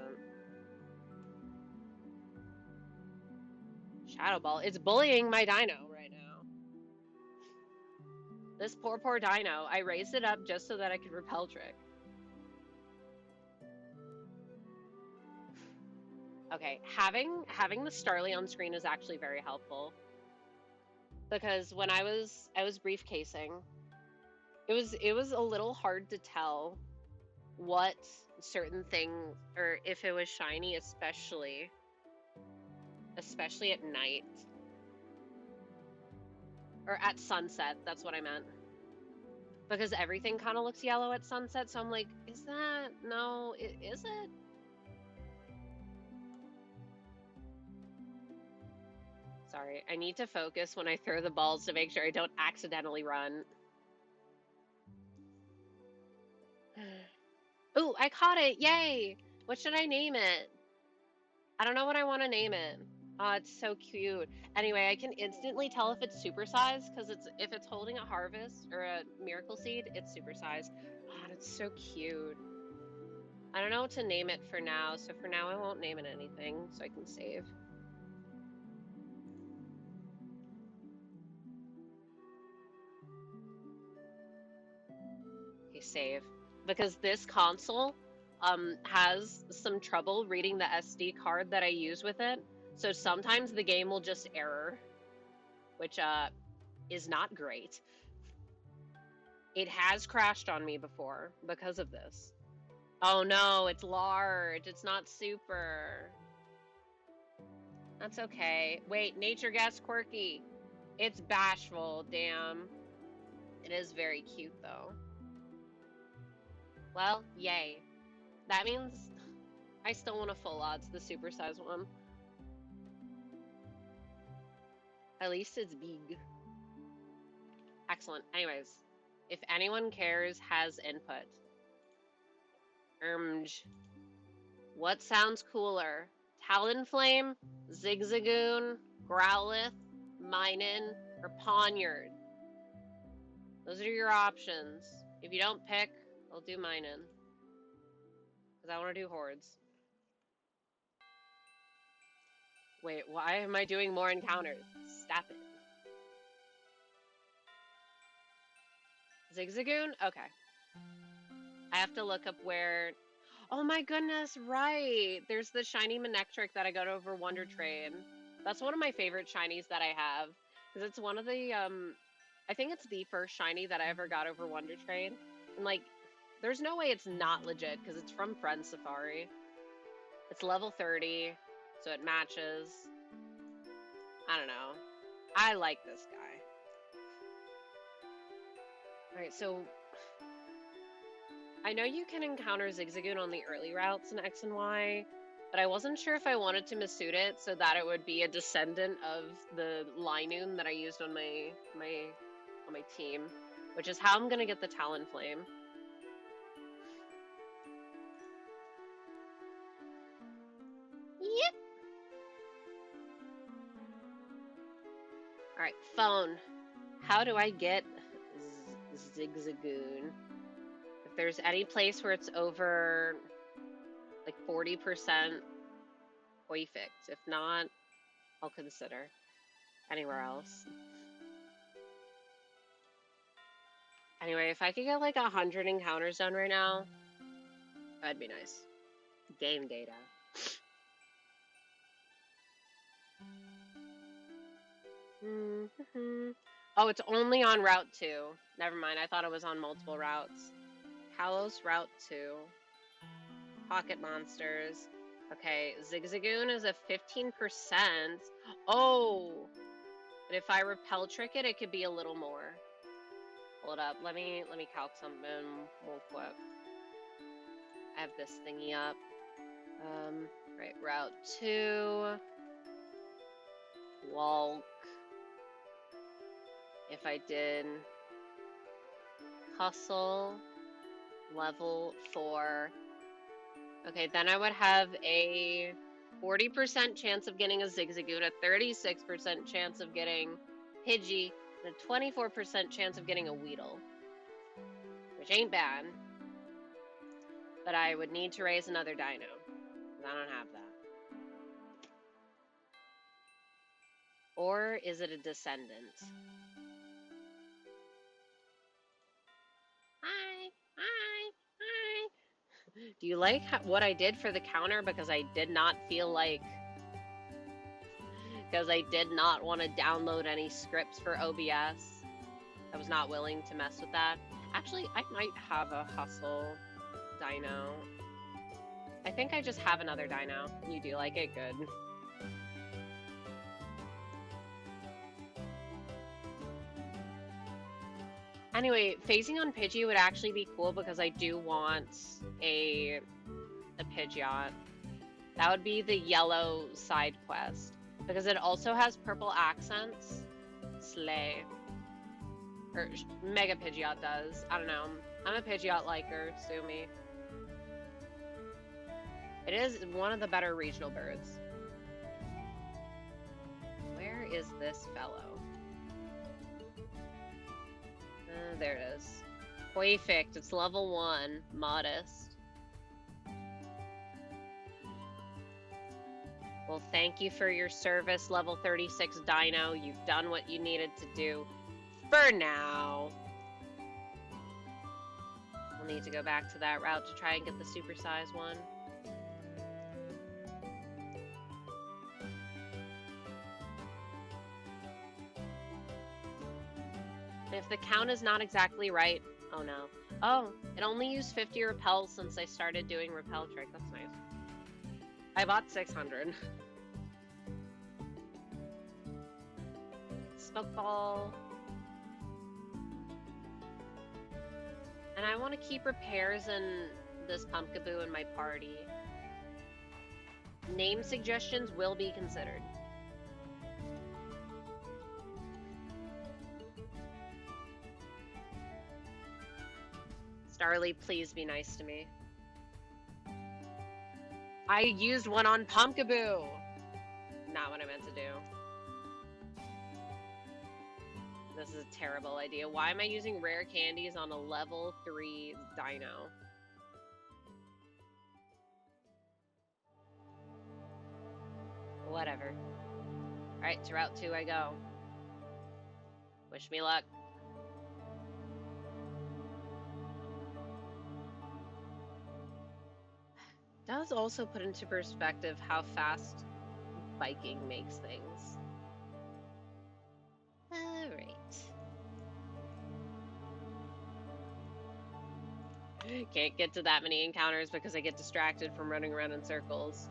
Shadow Ball. It's bullying my dino right now. This poor dino. I raised it up just so that I could repel trick. Okay, having the Starly on screen is actually very helpful. Because when I was briefcasing, it was a little hard to tell what certain thing, or if it was shiny, especially at night. Or at sunset, that's what I meant. Because everything kind of looks yellow at sunset, so I'm like, is that? No, is it? Sorry, I need to focus when I throw the balls to make sure I don't accidentally run. Ooh, I caught it! Yay! What should I name it? I don't know what I want to name it. Oh, it's so cute. Anyway, I can instantly tell if it's supersized, because if it's holding a harvest or a miracle seed, it's supersized. God, it's so cute. I don't know what to name it for now, so for now I won't name it anything, so I can save. Okay, save. Because this console has some trouble reading the SD card that I use with it, so sometimes the game will just error, which is not great. It has crashed on me before because of this. Oh no, it's large. It's not super. That's okay. Wait, nature gas quirky. It's bashful, damn. It is very cute though. Well, yay. That means I still want a full odds, the supersized one. At least it's big. Excellent. Anyways, if anyone cares, has input. What sounds cooler? Talonflame, Zigzagoon, Growlithe, Minun, or Poniard? Those are your options. If you don't pick, I'll do Minun. Because I want to do Hordes. Wait, why am I doing more encounters? Stop it. Zigzagoon? Okay. I have to look up where... Oh my goodness, right! There's the shiny Manectric that I got over Wonder Trade. That's one of my favorite shinies that I have. Because it's one of the, I think it's the first shiny that I ever got over Wonder Trade. And, like, there's no way it's not legit, because it's from Friend Safari. It's level 30, so it matches. I don't know. I like this guy. Alright, so I know you can encounter Zigzagoon on the early routes in X and Y, but I wasn't sure if I wanted to masuda it so that it would be a descendant of the Linoon that I used on my team, which is how I'm gonna get the Talonflame. Yep. Alright, phone. How do I get Zigzagoon? If there's any place where it's over like 40% perfect. If not, I'll consider anywhere else. Anyway, if I could get like 100 encounters done right now, that'd be nice. Game data. Oh, it's only on Route 2. Never mind, I thought it was on multiple routes. Kalos Route 2. Pocket Monsters. Okay, Zigzagoon is a 15%. Oh! But if I repel trick it, it could be a little more. Hold up, let me calc something real quick. I have this thingy up. Right, Route 2. Walk. If I did Hustle, level 4. Okay, then I would have a 40% chance of getting a Zigzagoon, a 36% chance of getting Pidgey, and a 24% chance of getting a Weedle. Which ain't bad. But I would need to raise another dino. I don't have that. Or is it a descendant? Hi. Do you like what I did for the counter? Because I did not feel like... Because I did not want to download any scripts for OBS. I was not willing to mess with that. Actually, I might have a Hustle dino. I think I just have another dino. You do like it? Good. Anyway, phasing on Pidgey would actually be cool because I do want a Pidgeot. That would be the yellow side quest. Because it also has purple accents. Slay. Or Mega Pidgeot does. I don't know. I'm a Pidgeot liker. Sue me. It is one of the better regional birds. Where is this fellow? There it is. Perfect. It's level 1. Modest. Well, thank you for your service, level 36 dino. You've done what you needed to do. For now. We'll need to go back to that route to try and get the supersize one. If the count is not exactly right, oh no. Oh, it only used 50 repels since I started doing repel trick. That's nice. I bought 600. Smoke ball. And I want to keep repairs in this Pumpkaboo in my party. Name suggestions will be considered. Starly, please be nice to me. I used one on Pumpkaboo! Not what I meant to do. This is a terrible idea. Why am I using rare candies on a level 3 dino? Whatever. Alright, to Route 2 I go. Wish me luck. Does also put into perspective how fast biking makes things. Alright. Can't get to that many encounters because I get distracted from running around in circles.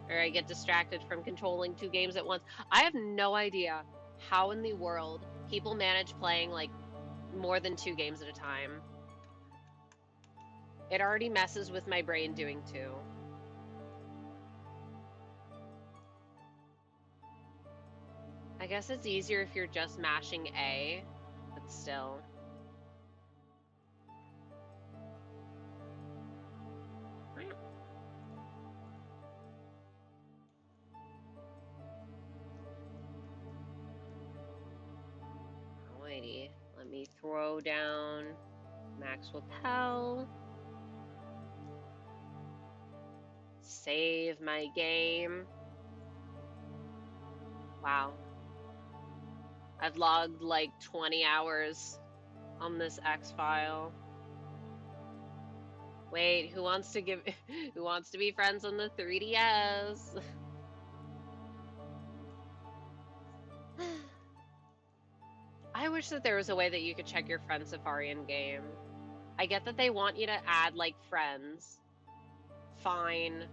Or I get distracted from controlling 2 games at once. I have no idea how in the world people manage playing like more than 2 games at a time. It already messes with my brain doing 2. I guess it's easier if you're just mashing A, but still. Alrighty, let me throw down Max Repel. Save my game. Wow. I've logged like 20 hours on this X file. Wait, who wants to be friends on the 3DS? I wish that there was a way that you could check your friend Safari in game. I get that they want you to add like friends. Fine.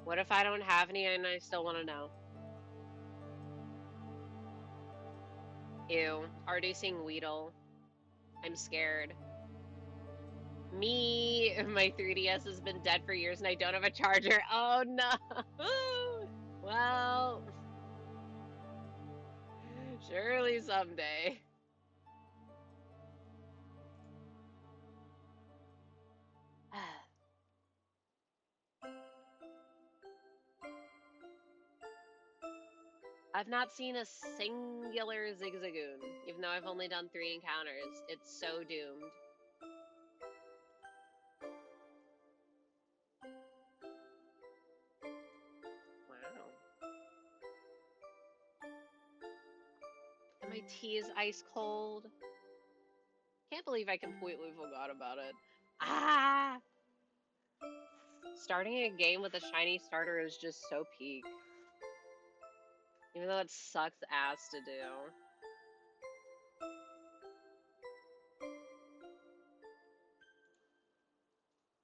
What if I don't have any and I still want to know? Ew. Already seeing Weedle. I'm scared. Me, my 3DS has been dead for years and I don't have a charger. Oh no. Well, surely someday. I've not seen a singular Zigzagoon, even though I've only done 3 encounters. It's so doomed. Wow. And my tea is ice cold. Can't believe I completely forgot about it. Ah! Starting a game with a shiny starter is just so peak. Even though it sucks ass to do.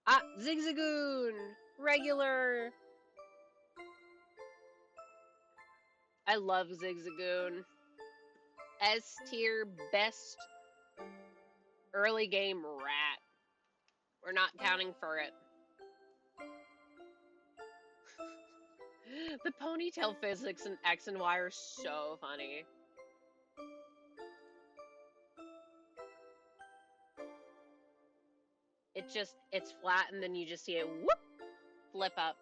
Ah! Zigzagoon! Regular! I love Zigzagoon. S tier best early game rat. We're not counting for it. The ponytail physics in X and Y are so funny. It's flat and then you just see it whoop, flip up.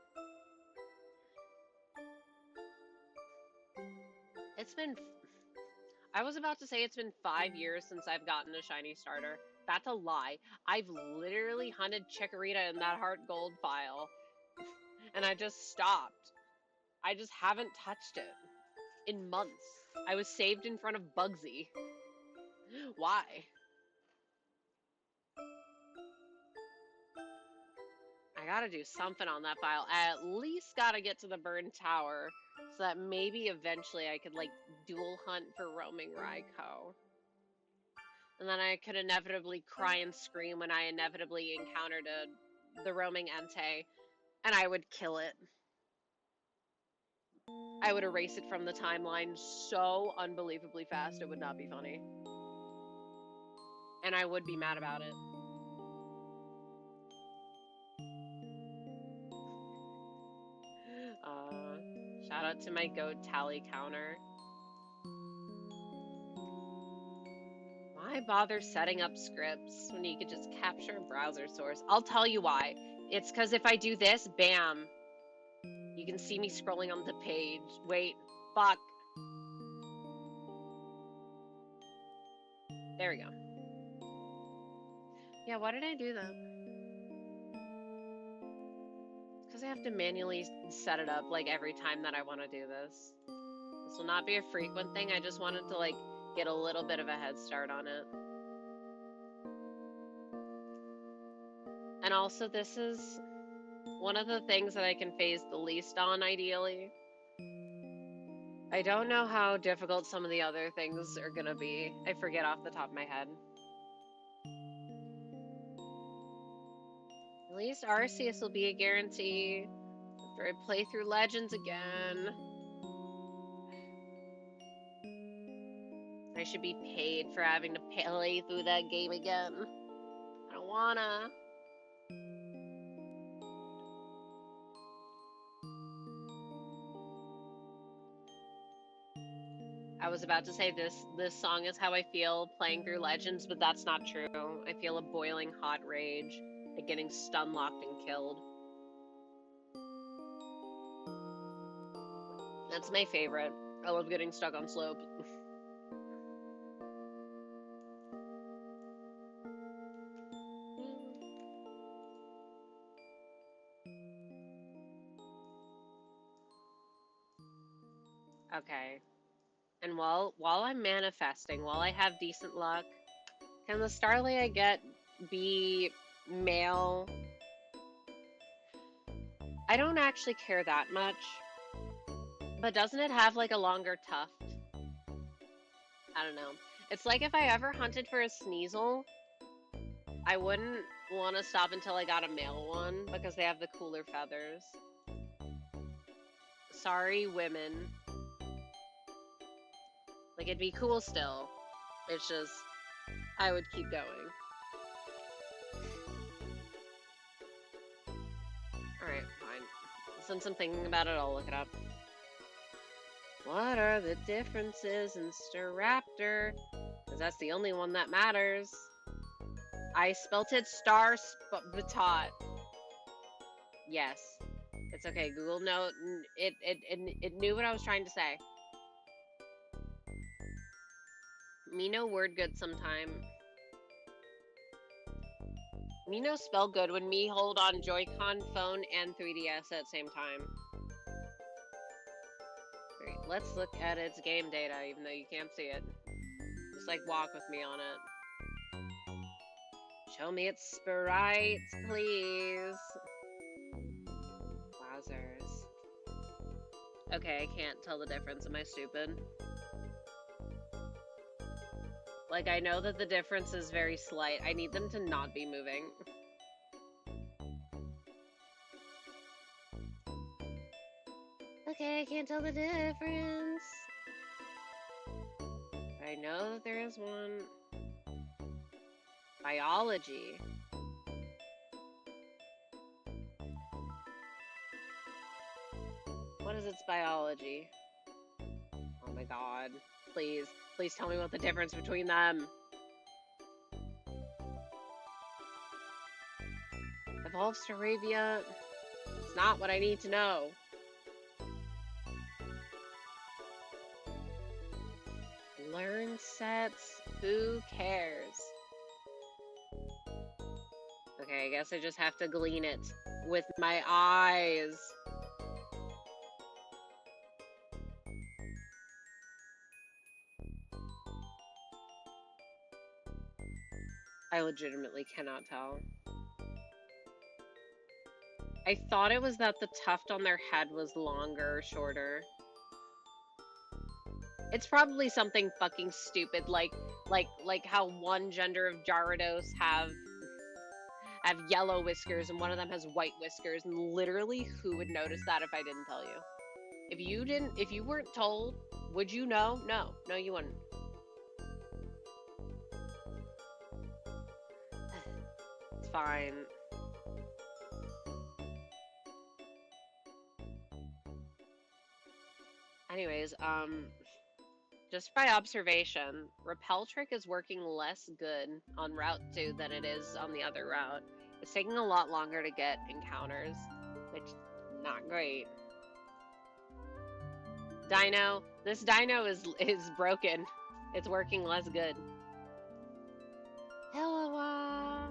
I was about to say it's been 5 years since I've gotten a shiny starter. That's a lie. I've literally hunted Chikorita in that heart gold file. And I just stopped. I just haven't touched it in months. I was saved in front of Bugsy. Why? I gotta do something on that file. I at least gotta get to the burned tower so that maybe eventually I could like dual hunt for roaming Raikou. And then I could inevitably cry and scream when I inevitably encountered the roaming Entei, and I would kill it. I would erase it from the timeline so unbelievably fast it would not be funny. And I would be mad about it. Shout out to my goat tally counter. Why bother setting up scripts when you could just capture a browser source? I'll tell you why. It's because if I do this, bam, you can see me scrolling on the page. Wait, fuck. There we go. Yeah, why did I do that? Because I have to manually set it up like every time that I want to do this. This will not be a frequent thing. I just wanted to like get a little bit of a head start on it. And also this is One of the things that I can phase the least on, ideally. I don't know how difficult some of the other things are gonna be. I forget off the top of my head. At least Arceus will be a guarantee after I play through Legends again. I should be paid for having to play through that game again. I don't wanna. I was about to say this song is how I feel playing through Legends, but that's not true. I feel a boiling hot rage at getting stun locked and killed. That's my favorite. I love getting stuck on slope. Okay. And while I'm manifesting, while I have decent luck, can the Starly I get be male? I don't actually care that much. But doesn't it have like a longer tuft? I don't know. It's like if I ever hunted for a Sneasel, I wouldn't want to stop until I got a male one because they have the cooler feathers. Sorry, women. Like, it'd be cool still. It's just, I would keep going. Alright, fine. Since I'm thinking about it, I'll look it up. What are the differences in Staraptor? Because that's the only one that matters. I spelt it Batot. Yes. It's okay. Google it knew what I was trying to say. Me no word good sometime. Me no spell good when me hold on Joy-Con, phone, and 3DS at the same time. Great. Let's look at its game data, even though you can't see it. Just like walk with me on it. Show me its sprites, please. Wowzers. Okay, I can't tell the difference. Am I stupid? Like, I know that the difference is very slight. I need them to not be moving. Okay, I can't tell the difference. I know that there is one. Biology. What is its biology? Oh my god. Please. Please tell me what the difference between them. Evolved Staravia. It's not what I need to know. Learn sets. Who cares? Okay, I guess I just have to glean it with my eyes. I legitimately cannot tell. I thought it was that the tuft on their head was longer or shorter. It's probably something fucking stupid, like how one gender of Gyarados have yellow whiskers and one of them has white whiskers, and literally who would notice that if I didn't tell you? If you weren't told, would you know? No, you wouldn't. It's fine. Anyways, just by observation, Repel Trick is working less good on Route 2 than it is on the other route. It's taking a lot longer to get encounters, which is not great. Dino, this Dino is broken. It's working less good. Hello.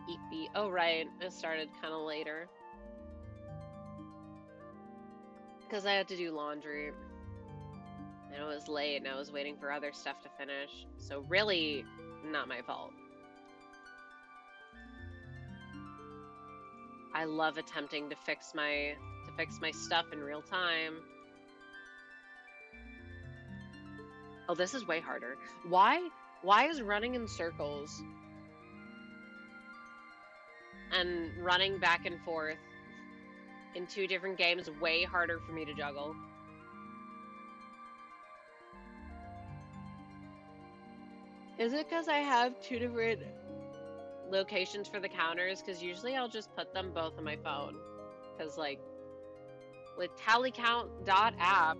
Eepy. Oh right, it started kind of later. Because I had to do laundry. And it was late and I was waiting for other stuff to finish. So really, not my fault. I love attempting to fix my stuff in real time. Oh, this is way harder. Why is running in circles and running back and forth in 2 different games way harder for me to juggle? Is it because I have 2 different locations for the counters? Because usually I'll just put them both on my phone. Because, like, with tallycount.app,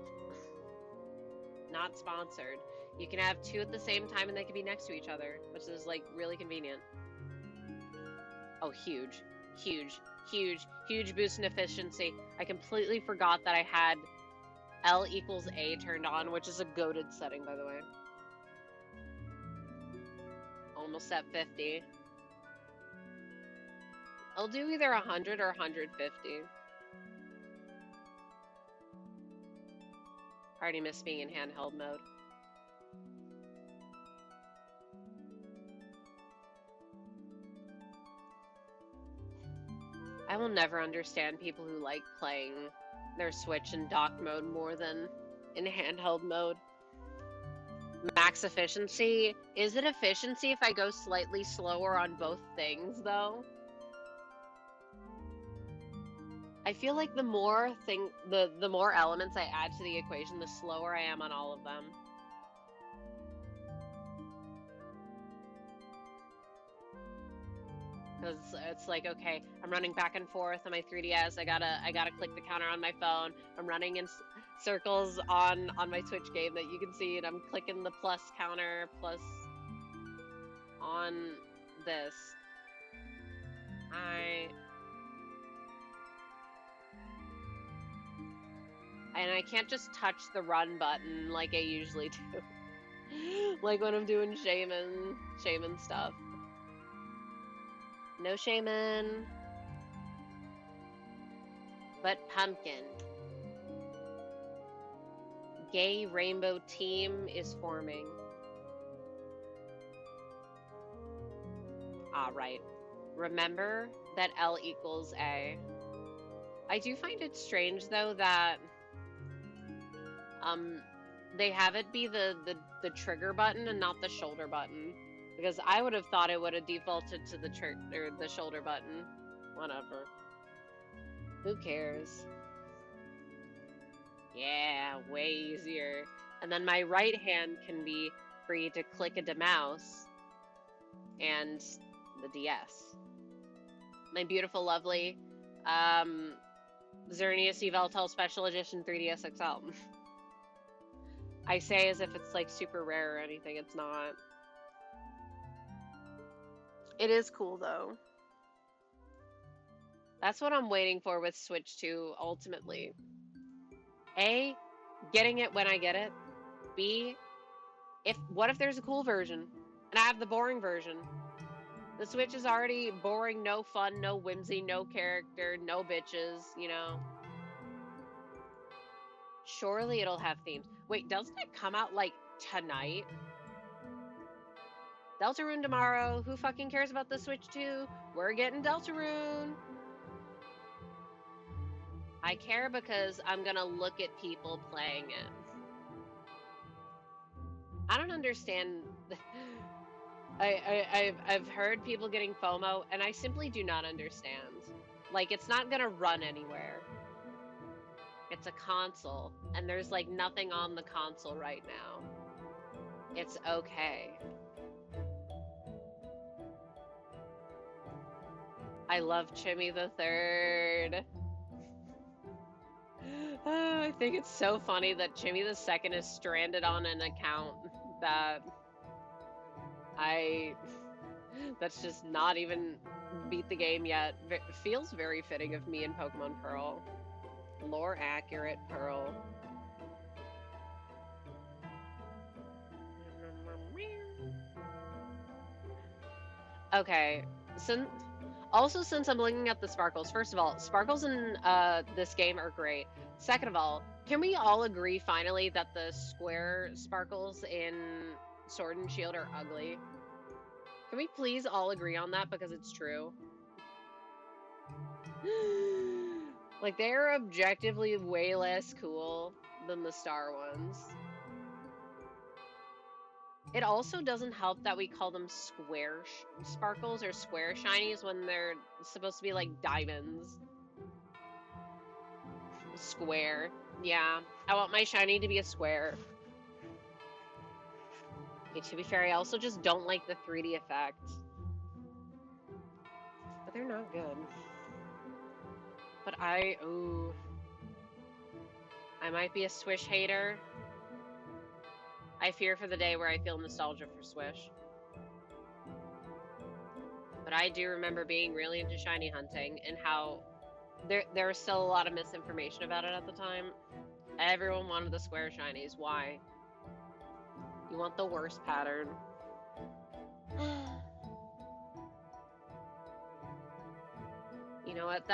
not sponsored, you can have 2 at the same time and they can be next to each other, which is, like, really convenient. Oh, huge, huge, huge, huge boost in efficiency. I completely forgot that I had L equals A turned on, which is a goated setting, by the way. Almost at 50. I'll do either 100 or 150. Already miss being in handheld mode. I will never understand people who like playing their Switch in dock mode more than in handheld mode. Max efficiency. Is it efficiency if I go slightly slower on both things, though? I feel like the more elements I add to the equation, the slower I am on all of them. Because it's like, okay, I'm running back and forth on my 3DS. I gotta click the counter on my phone. I'm running in circles on my Switch game that you can see, and I'm clicking the plus counter plus on this. And I can't just touch the run button like I usually do. Like when I'm doing shaman stuff. No shaman. But pumpkin. Gay rainbow team is forming. Ah, right. Remember that L equals A. I do find it strange, though, that they have it be the trigger button and not the shoulder button. Because I would have thought it would have defaulted to the shoulder button. Whatever. Who cares? Yeah, way easier. And then my right hand can be free to click a mouse and the DS. My beautiful, lovely Xerneas Yveltal Special Edition 3DS XL. I say as if it's like super rare or anything. It's not. It is cool though. That's what I'm waiting for with Switch 2 ultimately. A, getting it when I get it. B, what if there's a cool version and I have the boring version? The Switch is already boring, no fun, no whimsy, no character, no bitches, you know. Surely it'll have themes. Wait, doesn't it come out like tonight? Deltarune tomorrow. Who fucking cares about the Switch 2? We're getting Deltarune. I care because I'm gonna look at people playing it. I don't understand. I've heard people getting FOMO, and I simply do not understand. Like, it's not gonna run anywhere. It's a console, and there's like nothing on the console right now. It's okay. I love Chimmy the Third. I think it's so funny that Chimmy the Second is stranded on an account that's just not even beat the game yet. It feels very fitting of me in Pokemon Pearl. Lore accurate Pearl. Okay, since I'm looking at the sparkles, first of all, sparkles in this game are great. Second of all, can we all agree finally that the square sparkles in Sword and Shield are ugly? Can we please all agree on that because it's true? Like, they're objectively way less cool than the star ones. It also doesn't help that we call them square sparkles or square shinies when they're supposed to be like diamonds. Square. Yeah, I want my shiny to be a square. Okay, to be fair, I also just don't like the 3D effect. But they're not good. But I might be a Swish hater. I fear for the day where I feel nostalgia for Swish. But I do remember being really into shiny hunting and how there was still a lot of misinformation about it at the time. Everyone wanted the square shinies. Why? You want the worst pattern. You know what?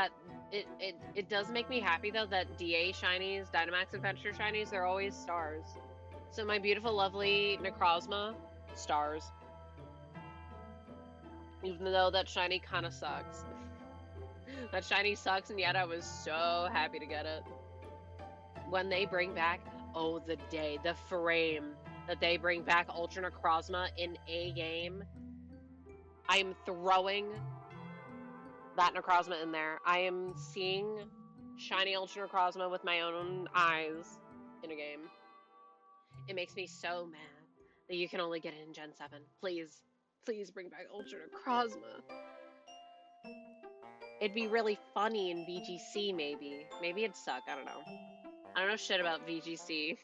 It does make me happy though that DA shinies, Dynamax Adventure shinies, they're always stars. So my beautiful, lovely Necrozma, stars. Even though that shiny kind of sucks. That shiny sucks, and yet I was so happy to get it. When they bring back, the frame that they bring back Ultra Necrozma in a game, I'm throwing that Necrozma in there. I am seeing shiny Ultra Necrozma with my own eyes in a game. It makes me so mad that you can only get it in Gen 7. Please, please bring back Ultra Necrozma. It'd be really funny in VGC, maybe. Maybe it'd suck, I don't know. I don't know shit about VGC.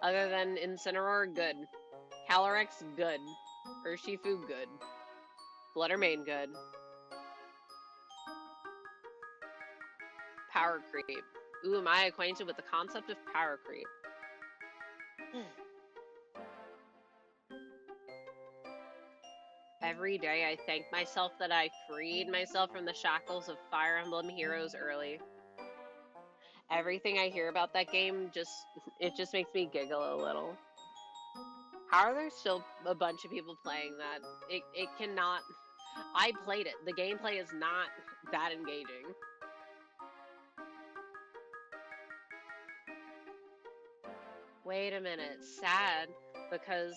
Other than Incineroar, good. Calyrex, good. Urshifu, good. Fluttermane, good. Power creep. Ooh, am I acquainted with the concept of power creep? Every day I thank myself that I freed myself from the shackles of Fire Emblem Heroes early. Everything I hear about that game just makes me giggle a little. How are there still a bunch of people playing that? It cannot... I played it. The gameplay is not that engaging. Wait a minute. Sad, because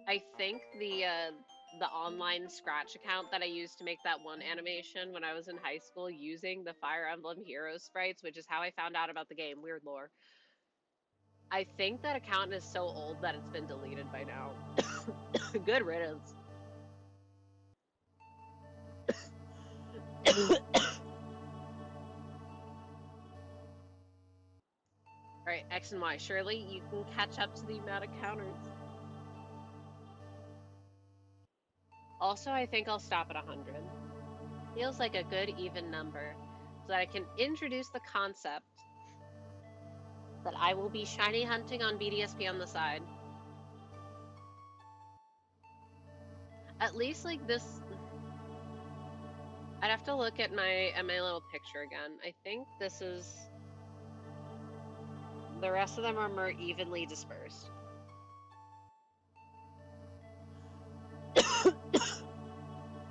I think the online Scratch account that I used to make that one animation when I was in high school using the Fire Emblem Heroes sprites, which is how I found out about the game, weird lore. I think that account is so old that it's been deleted by now. Good riddance. Alright, X and Y. Surely you can catch up to the amount of counters. Also, I think I'll stop at 100. Feels like a good even number, so that I can introduce the concept that I will be shiny hunting on BDSP on the side. At least like this... I'd have to look at my little picture again. I think this is... The rest of them are more evenly dispersed.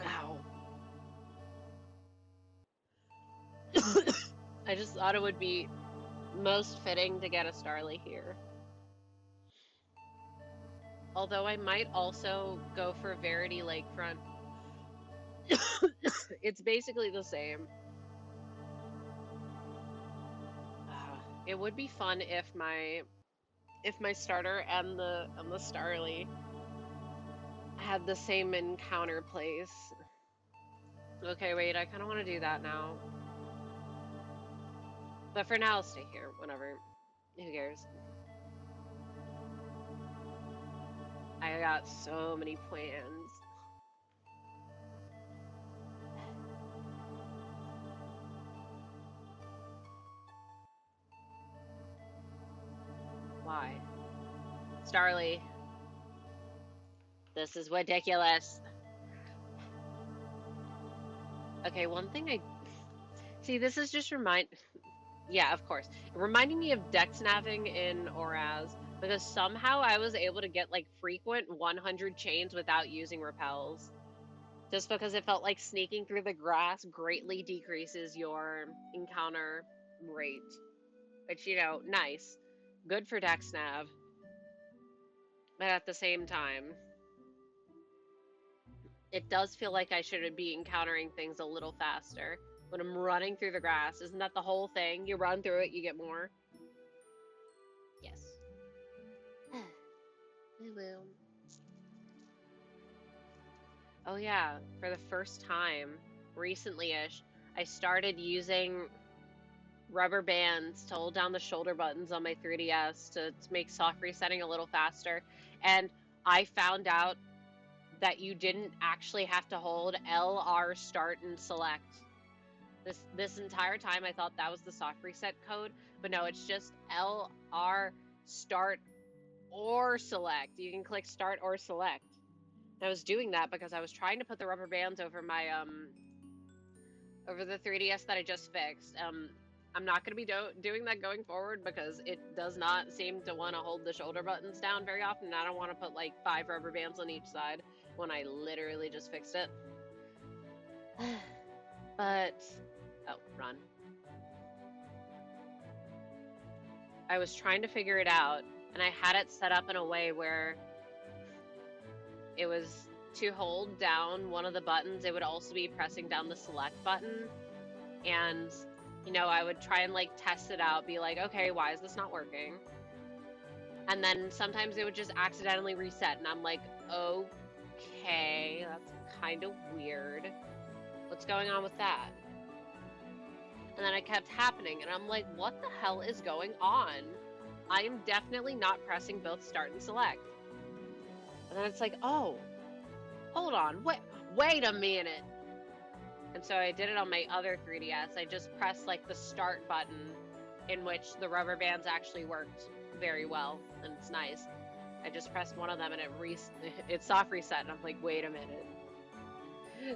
Ow. I just thought it would be most fitting to get a Starly here. Although I might also go for Verity Lakefront. It's basically the same. It would be fun if my starter and the Starly had the same encounter place. Okay, wait, I kind of want to do that now. But for now, I'll stay here, whenever. Who cares? I got so many plans. Why? Starly. This is ridiculous. Okay, one thing I... See, this is just Yeah, of course. Reminding me of Dex Naving in Oraz, because somehow I was able to get, like, frequent 100 chains without using repels. Just because it felt like sneaking through the grass greatly decreases your encounter rate. Which, you know, nice. Good for dex nav. But at the same time, it does feel like I should be encountering things a little faster when I'm running through the grass. Isn't that the whole thing? You run through it, you get more. Yes. I will. Oh yeah, for the first time, recently-ish, I started using rubber bands to hold down the shoulder buttons on my 3DS to make soft resetting a little faster. And I found out that you didn't actually have to hold LR start and select. This entire time I thought that was the soft reset code, but no, it's just LR start or select. You can click start or select. And I was doing that because I was trying to put the rubber bands over my over the 3DS that I just fixed. I'm not going to be doing that going forward because it does not seem to want to hold the shoulder buttons down very often. And I don't want to put like 5 rubber bands on each side when I literally just fixed it. But, oh, run. I was trying to figure it out, and I had it set up in a way where it was to hold down one of the buttons, it would also be pressing down the select button. And, you know, I would try and like test it out, be like, okay, why is this not working? And then sometimes it would just accidentally reset, and I'm like, okay, that's kind of weird. What's going on with that? And then it kept happening, and I'm like, what the hell is going on? I am definitely not pressing both start and select. And then it's like, oh, hold on, wait a minute. And so I did it on my other 3DS. I just pressed like the start button, in which the rubber bands actually worked very well, and it's nice. I just pressed one of them and it soft reset, and I'm like, wait a minute.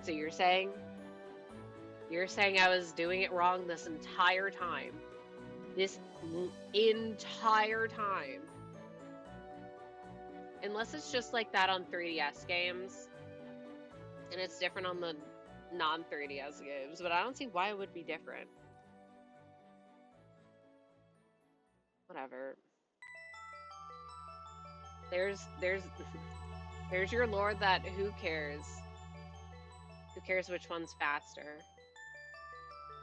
So you're saying I was doing it wrong this entire time? This entire time? Unless it's just like that on 3DS games, and it's different on the non-3DS games, but I don't see why it would be different. Whatever. There's your lord that who cares? Who cares which one's faster?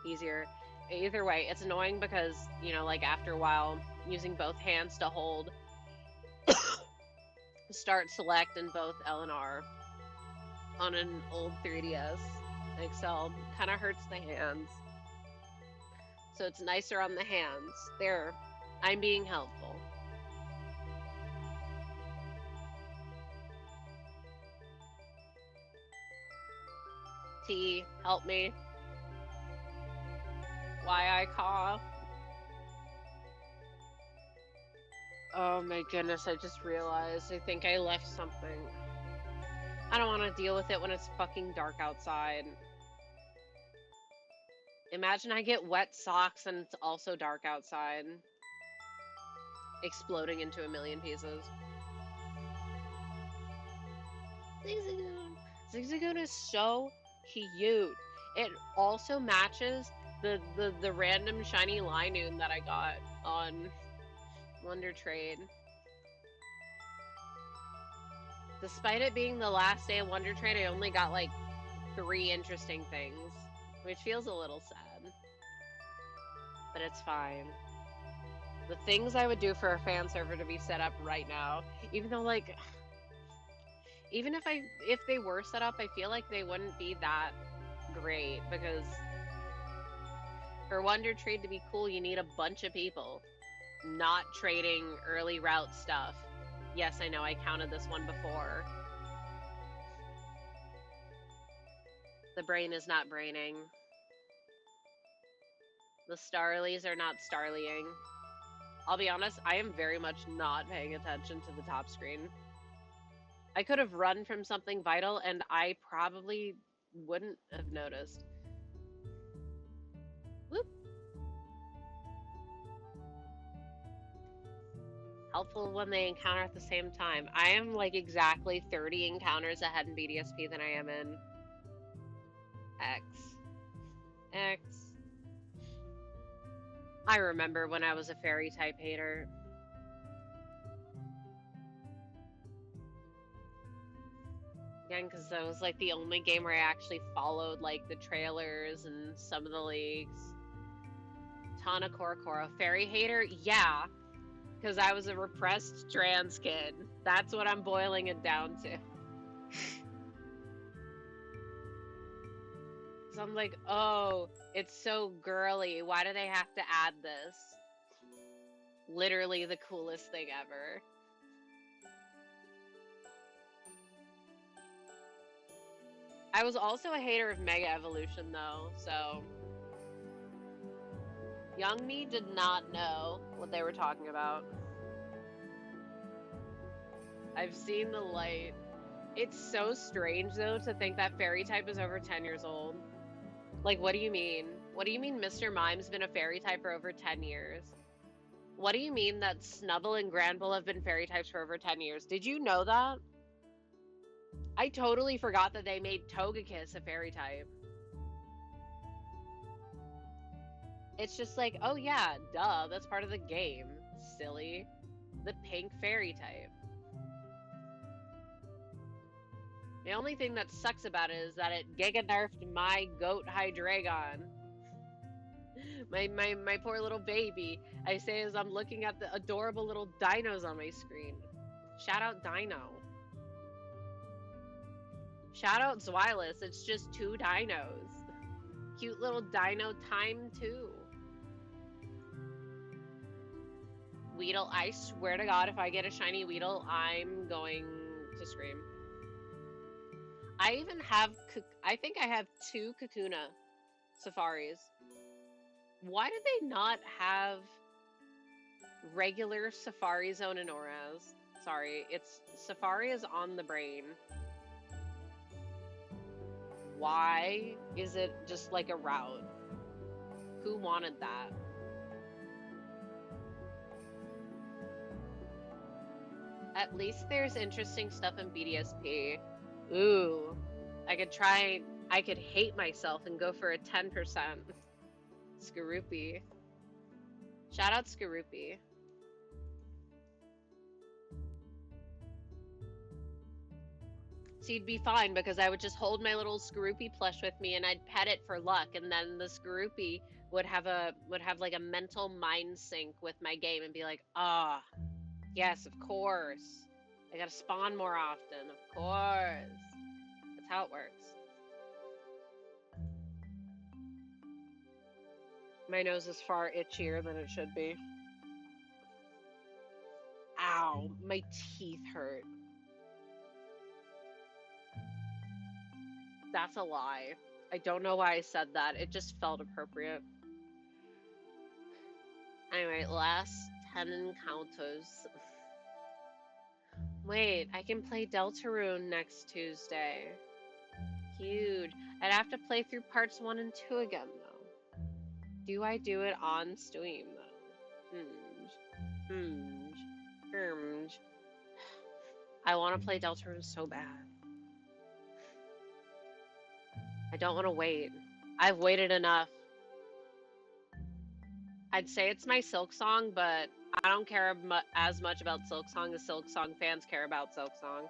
Easier. Either way, it's annoying because, you know, like after a while, using both hands to hold start select in both L and R on an old 3DS XL kind of hurts the hands. So it's nicer on the hands. There, I'm being helpful. T, help me. Why I cough? Oh my goodness, I just realized. I think I left something. I don't want to deal with it when it's fucking dark outside. Imagine I get wet socks and it's also dark outside. Exploding into a million pieces. Zigzagoon is so cute. It also matches the random shiny Linoon that I got on Wonder Trade. Despite it being the last day of Wonder Trade, I only got like 3 interesting things, which feels a little sad. But it's fine. The things I would do for a fan server to be set up right now, even though like, even if they were set up, I feel like they wouldn't be that great, because for Wonder Trade to be cool, you need a bunch of people not trading early route stuff. Yes, I know, I counted this one before. The brain is not braining. The starlies are not starlying. I'll be honest, I am very much not paying attention to the top screen. I could have run from something vital and I probably wouldn't have noticed. Whoop. Helpful when they encounter at the same time. I am like exactly 30 encounters ahead in BDSP than I am in X. X. I remember when I was a fairy type hater. Again, because that was like the only game where I actually followed like the trailers and some of the leaks. Tana Korokoro, fairy hater? Yeah, because I was a repressed trans kid. That's what I'm boiling it down to. So I'm like, oh, it's so girly. Why do they have to add this? Literally the coolest thing ever. I was also a hater of Mega Evolution, though, so... Young me did not know what they were talking about. I've seen the light. It's so strange, though, to think that fairy type is over 10 years old. Like, what do you mean? What do you mean Mr. Mime's been a fairy type for over 10 years? What do you mean that Snubble and Granbull have been fairy types for over 10 years? Did you know that? I totally forgot that they made Togekiss a fairy type. It's just like, oh yeah, duh, that's part of the game. Silly. The pink fairy type. The only thing that sucks about it is that it giga nerfed my goat Hydreigon. My poor little baby. I say as I'm looking at the adorable little dinos on my screen. Shout out Dino. Shout out Zweilous. It's just 2 dinos. Cute little dino time 2. Weedle, I swear to God, if I get a shiny Weedle, I'm going to scream. I even have, I think I have 2 Kakuna Safaris. Why did they not have regular Safari Zone in Oraz? Sorry, it's Safari is on the brain. Why is it just like a route? Who wanted that? At least there's interesting stuff in BDSP. Ooh, I could hate myself and go for a 10%. Skorupi. Shout out Skorupi. So you'd be fine because I would just hold my little Skorupi plush with me and I'd pet it for luck, and then the Skorupi would have like a mental mind sync with my game and be like, ah, yes, of course. I gotta spawn more often, of course. That's how it works. My nose is far itchier than it should be. Ow, my teeth hurt. That's a lie. I don't know why I said that. It just felt appropriate. Anyway, last 10 encounters. Wait, I can play Deltarune next Tuesday. Huge. I'd have to play through parts 1 and 2 again, though. Do I do it on Steam, though? I want to play Deltarune so bad. I don't want to wait. I've waited enough. I'd say it's my Silk Song, but I don't care as much about Silk Song as Silk Song fans care about Silk Song.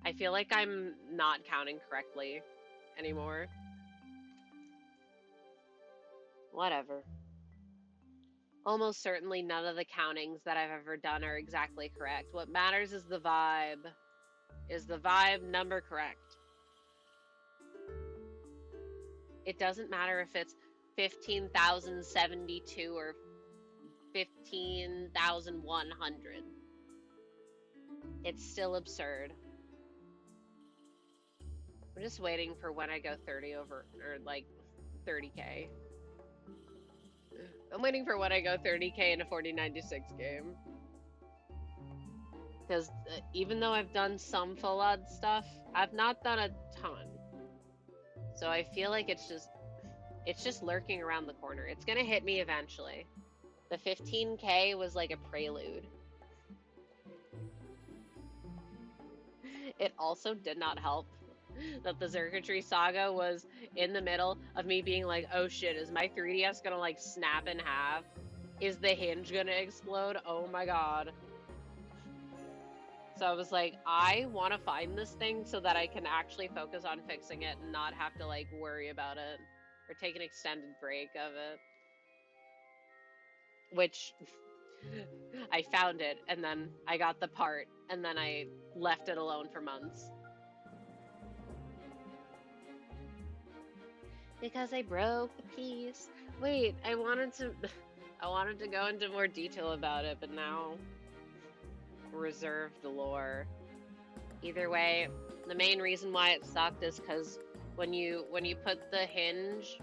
I feel like I'm not counting correctly anymore. Whatever. Almost certainly none of the countings that I've ever done are exactly correct. What matters is the vibe. Is the vibe number correct? It doesn't matter if it's 15,072 or 15,100. It's still absurd. I'm just waiting for when I go 30 over, or like 30k. I'm waiting for when I go 30k in a 4096 game. Because even though I've done some full odd stuff, I've not done a ton. So I feel like it's just lurking around the corner. It's gonna hit me eventually. The 15k was like a prelude. It also did not help that the circuitry saga was in the middle of me being like, oh shit, is my 3DS gonna like snap in half? Is the hinge gonna explode? Oh my god. So I was like, I want to find this thing so that I can actually focus on fixing it and not have to like worry about it or take an extended break of it. Which I found it and then I got the part and then I left it alone for months. Because I broke the piece. Wait, I wanted to go into more detail about it, but now reserve the lore. Either way, the main reason why it sucked is because when you put the hinge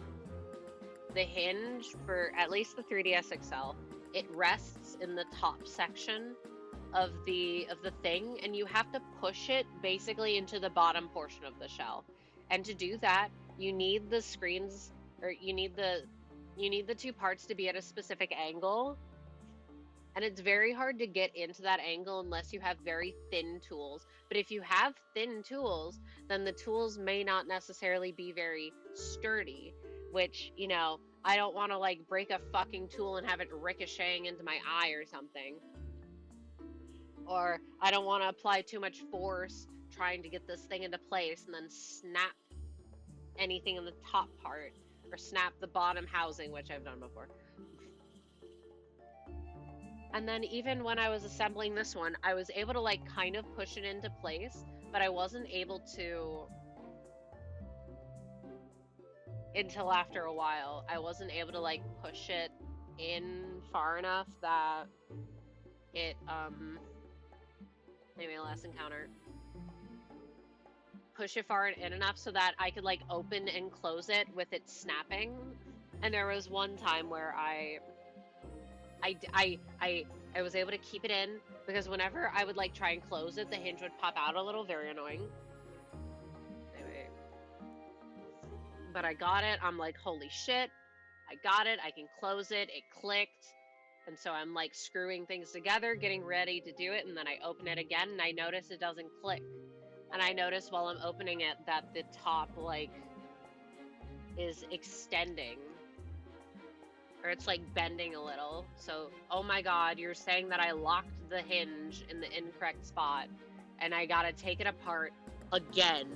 for at least the 3DS XL, it rests in the top section of the thing, and you have to push it basically into the bottom portion of the shell. And to do that, you need the screens, or you need the two parts to be at a specific angle. And it's very hard to get into that angle unless you have very thin tools. But if you have thin tools, then the tools may not necessarily be very sturdy, which, you know, I don't want to like break a fucking tool and have it ricocheting into my eye or something. Or I don't want to apply too much force trying to get this thing into place and then snap anything in the top part or snap the bottom housing, which I've done before. And then even when I was assembling this one, I was able to like kind of push it into place, but I wasn't able to until after a while. I wasn't able to like push it in far enough that it maybe last encounter. Push it far in enough so that I could like open and close it with it snapping. And there was one time where I was able to keep it in because whenever I would like try and close it, the hinge would pop out a little, very annoying. Anyway, but I got it. I'm like, holy shit, I got it. I can close it. It clicked. And so I'm like screwing things together, getting ready to do it. And then I open it again and I notice it doesn't click. And I notice while I'm opening it that the top like is extending. Or it's like bending a little. So, oh my god, you're saying that I locked the hinge in the incorrect spot and I gotta take it apart again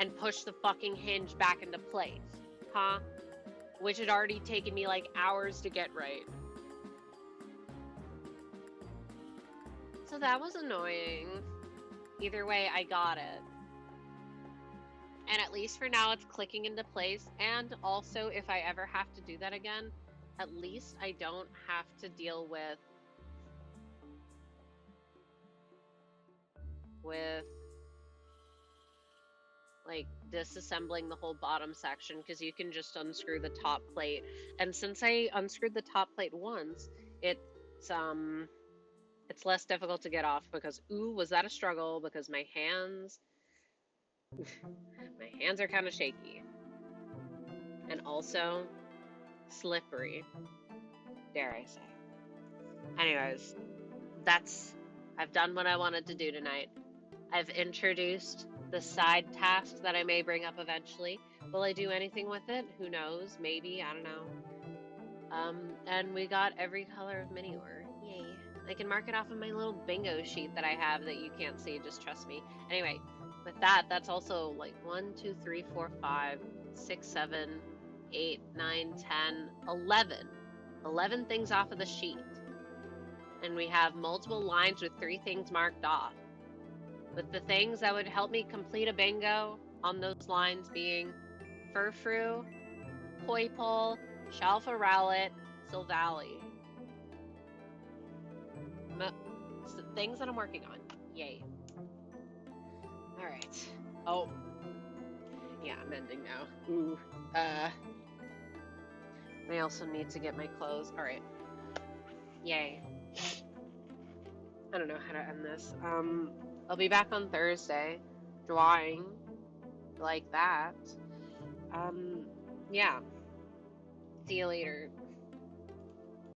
and push the fucking hinge back into place, huh? Which had already taken me like hours to get right. So that was annoying. Either way, I got it. And at least for now, it's clicking into place. And also, if I ever have to do that again, at least I don't have to deal with like disassembling the whole bottom section, because you can just unscrew the top plate. And since I unscrewed the top plate once, it's less difficult to get off because, ooh, was that a struggle, because my hands are kind of shaky. And also slippery, dare I say. Anyways, I've done what I wanted to do tonight. I've introduced the side tasks that I may bring up eventually. Will I do anything with it? Who knows? Maybe, I don't know. And we got every color of Minior. Yay. I can mark it off of my little bingo sheet that I have that you can't see, just trust me. Anyway, with that, that's also like 1, 2, 3, 4, 5, 6, 7, 8, 9, 10, 11. 11 things off of the sheet. And we have multiple lines with 3 things marked off. With the things that would help me complete a bingo on those lines being Furfru, Poipole, Shalfa Rowlet, Silvally. Things that I'm working on. Yay. Alright. Oh. Yeah, I'm ending now. Ooh. I also need to get my clothes. Alright. Yay. I don't know how to end this. I'll be back on Thursday drawing like that. Yeah. See you later.